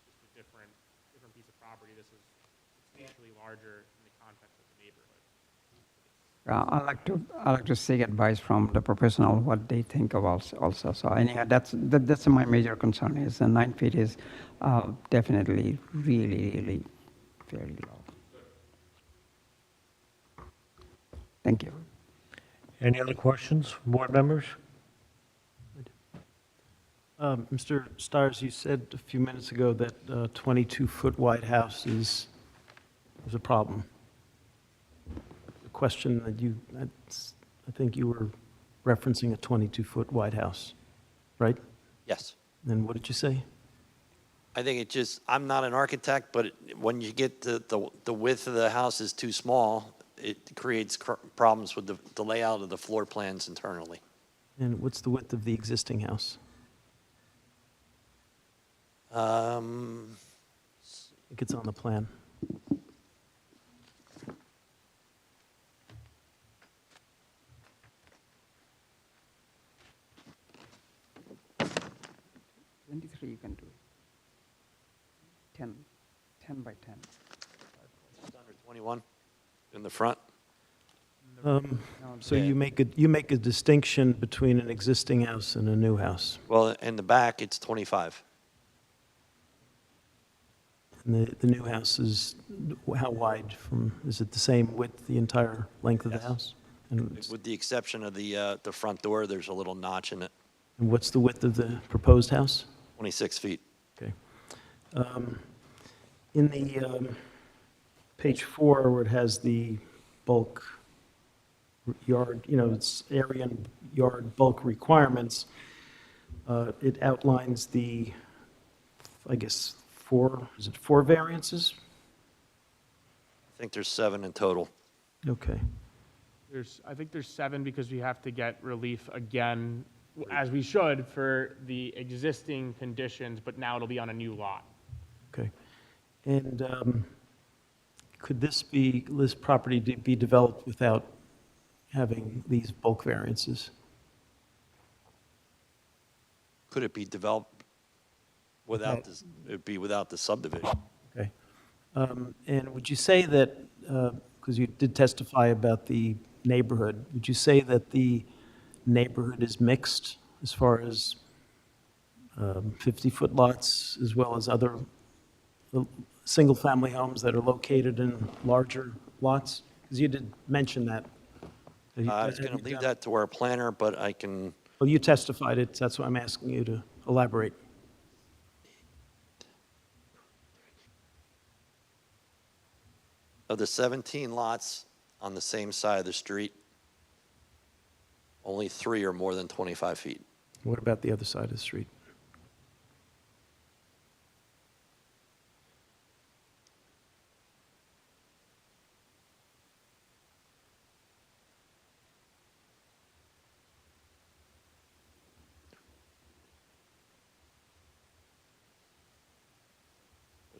just a different piece of property. This is substantially larger in the context of the neighborhood. I like to seek advice from the professional what they think of also. So anyhow, that's my major concern is the 9 feet is definitely really very low. Thank you. Any other questions from board members? Mr. Stars, you said a few minutes ago that a 22-foot wide house is a problem. The question that I think you were referencing a 22-foot wide house, right? Yes. And what did you say? I think I'm not an architect, but when you get the width of the house is too small, it creates problems with the layout of the floor plans internally. And what's the width of the existing house? I think it's on the plan. You can do 10 by 10. Just under 21. In the front? So Yeah. you make a distinction between an existing house and a new house. Well, in the back, it's 25. And the new house is how wide from, is it the same width, the entire length of the Yes. house? And it's- With the exception of the front door, there's a little notch in it, and what's the width of the proposed house? 26 feet. Okay. In the page 4, where it has the bulk yard, it's area and yard bulk requirements, it outlines the, I guess, four variances? I think there's 7 in total. Okay. I think there's 7 because we have to get relief again, as we should, for the existing conditions, but now it'll be on a new lot. Okay. And could this property be developed without having these bulk variances? Could it be developed without this, it'd be without the subdivision? Okay. And would you say that, because you did testify about the neighborhood, would you say that the neighborhood is mixed as far as 50-foot lots as well as other single-family homes that are located in larger lots? Because you did mention that. I was going to leave that to our planner, but I can, Well, you testified it, so that's why I'm asking you to elaborate. of the 17 lots on the same side of the street, only 3 are more than 25 feet. What about the other side of the street?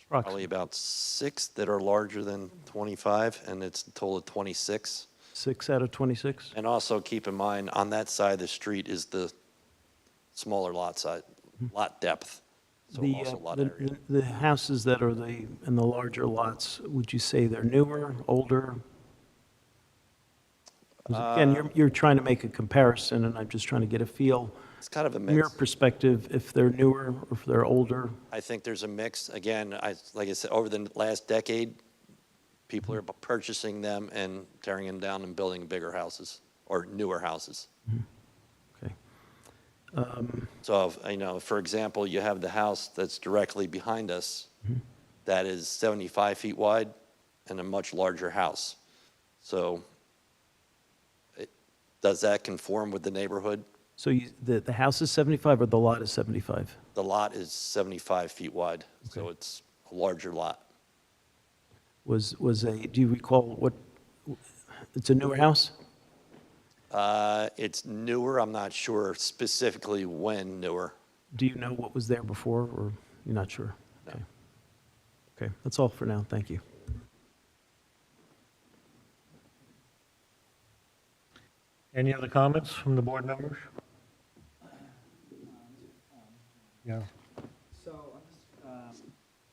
Probably about 6 that are larger than 25, and it's a total of 26. 6 out of 26? And also keep in mind, on that side of the street is the smaller lot size, lot depth, so The, also lot the- area. the houses that are in the larger lots, would you say they're newer, older? 'Cause again, you're trying to make a comparison, and I'm just trying to get a feel, It's kind of a from your mix. perspective, if they're newer or if they're older. I think there's a mix. Again, like I said, over the last decade, people are purchasing them and tearing them down and building bigger houses or newer houses. Okay. So, for example, you have the house that's directly behind us that is 75 feet wide and a much larger house. So does that conform with the neighborhood? So the house is 75 or the lot is 75? The lot is 75 feet wide, so it's a larger lot. Do you recall it's a newer house? It's newer, I'm not sure specifically when newer. Do you know what was there before, or you're not sure? No. Okay. Okay, that's all for now, thank you. Any other comments from the board members? Yeah. So I'm just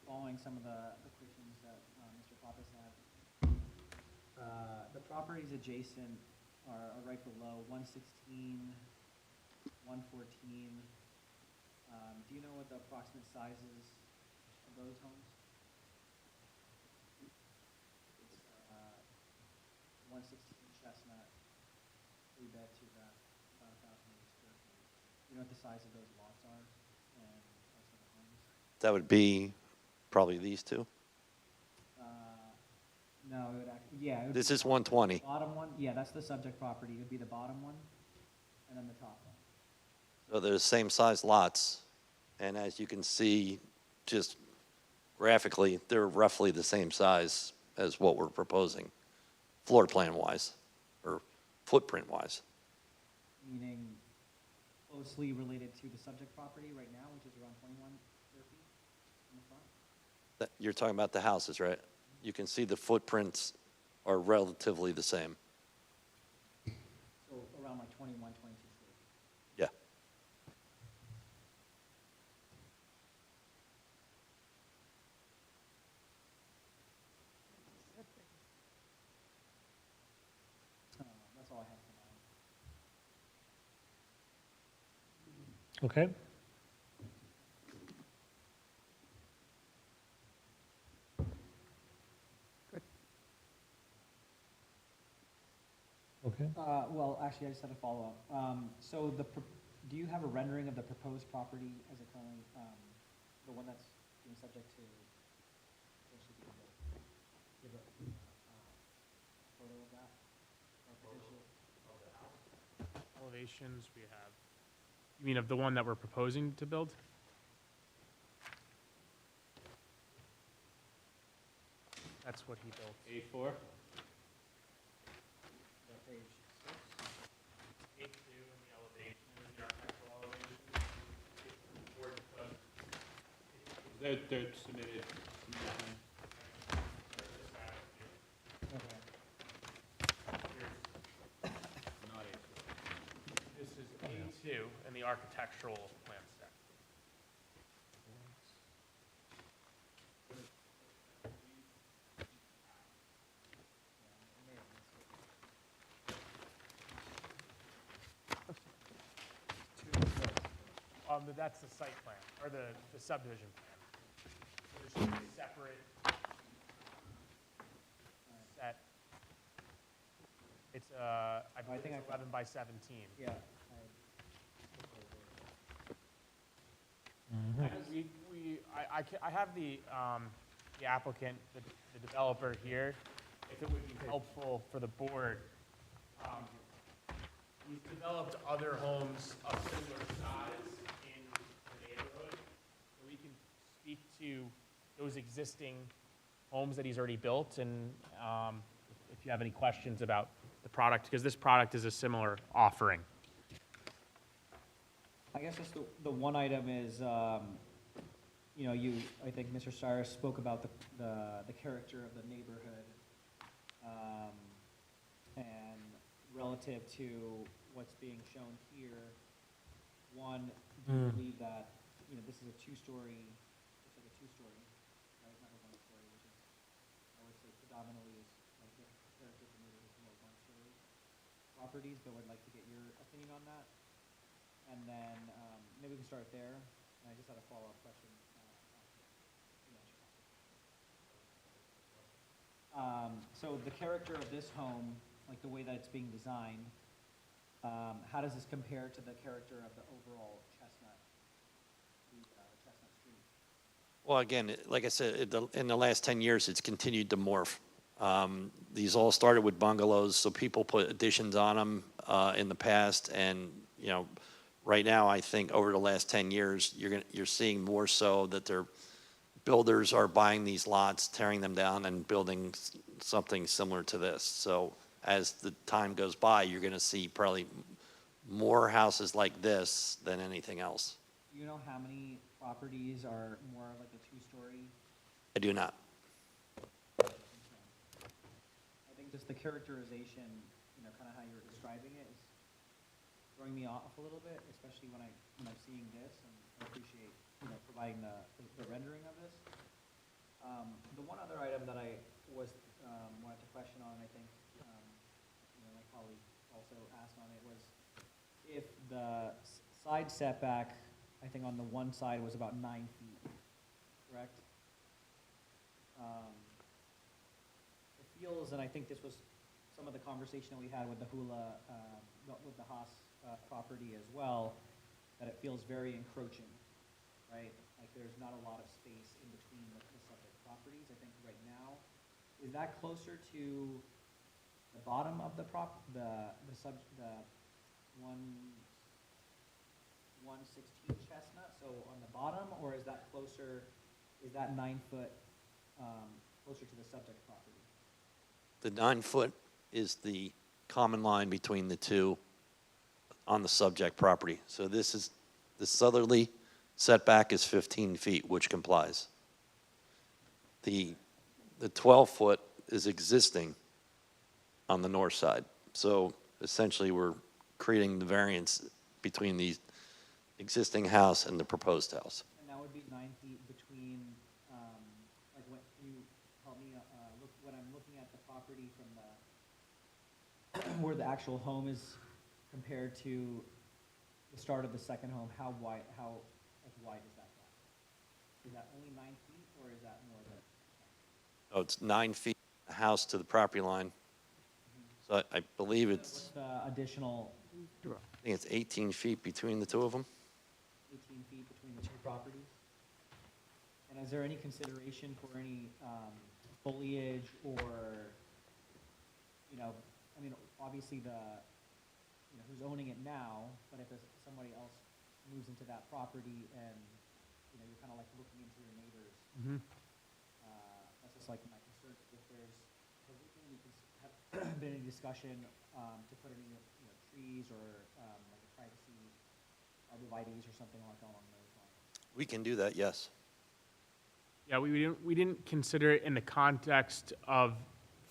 following some of the questions that Mr. Pappas had. The properties adjacent are right below 116, 114. Do you know what the approximate sizes of those homes? It's 116 Chestnut, 3-bed, 2-bath, about 1,080 square feet. You know what the size of those lots are? And also the homes? That would be probably these two. No, it would actually, yeah. It would This be is 120. Bottom one, yeah, that's the subject property. It would be the bottom one, and then the top one. So they're the same size lots, and as you can see, just graphically, they're roughly the same size as what we're proposing, floor plan-wise, or footprint-wise. Meaning closely related to the subject property right now, which is around 21 square feet in the front? You're talking about the houses, right? You can see the footprints are relatively the same. So around like 21, 22 square feet. Yeah. Okay? Okay. Well, actually, I just had a follow-up. So do you have a rendering of the proposed property as it currently, the one that's being subject to potentially being built? Do you have a photo of that? Or potentially? Elevations we have. You mean of the one that we're proposing to build? That's what he built. A4? Page 6? A2 in the elevation, the architectural elevation. They're submitted. Okay. Not A4. This is A2 in the architectural plan set. But that's the site plan, or the subdivision plan. So there should be a separate set. It's, I believe think it's I- 11 by 17. Yeah. I have the applicant, the developer here, if it would be helpful for the board. He's developed other homes of similar size in the neighborhood, so we can speak to those existing homes that he's already built, and if you have any questions about the product, because this product is a similar offering. I guess just the one item is, you know, I think Mr. Cyrus spoke about the character of the neighborhood, and relative to what's being shown here. One, do you believe that, you know, this is a two-story, it's like a two-story, right, not a one-story, which is, I would say predominantly is, like, the character of the neighborhood is more one-story properties, but would like to get your opinion on that. And then, maybe we can start there, and I just had a follow-up question. So the character of this home, like the way that it's being designed, how does this compare to the character of the overall Chestnut, the Chestnut Street? Well, again, like I said, in the last 10 years, it's continued to morph. These all started with bungalows, so people put additions on them in the past, and, you know, right now, I think over the last 10 years, you're seeing more so that builders are buying these lots, tearing them down, and building something similar to this. So as the time goes by, you're going to see probably more houses like this than anything else. Do you know how many properties are more like a two-story? I do not. I think just the characterization, you know, kind of how you're describing it is throwing me off a little bit, especially when I'm seeing this, and I appreciate, you know, providing the rendering of this. The one other item that I wanted to question on, I think, you know, my colleague also asked on it, was if the side setback, I think on the one side was about 9 feet, correct? It feels, and I think this was some of the conversation that we had with the Hula, with the Haas property as well, that it feels very encroaching, right? Like there's not a lot of space in between the subject properties, I think right now. Is that closer to the bottom of the 116 Chestnut, so on the bottom, or is that closer, is that 9 foot closer to the subject property? The 9 foot is the common line between the two on the subject property. So this is, the southerly setback is 15 feet, which complies. The 12 foot is existing on the north side. So essentially, we're creating the variance between the existing house and the proposed house. And that would be 9 feet between, like, what, can you help me, look, when I'm looking at the property from the, where the actual home is compared to the start of the second home, how wide is that gap? Is that only 9 feet, or is that more than? Oh, it's 9 feet, the house to the property line. So I believe What's the additional I think it's 18 feet between the two of them. 18 feet between the two properties? And is there any consideration for any foliage or, I mean, obviously who's owning it now, but if somebody else moves into that property and, you're kind of like looking into your neighbors. That's just like my concern, if has there been any discussion to put any, trees or like a privacy arborvitae's or something like along those lines? We can do that, yes. Yeah, we didn't consider it in the context of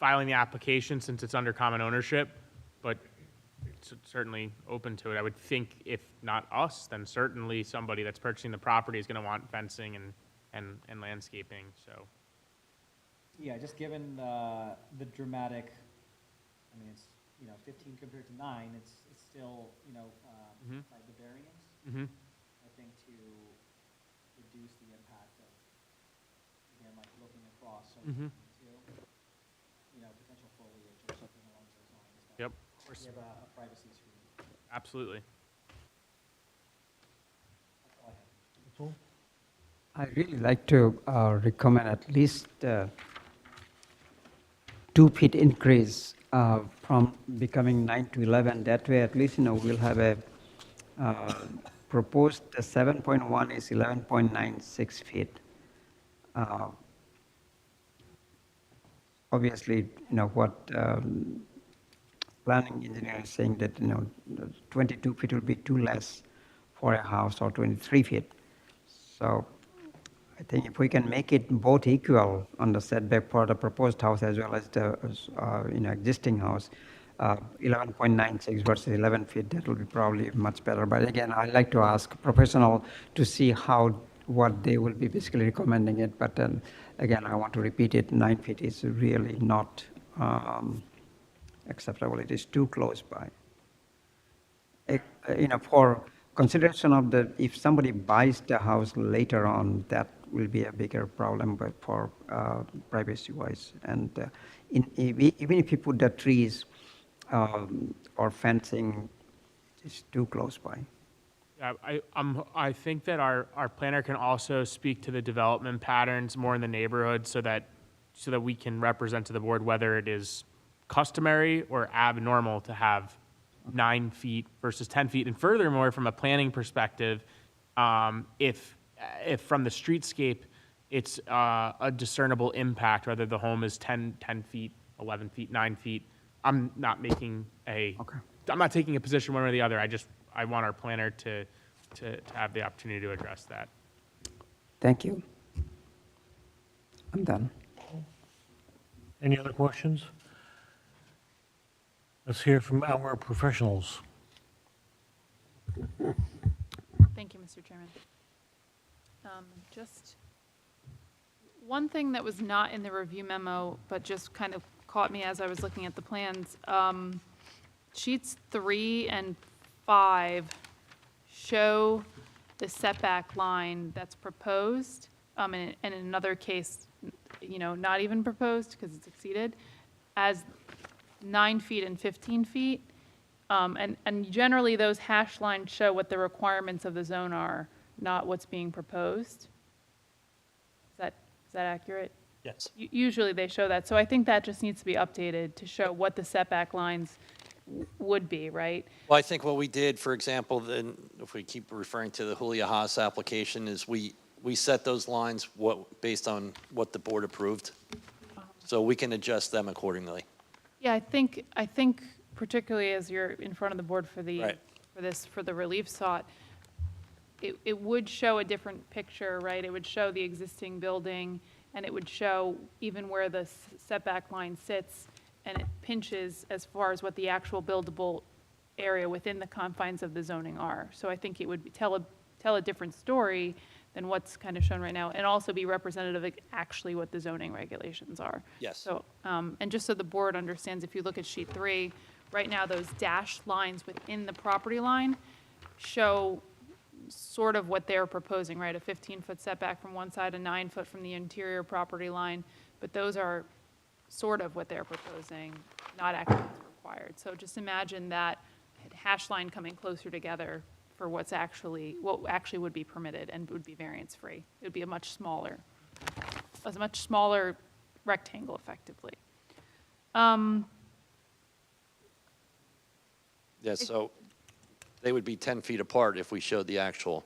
filing the application since it's under common ownership, but it's certainly open to it. I would think if not us, then certainly somebody that's purchasing the property is going to want fencing and landscaping, so. Yeah, just given the dramatic, I mean, it's, 15 compared to 9, it's still, by the variance. I think to reduce the impact of, again, like looking across, so potential foliage or something along those lines. Yep. You have a privacy screen. Absolutely. That's all I have. I really like to recommend at least 2 feet increase from becoming 9 to 11. That way, at least, we'll have a proposed 7.1 is 11.96 feet. Obviously, what planning engineer is saying that, 22 feet will be too less for a house, or 23 feet. So I think if we can make it both equal on the setback for the proposed house as well as the existing house, 11.96 versus 11 feet, that will be probably much better. But again, I'd like to ask a professional to see what they will be basically recommending it. But again, I want to repeat it, 9 feet is really not acceptable. It is too close by. For consideration of if somebody buys the house later on, that will be a bigger problem, but for privacy-wise. And even if you put the trees or fencing, it's too close by. Yeah, I think that our planner can also speak to the development patterns more in the neighborhood so that we can represent to the board whether it is customary or abnormal to have 9 feet versus 10 feet. And furthermore, from a planning perspective, if from the streetscape, it's a discernible impact, whether the home is 10 feet, 11 feet, 9 feet. I'm not taking a position one or the other. I want our planner to have the opportunity to address that. Thank you. I'm done. Any other questions? Let's hear from our professionals. Thank you, Mr. Chairman. Just one thing that was not in the review memo, but just kind of caught me as I was looking at the plans. Sheets 3 and 5 show the setback line that's proposed, and in another case, not even proposed because it's exceeded, as 9 feet and 15 feet. And generally, those hash lines show what the requirements of the zone are, not what's being proposed. Is that accurate? Yes. Usually they show that. So I think that just needs to be updated to show what the setback lines would be, right? Well, I think what we did, for example, then if we keep referring to the Julia Haas application, is we set those lines based on what the board approved. So we can adjust them accordingly. Yeah, I think particularly as you're in front of the board for the for the relief sought, it would show a different picture, right? It would show the existing building, and it would show even where the setback line sits, and it pinches as far as what the actual buildable area within the confines of the zoning are. So I think it would tell a different story than what's kind of shown right now, and also be representative of actually what the zoning regulations are. Yes. So, and just so the board understands, if you look at sheet 3, right now those dashed lines within the property line, show sort of what they're proposing, right? A 15-foot setback from one side, a 9-foot from the interior property line, but those are sort of what they're proposing, not actually what's required. So just imagine that hash line coming closer together for what actually would be permitted and would be variance-free. It would be a much smaller rectangle effectively. Yeah, so they would be 10 feet apart if we showed the actual,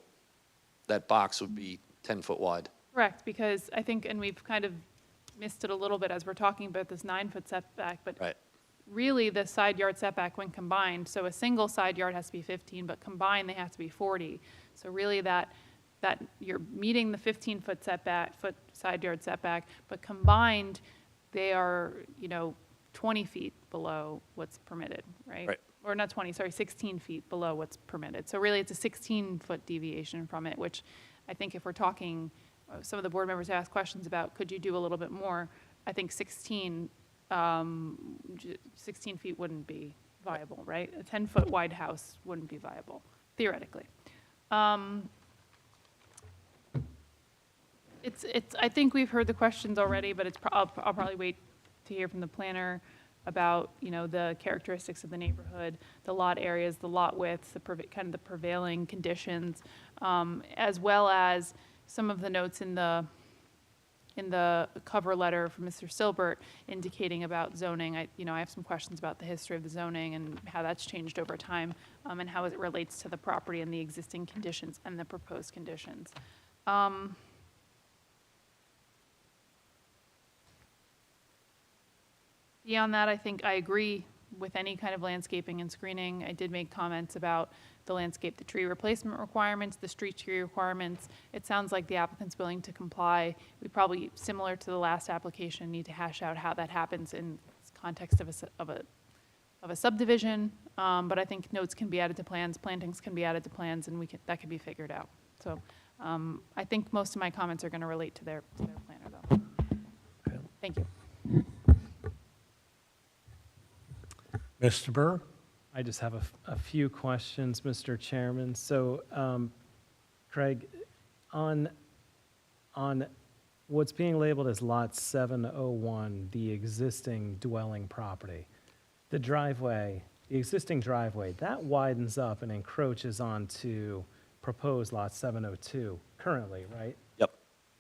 that box would be 10 foot wide. Correct, because I think, and we've kind of missed it a little bit as we're talking about this 9-foot setback, but Right. really the side yard setback when combined, so a single side yard has to be 15, but combined they have to be 40. So really that you're meeting the 15-foot side yard setback, but combined they are, 20 feet below what's permitted, right? Right. Or not 20, sorry, 16 feet below what's permitted. So really it's a 16-foot deviation from it, which I think if we're talking, some of the board members asked questions about, could you do a little bit more? I think 16 feet wouldn't be viable, right? A 10-foot wide house wouldn't be viable, theoretically. I think we've heard the questions already, but I'll probably wait to hear from the planner about, the characteristics of the neighborhood, the lot areas, the lot widths, kind of the prevailing conditions, as well as some of the notes in the cover letter from Mr. Silbert indicating about zoning. I have some questions about the history of the zoning and how that's changed over time, and how it relates to the property and the existing conditions and the proposed conditions. Beyond that, I think I agree with any kind of landscaping and screening. I did make comments about the tree replacement requirements, the street tree requirements. It sounds like the applicant's willing to comply. We probably, similar to the last application, need to hash out how that happens in context of a subdivision. But I think notes can be added to plans, plantings can be added to plans, and that can be figured out. So I think most of my comments are going to relate to their planner, though. Thank you. Mr. Burr? I just have a few questions, Mr. Chairman. So, Craig, on what's being labeled as Lot 701, the existing dwelling property, the existing driveway, that widens up and encroaches onto proposed Lot 702 currently, right? Yep.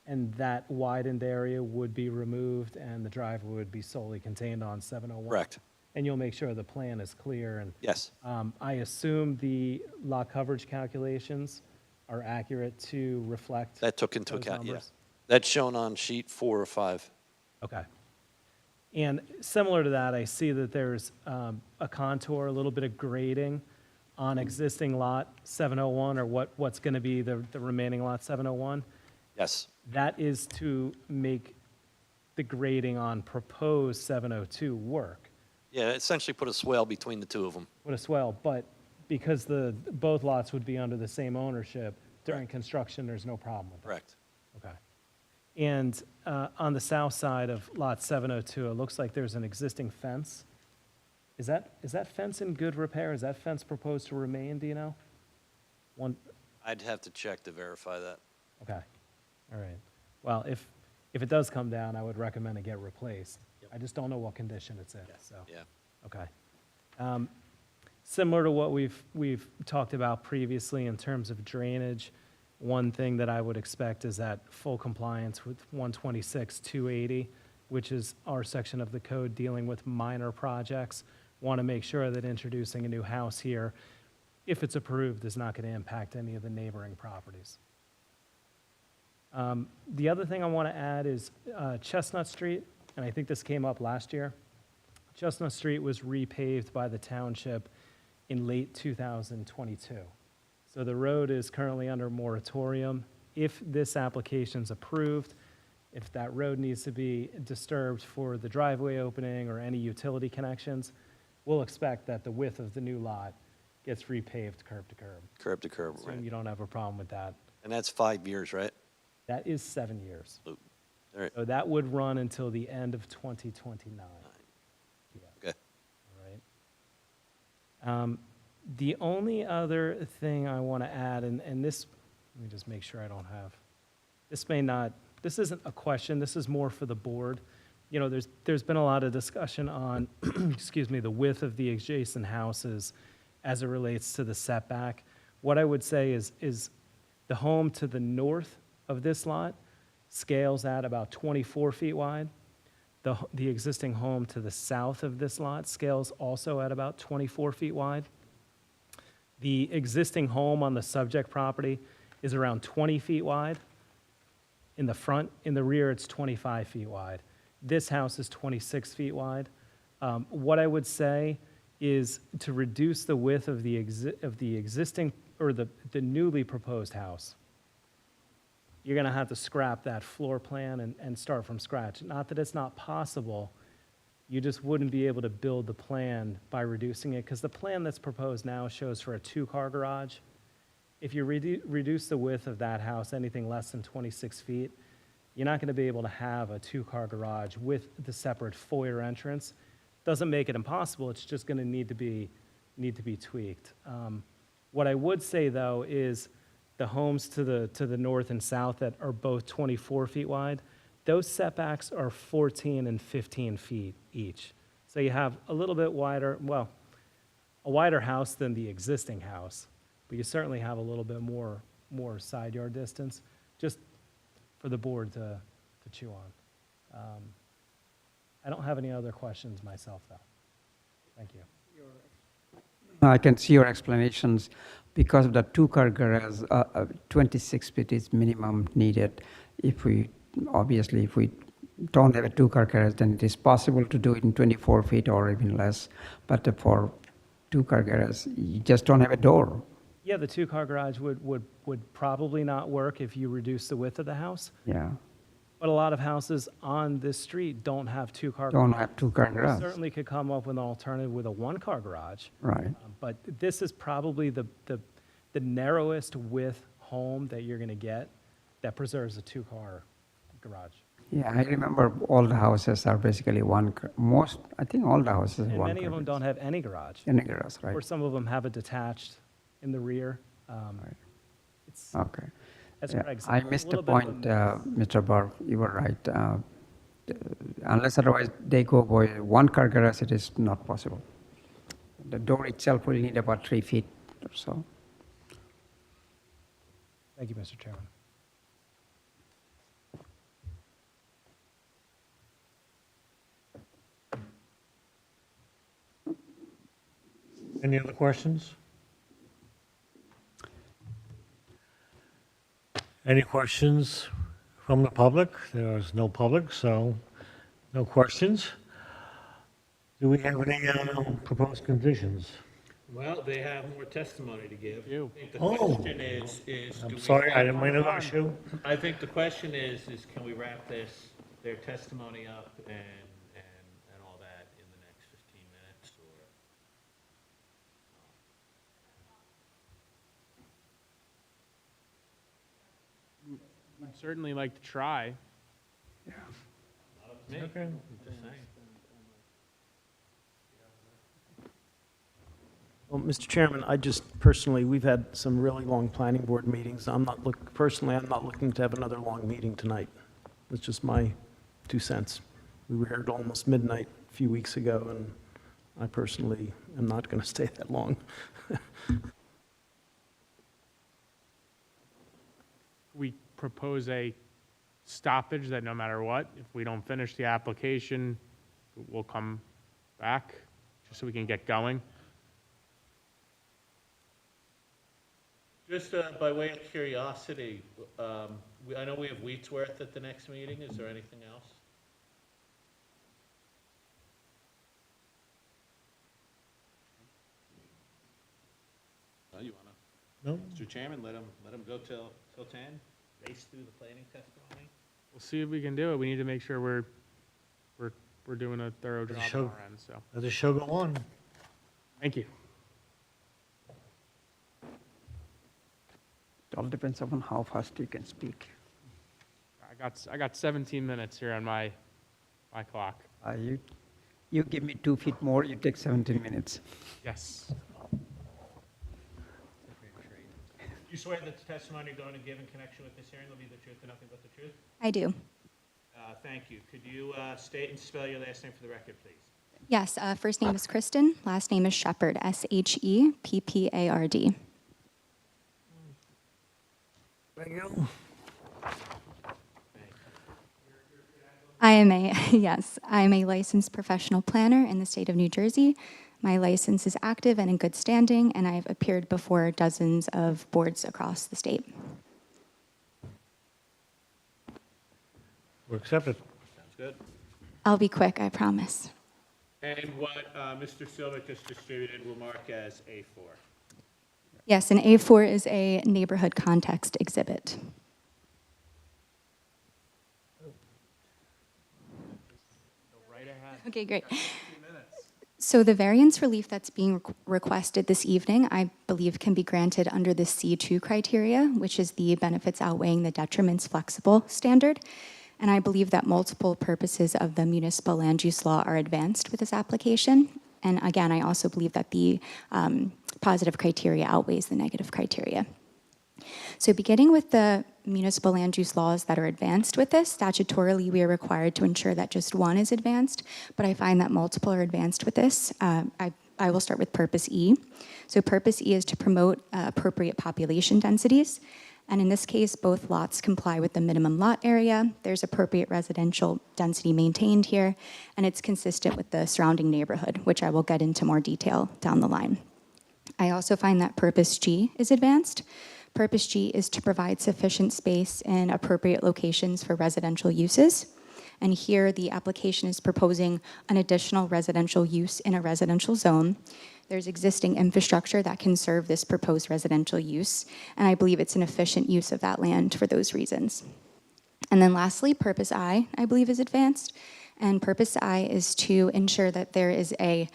And that widened area would be removed and the driveway would be solely contained on 701? Correct. And you'll make sure the plan is clear and. Yes. I assume the lot coverage calculations are accurate to reflect. That took into those account, yeah. numbers? That's shown on sheet 4 or 5. Okay. And similar to that, I see that there's a contour, a little bit of grading on existing lot 701, or what's going to be the remaining lot 701. Yes. That is to make the grading on proposed 702 work. Yeah, essentially put a swale between the two of them. What a swell, but because both lots would be under the same ownership, during construction, there's no problem with that. Correct. Okay. And on the south side of lot 702, it looks like there's an existing fence. Is that fence in good repair? Is that fence proposed to remain, do you know? I'd have to check to verify that. Okay, all right. Well, if it does come down, I would recommend it get replaced. I just don't know what condition it's in, so. Yeah. Okay. Similar to what we've talked about previously in terms of drainage, one thing that I would expect is that full compliance with 126-280, which is our section of the code dealing with minor projects. Want to make sure that introducing a new house here, if it's approved, is not going to impact any of the neighboring properties. The other thing I want to add is Chestnut Street, and I think this came up last year. Chestnut Street was repaved by the township in late 2022. So the road is currently under moratorium. If this application's approved, if that road needs to be disturbed for the driveway opening or any utility connections, we'll expect that the width of the new lot gets repaved curb to curb. Curb to curb, So right. you don't have a problem with that. And that's 5 years, right? That is 7 years. All right. So that would run until the end of 2029. Yeah. Okay. All right. The only other thing I want to add, and this, let me just make sure I don't have, this may not, this isn't a question, this is more for the board. You know, there's been a lot of discussion on, excuse me, the width of the adjacent houses as it relates to the setback. What I would say is the home to the north of this lot scales at about 24 feet wide. The existing home to the south of this lot scales also at about 24 feet wide. The existing home on the subject property is around 20 feet wide. In the front, in the rear, it's 25 feet wide. This house is 26 feet wide. What I would say is to reduce the width of the existing, or the newly proposed house, you're gonna have to scrap that floor plan and start from scratch. Not that it's not possible, you just wouldn't be able to build the plan by reducing it, because the plan that's proposed now shows for a two-car garage. If you reduce the width of that house anything less than 26 feet, you're not gonna be able to have a two-car garage with the separate foyer entrance. Doesn't make it impossible, it's just gonna need to be tweaked. What I would say, though, is the homes to the north and south that are both 24 feet wide, those setbacks are 14 and 15 feet each. So you have a little bit wider, well, a wider house than the existing house, but you certainly have a little bit more side yard distance, just for the board to chew on. I don't have any other questions myself, though. Thank you. I can see your explanations. Because of the two-car garage, 26 feet is minimum needed. If we don't have a two-car garage, then it is possible to do it in 24 feet or even less. But for two-car garage, you just don't have a door. Yeah, the two-car garage would probably not work if you reduce the width of the house. Yeah. But a lot of houses on this street don't have two-car. Don't have two-car garage. We certainly could come up with an alternative with a one-car garage. Right. But this is probably the narrowest width home that you're gonna get that preserves a two-car garage. Yeah, I remember all the houses are basically I think all the houses are And one many of car them don't have any garage. Any garage, right? Or some of them have it detached in the rear. Right. It's, Okay. as Yeah, Greg said, I it's a missed the little bit of a point, mess. Mr. Barr, you were right. Unless otherwise they go by one-car garage, it is not possible. The door itself will need about 3 feet or so. Thank you, Mr. Chairman. Any other questions? Any questions from the public? There is no public, so no questions. Do we have any proposed conditions? Well, they have more testimony to give. I think the Oh. question is do I'm we sorry, I think- didn't mean to rush you. I think the question is can we wrap their testimony up and all that in the next 15 minutes, or? I'd certainly like to try. Not up to me. Okay. I'm just saying. Well, Mr. Chairman, I just personally, we've had some really long planning board meetings. I'm not looking to have another long meeting tonight. It's just my 2 cents. We were here at almost midnight a few weeks ago, and I personally am not going to stay that long. We propose a stoppage that no matter what, if we don't finish the application, we'll come back, just so we can get going. Just by way of curiosity, I know we have Wheatsworth at the next meeting. Is there anything else? Well, you wanna? No? Mr. Chairman, let him go till 10, race through the planning testimony. We'll see if we can do it. We need to make sure we're doing a thorough job on show- our end, so. Let the show go on. Thank you. It all depends upon how fast you can speak. I got 17 minutes here on my clock. You give me 2 feet more, you take 17 minutes. Yes. You swear that the testimony you're going to give in connection with this hearing will be the truth and nothing but the truth? I do. Thank you. Could you state and spell your last name for the record, please? Yes, first name is Kristen, last name is Shepherd, Sheppard. Thank you. I am a, yes, I am a licensed professional planner in the state of New Jersey. My license is active and in good standing, and I've appeared before dozens of boards across the state. We're accepted. Sounds good. I'll be quick, I promise. And what Mr. Silver just distributed will mark as A4. Yes, an A4 is a neighborhood context exhibit. Okay, great. So the variance relief that's being requested this evening, I believe can be granted under the C2 criteria, which is the benefits outweighing the detriments flexible standard. And I believe that multiple purposes of the municipal land use law are advanced with this application. And again, I also believe that the positive criteria outweighs the negative criteria. So beginning with the municipal land use laws that are advanced with this, statutorily we are required to ensure that just one is advanced, but I find that multiple are advanced with this. I will start with Purpose E. So Purpose E is to promote appropriate population densities. And in this case, both lots comply with the minimum lot area. There's appropriate residential density maintained here, and it's consistent with the surrounding neighborhood, which I will get into more detail down the line. I also find that Purpose G is advanced. Purpose G is to provide sufficient space in appropriate locations for residential uses. And here the application is proposing an additional residential use in a residential zone. There's existing infrastructure that can serve this proposed residential use, and I believe it's an efficient use of that land for those reasons. And then lastly, Purpose I believe is advanced, and Purpose I is to ensure that there is a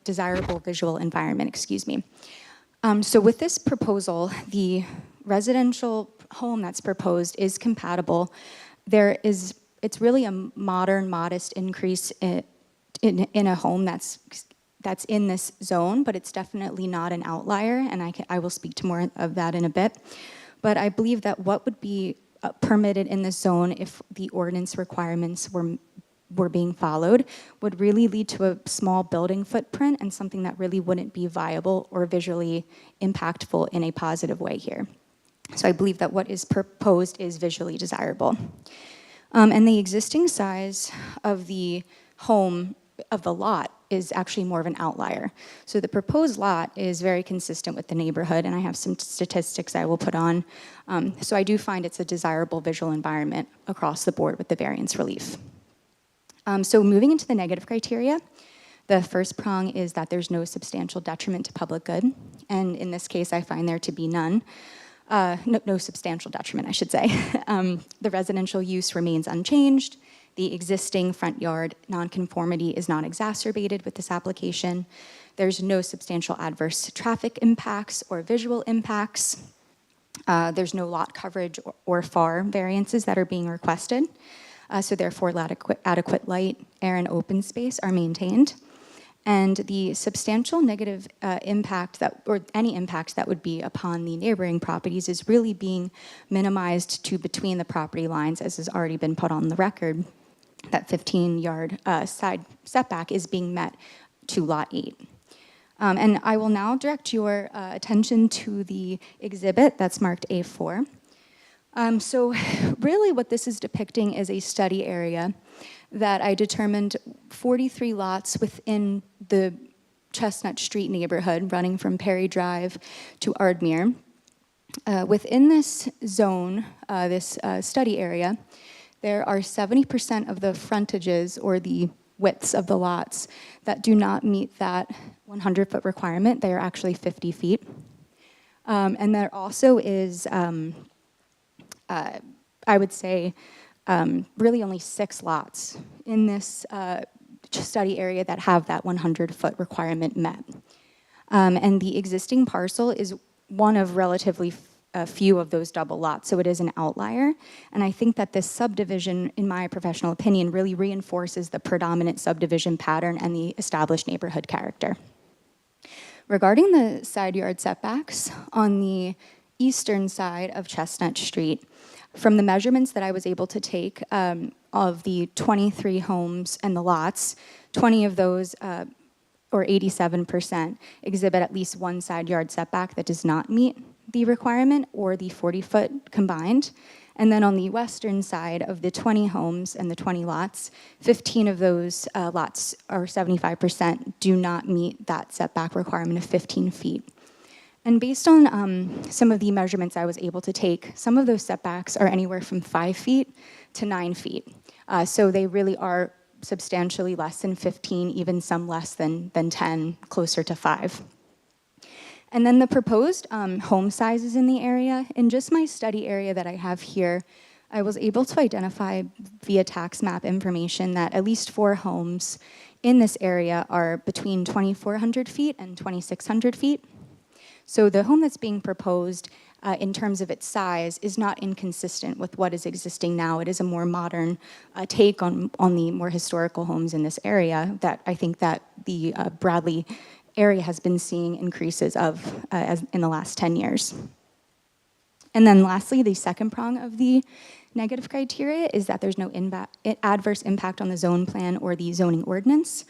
desirable visual environment, So with this proposal, the residential home that's proposed is compatible. It's really a modern, modest increase in a home that's in this zone, but it's definitely not an outlier, and I will speak to more of that in a bit. But I believe that what would be permitted in this zone if the ordinance requirements were being followed would really lead to a small building footprint and something that really wouldn't be viable or visually impactful in a positive way here. So I believe that what is proposed is visually desirable. And the existing size of the home, of the lot, is actually more of an outlier. So the proposed lot is very consistent with the neighborhood, and I have some statistics I will put on. So I do find it's a desirable visual environment across the board with the variance relief. So moving into the negative criteria, the first prong is that there's no substantial detriment to public good, and in this case I find there to be none. No substantial detriment, I should say. The residential use remains unchanged. The existing front yard nonconformity is not exacerbated with this application. There's no substantial adverse traffic impacts or visual impacts. There's no lot coverage or FAR variances that are being requested. So therefore, adequate light, air, and open space are maintained. And the substantial negative impact or any impact that would be upon the neighboring properties is really being minimized to between the property lines, as has already been put on the record. That 15-yard side setback is being met to Lot 8. And I will now direct your attention to the exhibit that's marked A4. So really what this is depicting is a study area that I determined 43 lots within the Chestnut Street neighborhood running from Perry Drive to Ardmere. Within this zone, this study area, there are 70% of the frontages or the widths of the lots that do not meet that 100-foot requirement. They are actually 50 feet. And there also is, I would say, really only 6 lots in this study area that have that 100-foot requirement met. And the existing parcel is one of relatively few of those double lots, so it is an outlier. And I think that this subdivision, in my professional opinion, really reinforces the predominant subdivision pattern and the established neighborhood character. Regarding the side yard setbacks, on the eastern side of Chestnut Street, from the measurements that I was able to take of the 23 homes and the lots, 20 of those, or 87%, exhibit at least one side yard setback that does not meet the requirement or the 40-foot combined. And then on the western side of the 20 homes and the 20 lots, 15 of those lots, or 75%, do not meet that setback requirement of 15 feet. And based on some of the measurements I was able to take, some of those setbacks are anywhere from 5 feet to 9 feet. So they really are substantially less than 15, even some less than 10, closer to 5. And then the proposed home sizes in the area. In just my study area that I have here, I was able to identify via tax map information that at least 4 homes in this area are between 2,400 feet and 2,600 feet. So the home that's being proposed in terms of its size is not inconsistent with what is existing now. It is a more modern take on the more historical homes in this area that I think that the Bradley area has been seeing increases of in the last 10 years. And then lastly, the second prong of the negative criteria is that there's no adverse impact on the zone plan or the zoning ordinance.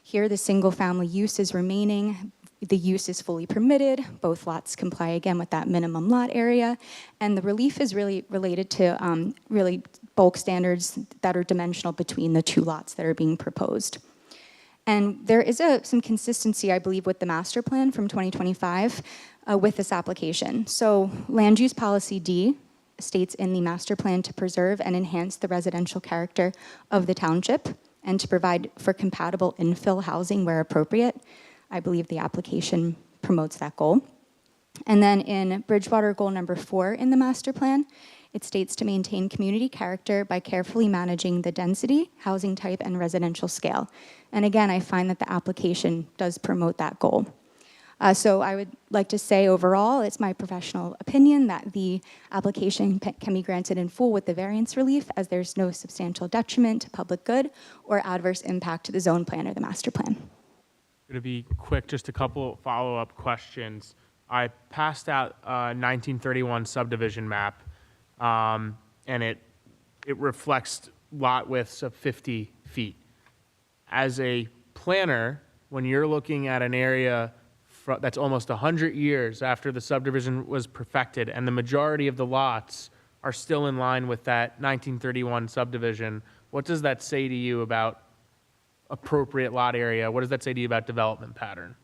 Here, the single-family use is remaining. The use is fully permitted. Both lots comply again with that minimum lot area. And the relief is really related to really bulk standards that are dimensional between the 2 lots that are being proposed. And there is some consistency, I believe, with the master plan from 2025 with this application. So Land Use Policy D states in the master plan to preserve and enhance the residential character of the township and to provide for compatible infill housing where appropriate. I believe the application promotes that goal. And then in Bridgewater goal number 4 in the master plan, it states to maintain community character by carefully managing the density, housing type, and residential scale. And again, I find that the application does promote that goal. So I would like to say overall, it's my professional opinion that the application can be granted in full with the variance relief as there's no substantial detriment to public good or adverse impact to the zone plan or the master plan. Going to be quick, just a couple follow-up questions. I passed out a 1931 subdivision map, and it reflects lot widths of 50 feet. As a planner, when you're looking at an area that's almost 100 years after the subdivision was perfected, and the majority of the lots are still in line with that 1931 subdivision, what does that say to you about appropriate lot area? What does that say to you about development pattern?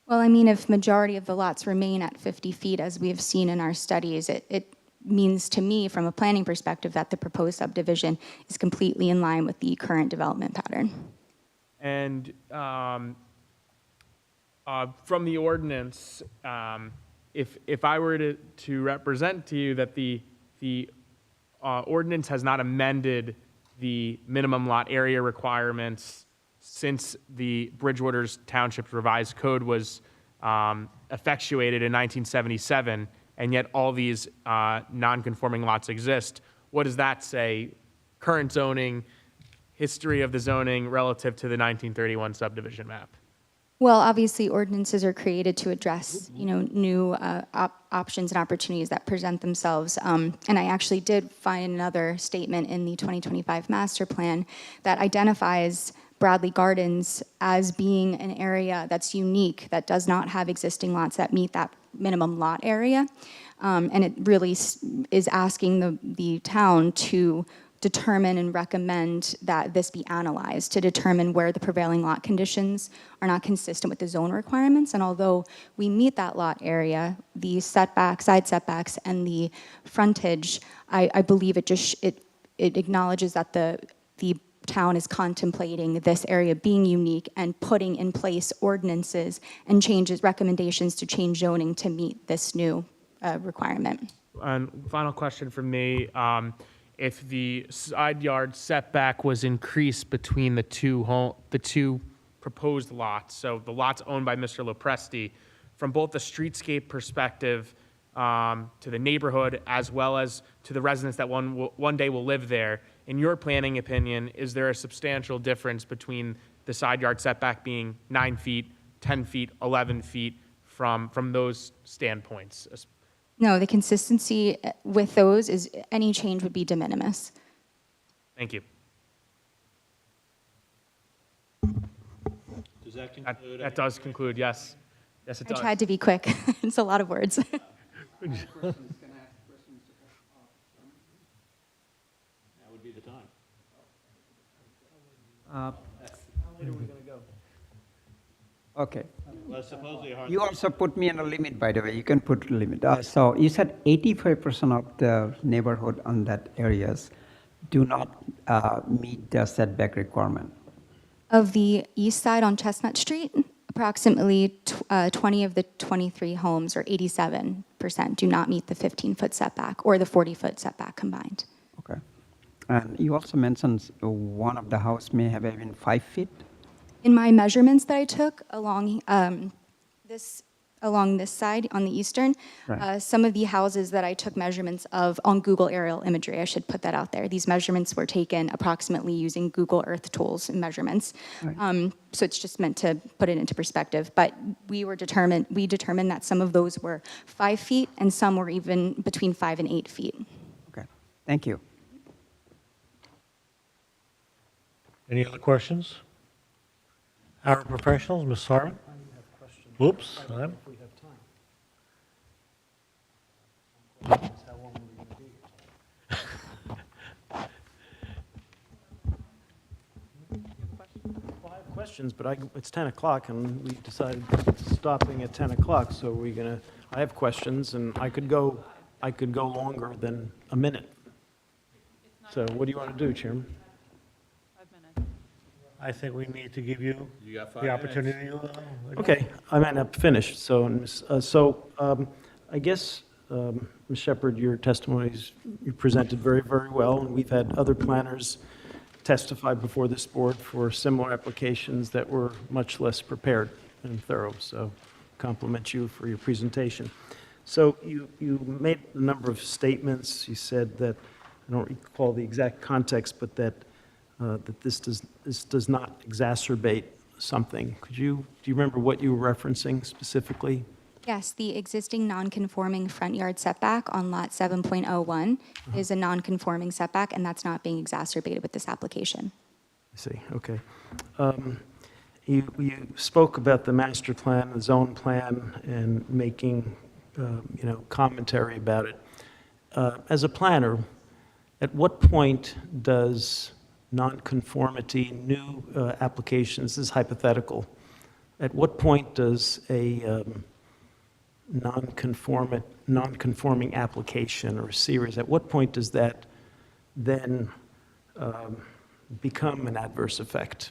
Well, I mean, if majority of the lots remain at 50 feet, as we have seen in our studies, it means to me, from a planning perspective, that the proposed subdivision is completely in line with the current development pattern. And from the ordinance, if I were to represent to you that the ordinance has not amended the minimum lot area requirements since the Bridgewater Township revised code was effectuated in 1977, and yet all these non-conforming lots exist, what does that say? Current zoning, history of the zoning relative to the 1931 subdivision map? Well, obviously, ordinances are created to address, new options and opportunities that present themselves. And I actually did find another statement in the 2025 master plan that identifies Bradley Gardens as being an area that's unique, that does not have existing lots that meet that minimum lot area. And it really is asking the town to determine and recommend that this be analyzed to determine where the prevailing lot conditions are not consistent with the zone requirements. And although we meet that lot area, the setbacks, side setbacks, and the frontage, I believe it acknowledges that the town is contemplating this area being unique and putting in place ordinances and recommendations to change zoning to meet this new requirement. And final question from me. If the side yard setback was increased between the two proposed lots, so the lots owned by Mr. Lopresti, from both the streetscape perspective to the neighborhood as well as to the residents that one day will live there, in your planning opinion, is there a substantial difference between the side yard setback being 9 feet 10 feet, 11 feet from those standpoints? No, the consistency with those is any change would be de minimis. Thank you. Does that That conclude? that does conclude, yes. Yes, it I does. tried to be quick. It's a lot of words. Now would be the time. Okay. Well, supposedly hard. You also put me in a limit, by the way. You can put a limit. So you said 85% of the neighborhood on that areas do not meet the setback requirement. Of the east side on Chestnut Street, approximately 20 of the 23 homes, or 87%, do not meet the 15-foot setback or the 40-foot setback combined. Okay. And you also mentioned one of the house may have even 5 feet. In my measurements that I took along this side on the eastern, Right. some of the houses that I took measurements of on Google aerial imagery, I should put that out there. These measurements were taken approximately using Google Earth tools and measurements. Right. So it's just meant to put it into perspective. But we determined that some of those were 5 feet and some were even between 5 and 8 feet. Okay. Thank you. Any other questions? Our professionals, Ms. Sarman? Whoops. I'm- Well, I have questions, but it's 10 o'clock, and we decided stopping at 10 o'clock, so we're gonna, I have questions, and I could go longer than a minute. So what do you want to do, Chairman? 5 minutes. I think we need to give you You got 5 the minutes. opportunity. Okay, I might not finish, so, I guess, Ms. Shepherd, your testimonies, you presented very, very well, and we've had other planners testify before this board for similar applications that were much less prepared and thorough, so compliment you for your presentation. So you made a number of statements. You said that, I don't recall the exact context, but that this does not exacerbate something. Do you remember what you were referencing specifically? Yes, the existing non-conforming front yard setback on lot 7.01 is a non-conforming setback, and that's not being exacerbated with this application. I see, okay. You spoke about the master plan, the zone plan, and making, commentary about it. As a planner, at what point does nonconformity, new applications, this is hypothetical, at what point does a non-conforming application or series, at what point does that then become an adverse effect?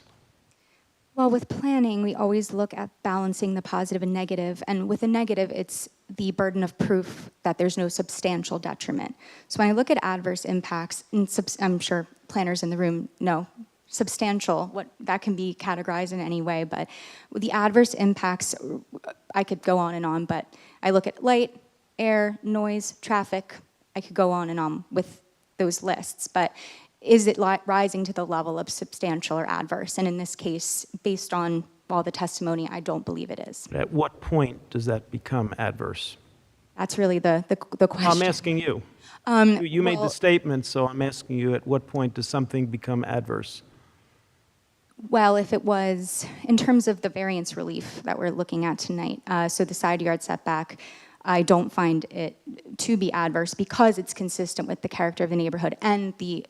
Well, with planning, we always look at balancing the positive and negative, and with a negative, it's the burden of proof that there's no substantial detriment. So when I look at adverse impacts, and I'm sure planners in the room know, substantial, what that can be categorized in any way, but with the adverse impacts, I could go on, but I look at light, air, noise, traffic, I could go on with those lists, but is it rising to the level of substantial or adverse? And in this case, based on all the testimony, I don't believe it is. At what point does that become adverse? That's really the question. I'm asking you. You made the well- statement, so I'm asking you, at what point does something become adverse? Well, if it was, in terms of the variance relief that we're looking at tonight, so the side yard setback, I don't find it to be adverse because it's consistent with the character of the neighborhood, and the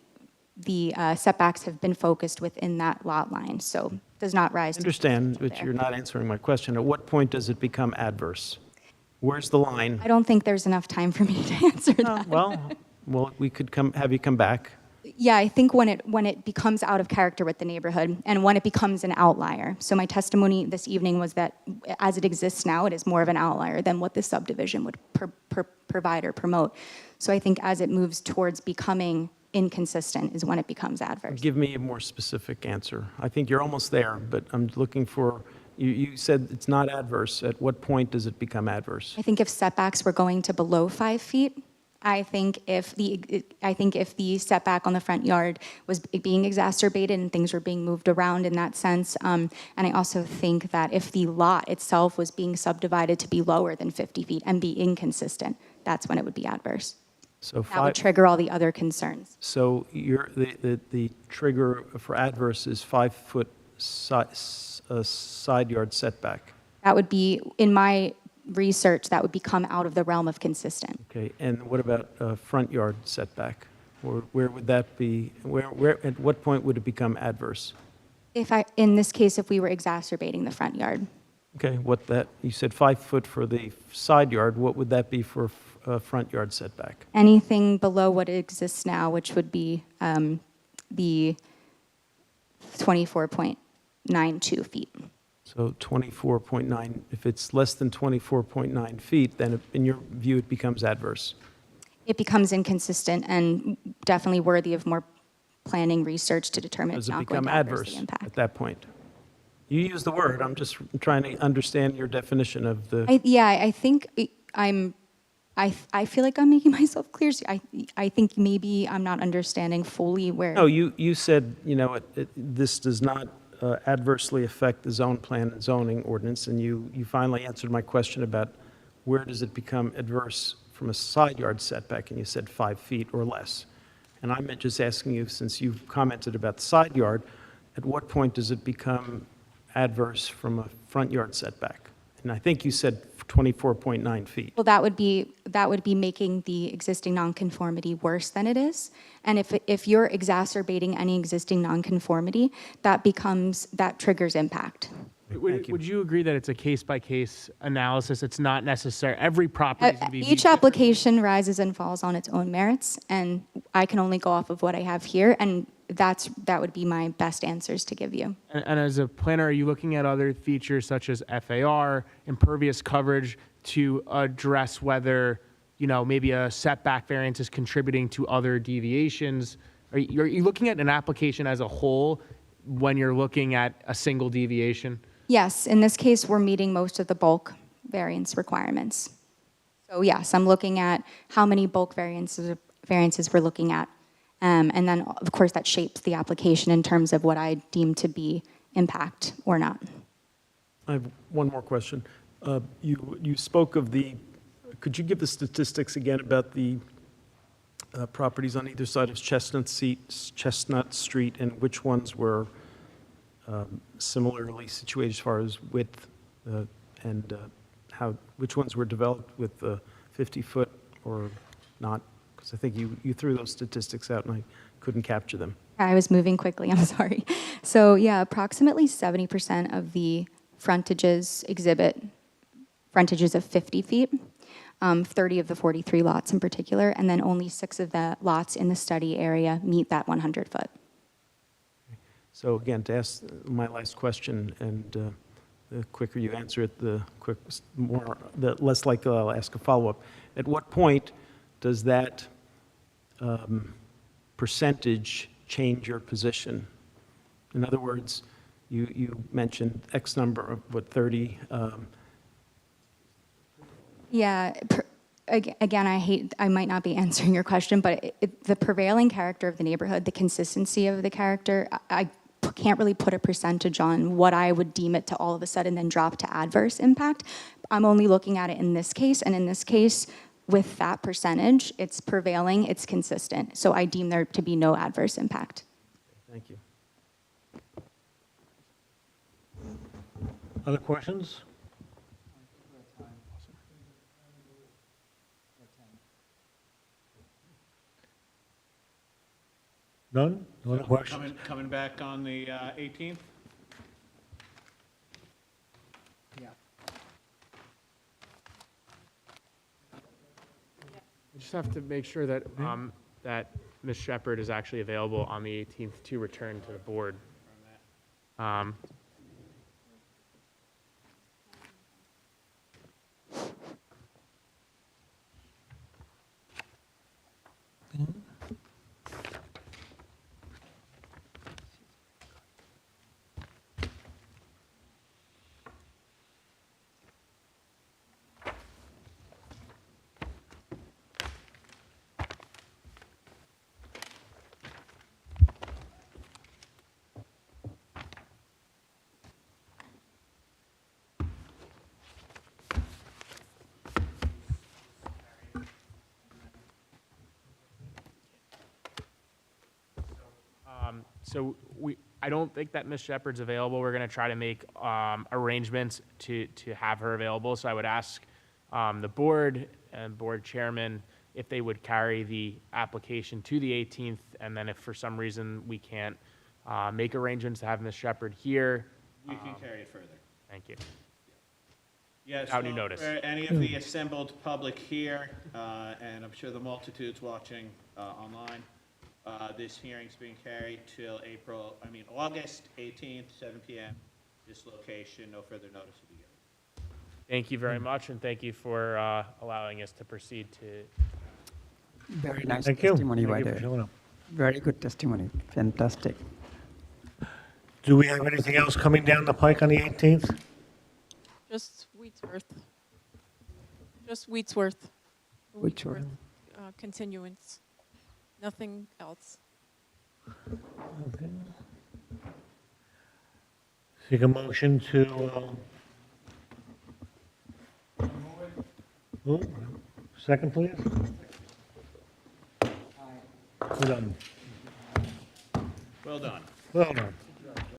setbacks have been focused within that lot line, so does not rise I to understand, but there. you're not answering my question. At what point does it become adverse? Where's the line? I don't think there's enough time for me to answer that. Well, we could have you come back. Yeah, I think when it becomes out of character with the neighborhood and when it becomes an outlier. So my testimony this evening was that as it exists now, it is more of an outlier than what the subdivision would provide or promote. So I think as it moves towards becoming inconsistent is when it becomes adverse. Give me a more specific answer. I think you're almost there, but I'm looking for, you said it's not adverse. At what point does it become adverse? I think if setbacks were going to below 5 feet, I think if the setback on the front yard was being exacerbated and things were being moved around in that sense, and I also think that if the lot itself was being subdivided to be lower than 50 feet and be inconsistent, that's when it would be adverse. So That would trigger all the other concerns. So the trigger for adverse is 5-foot side yard setback. That would be, in my research, that would become out of the realm of consistent. Okay, and what about front yard setback? Or where would that be, at what point would it become adverse? In this case, if we were exacerbating the front yard, Okay, you said 5 foot for the side yard, what would that be for front yard setback? anything below what exists now, which would be the 24.92 feet. So 24.9, if it's less than 24.9 feet, then in your view, it becomes adverse. It becomes inconsistent and definitely worthy of more planning research to determine it's Does it not going become to adverse adversely impact. at that point? You use the word, I'm just trying to understand your definition of the, I think I feel like I'm making myself clear. I think maybe I'm not understanding fully where. no, you said, this does not adversely affect the zone plan and zoning ordinance, and you finally answered my question about where does it become adverse from a side yard setback, and you said 5 feet or less. And I'm just asking you, since you've commented about the side yard, at what point does it become adverse from a front yard setback? And I think you said 24.9 feet. Well, that would be making the existing nonconformity worse than it is. And if you're exacerbating any existing nonconformity, that triggers impact. Would you agree that it's a case-by-case analysis? It's not necessary, every property is going to be... Each application rises and falls on its own merits, and I can only go off of what I have here, and that would be my best answers to give you. And as a planner, are you looking at other features such as FAR, impervious coverage, to address whether, maybe a setback variance is contributing to other deviations? Are you looking at an application as a whole when you're looking at a single deviation? Yes, in this case, we're meeting most of the bulk variance requirements. So yes, I'm looking at how many bulk variances we're looking at. And then, of course, that shapes the application in terms of what I deem to be impact or not. I have one more question. You spoke of could you give the statistics again about the properties on either side of Chestnut Street and which ones were similarly situated as far as width and which ones were developed with 50-foot or not? Because I think you threw those statistics out and I couldn't capture them. I was moving quickly, I'm sorry. So yeah, approximately 70% of the frontages exhibit frontages of 50 feet, 30 of the 43 lots in particular, and then only 6 of the lots in the study area meet that 100 foot. So again, to ask my last question, and the quicker you answer it, the less likely I'll ask a follow-up. At what point does that percentage change your position? In other words, you mentioned X number of, 30? Yeah, again, I might not be answering your question, but the prevailing character of the neighborhood, the consistency of the character, I can't really put a percentage on what I would deem it to all of a sudden then drop to adverse impact. I'm only looking at it in this case, and in this case, with that percentage, it's prevailing, it's consistent. So I deem there to be no adverse impact. Thank you. Other questions? None? No other questions? Coming back on the 18th? Yeah. I just have to make sure that, that Ms. Shepherd is actually available on the 18th to return to the board. So I don't think that Ms. Shepherd's available. We're going to try to make arrangements to have her available. So I would ask the board and board chairman if they would carry the application to the 18th, and then if for some reason we can't make arrangements to have Ms. Shepherd here. We can carry it further. Thank you. Yes. Without new notice. For any of the assembled public here, and I'm sure the multitudes watching online, this hearing's being carried till August 18th, 7 PM. This location, no further notice will be given. Thank you very much, and thank you for allowing us to proceed to. Very nice Thank you. testimony, Thank by you the for way. showing up. Very good testimony. Fantastic. Do we have anything else coming down the pike on the 18th? Just Wheatsworth. Just Wheatsworth. Wheatsworth. Continuance. Nothing else. Okay. Seek a motion to, second, please? Well done. Well done. Well done.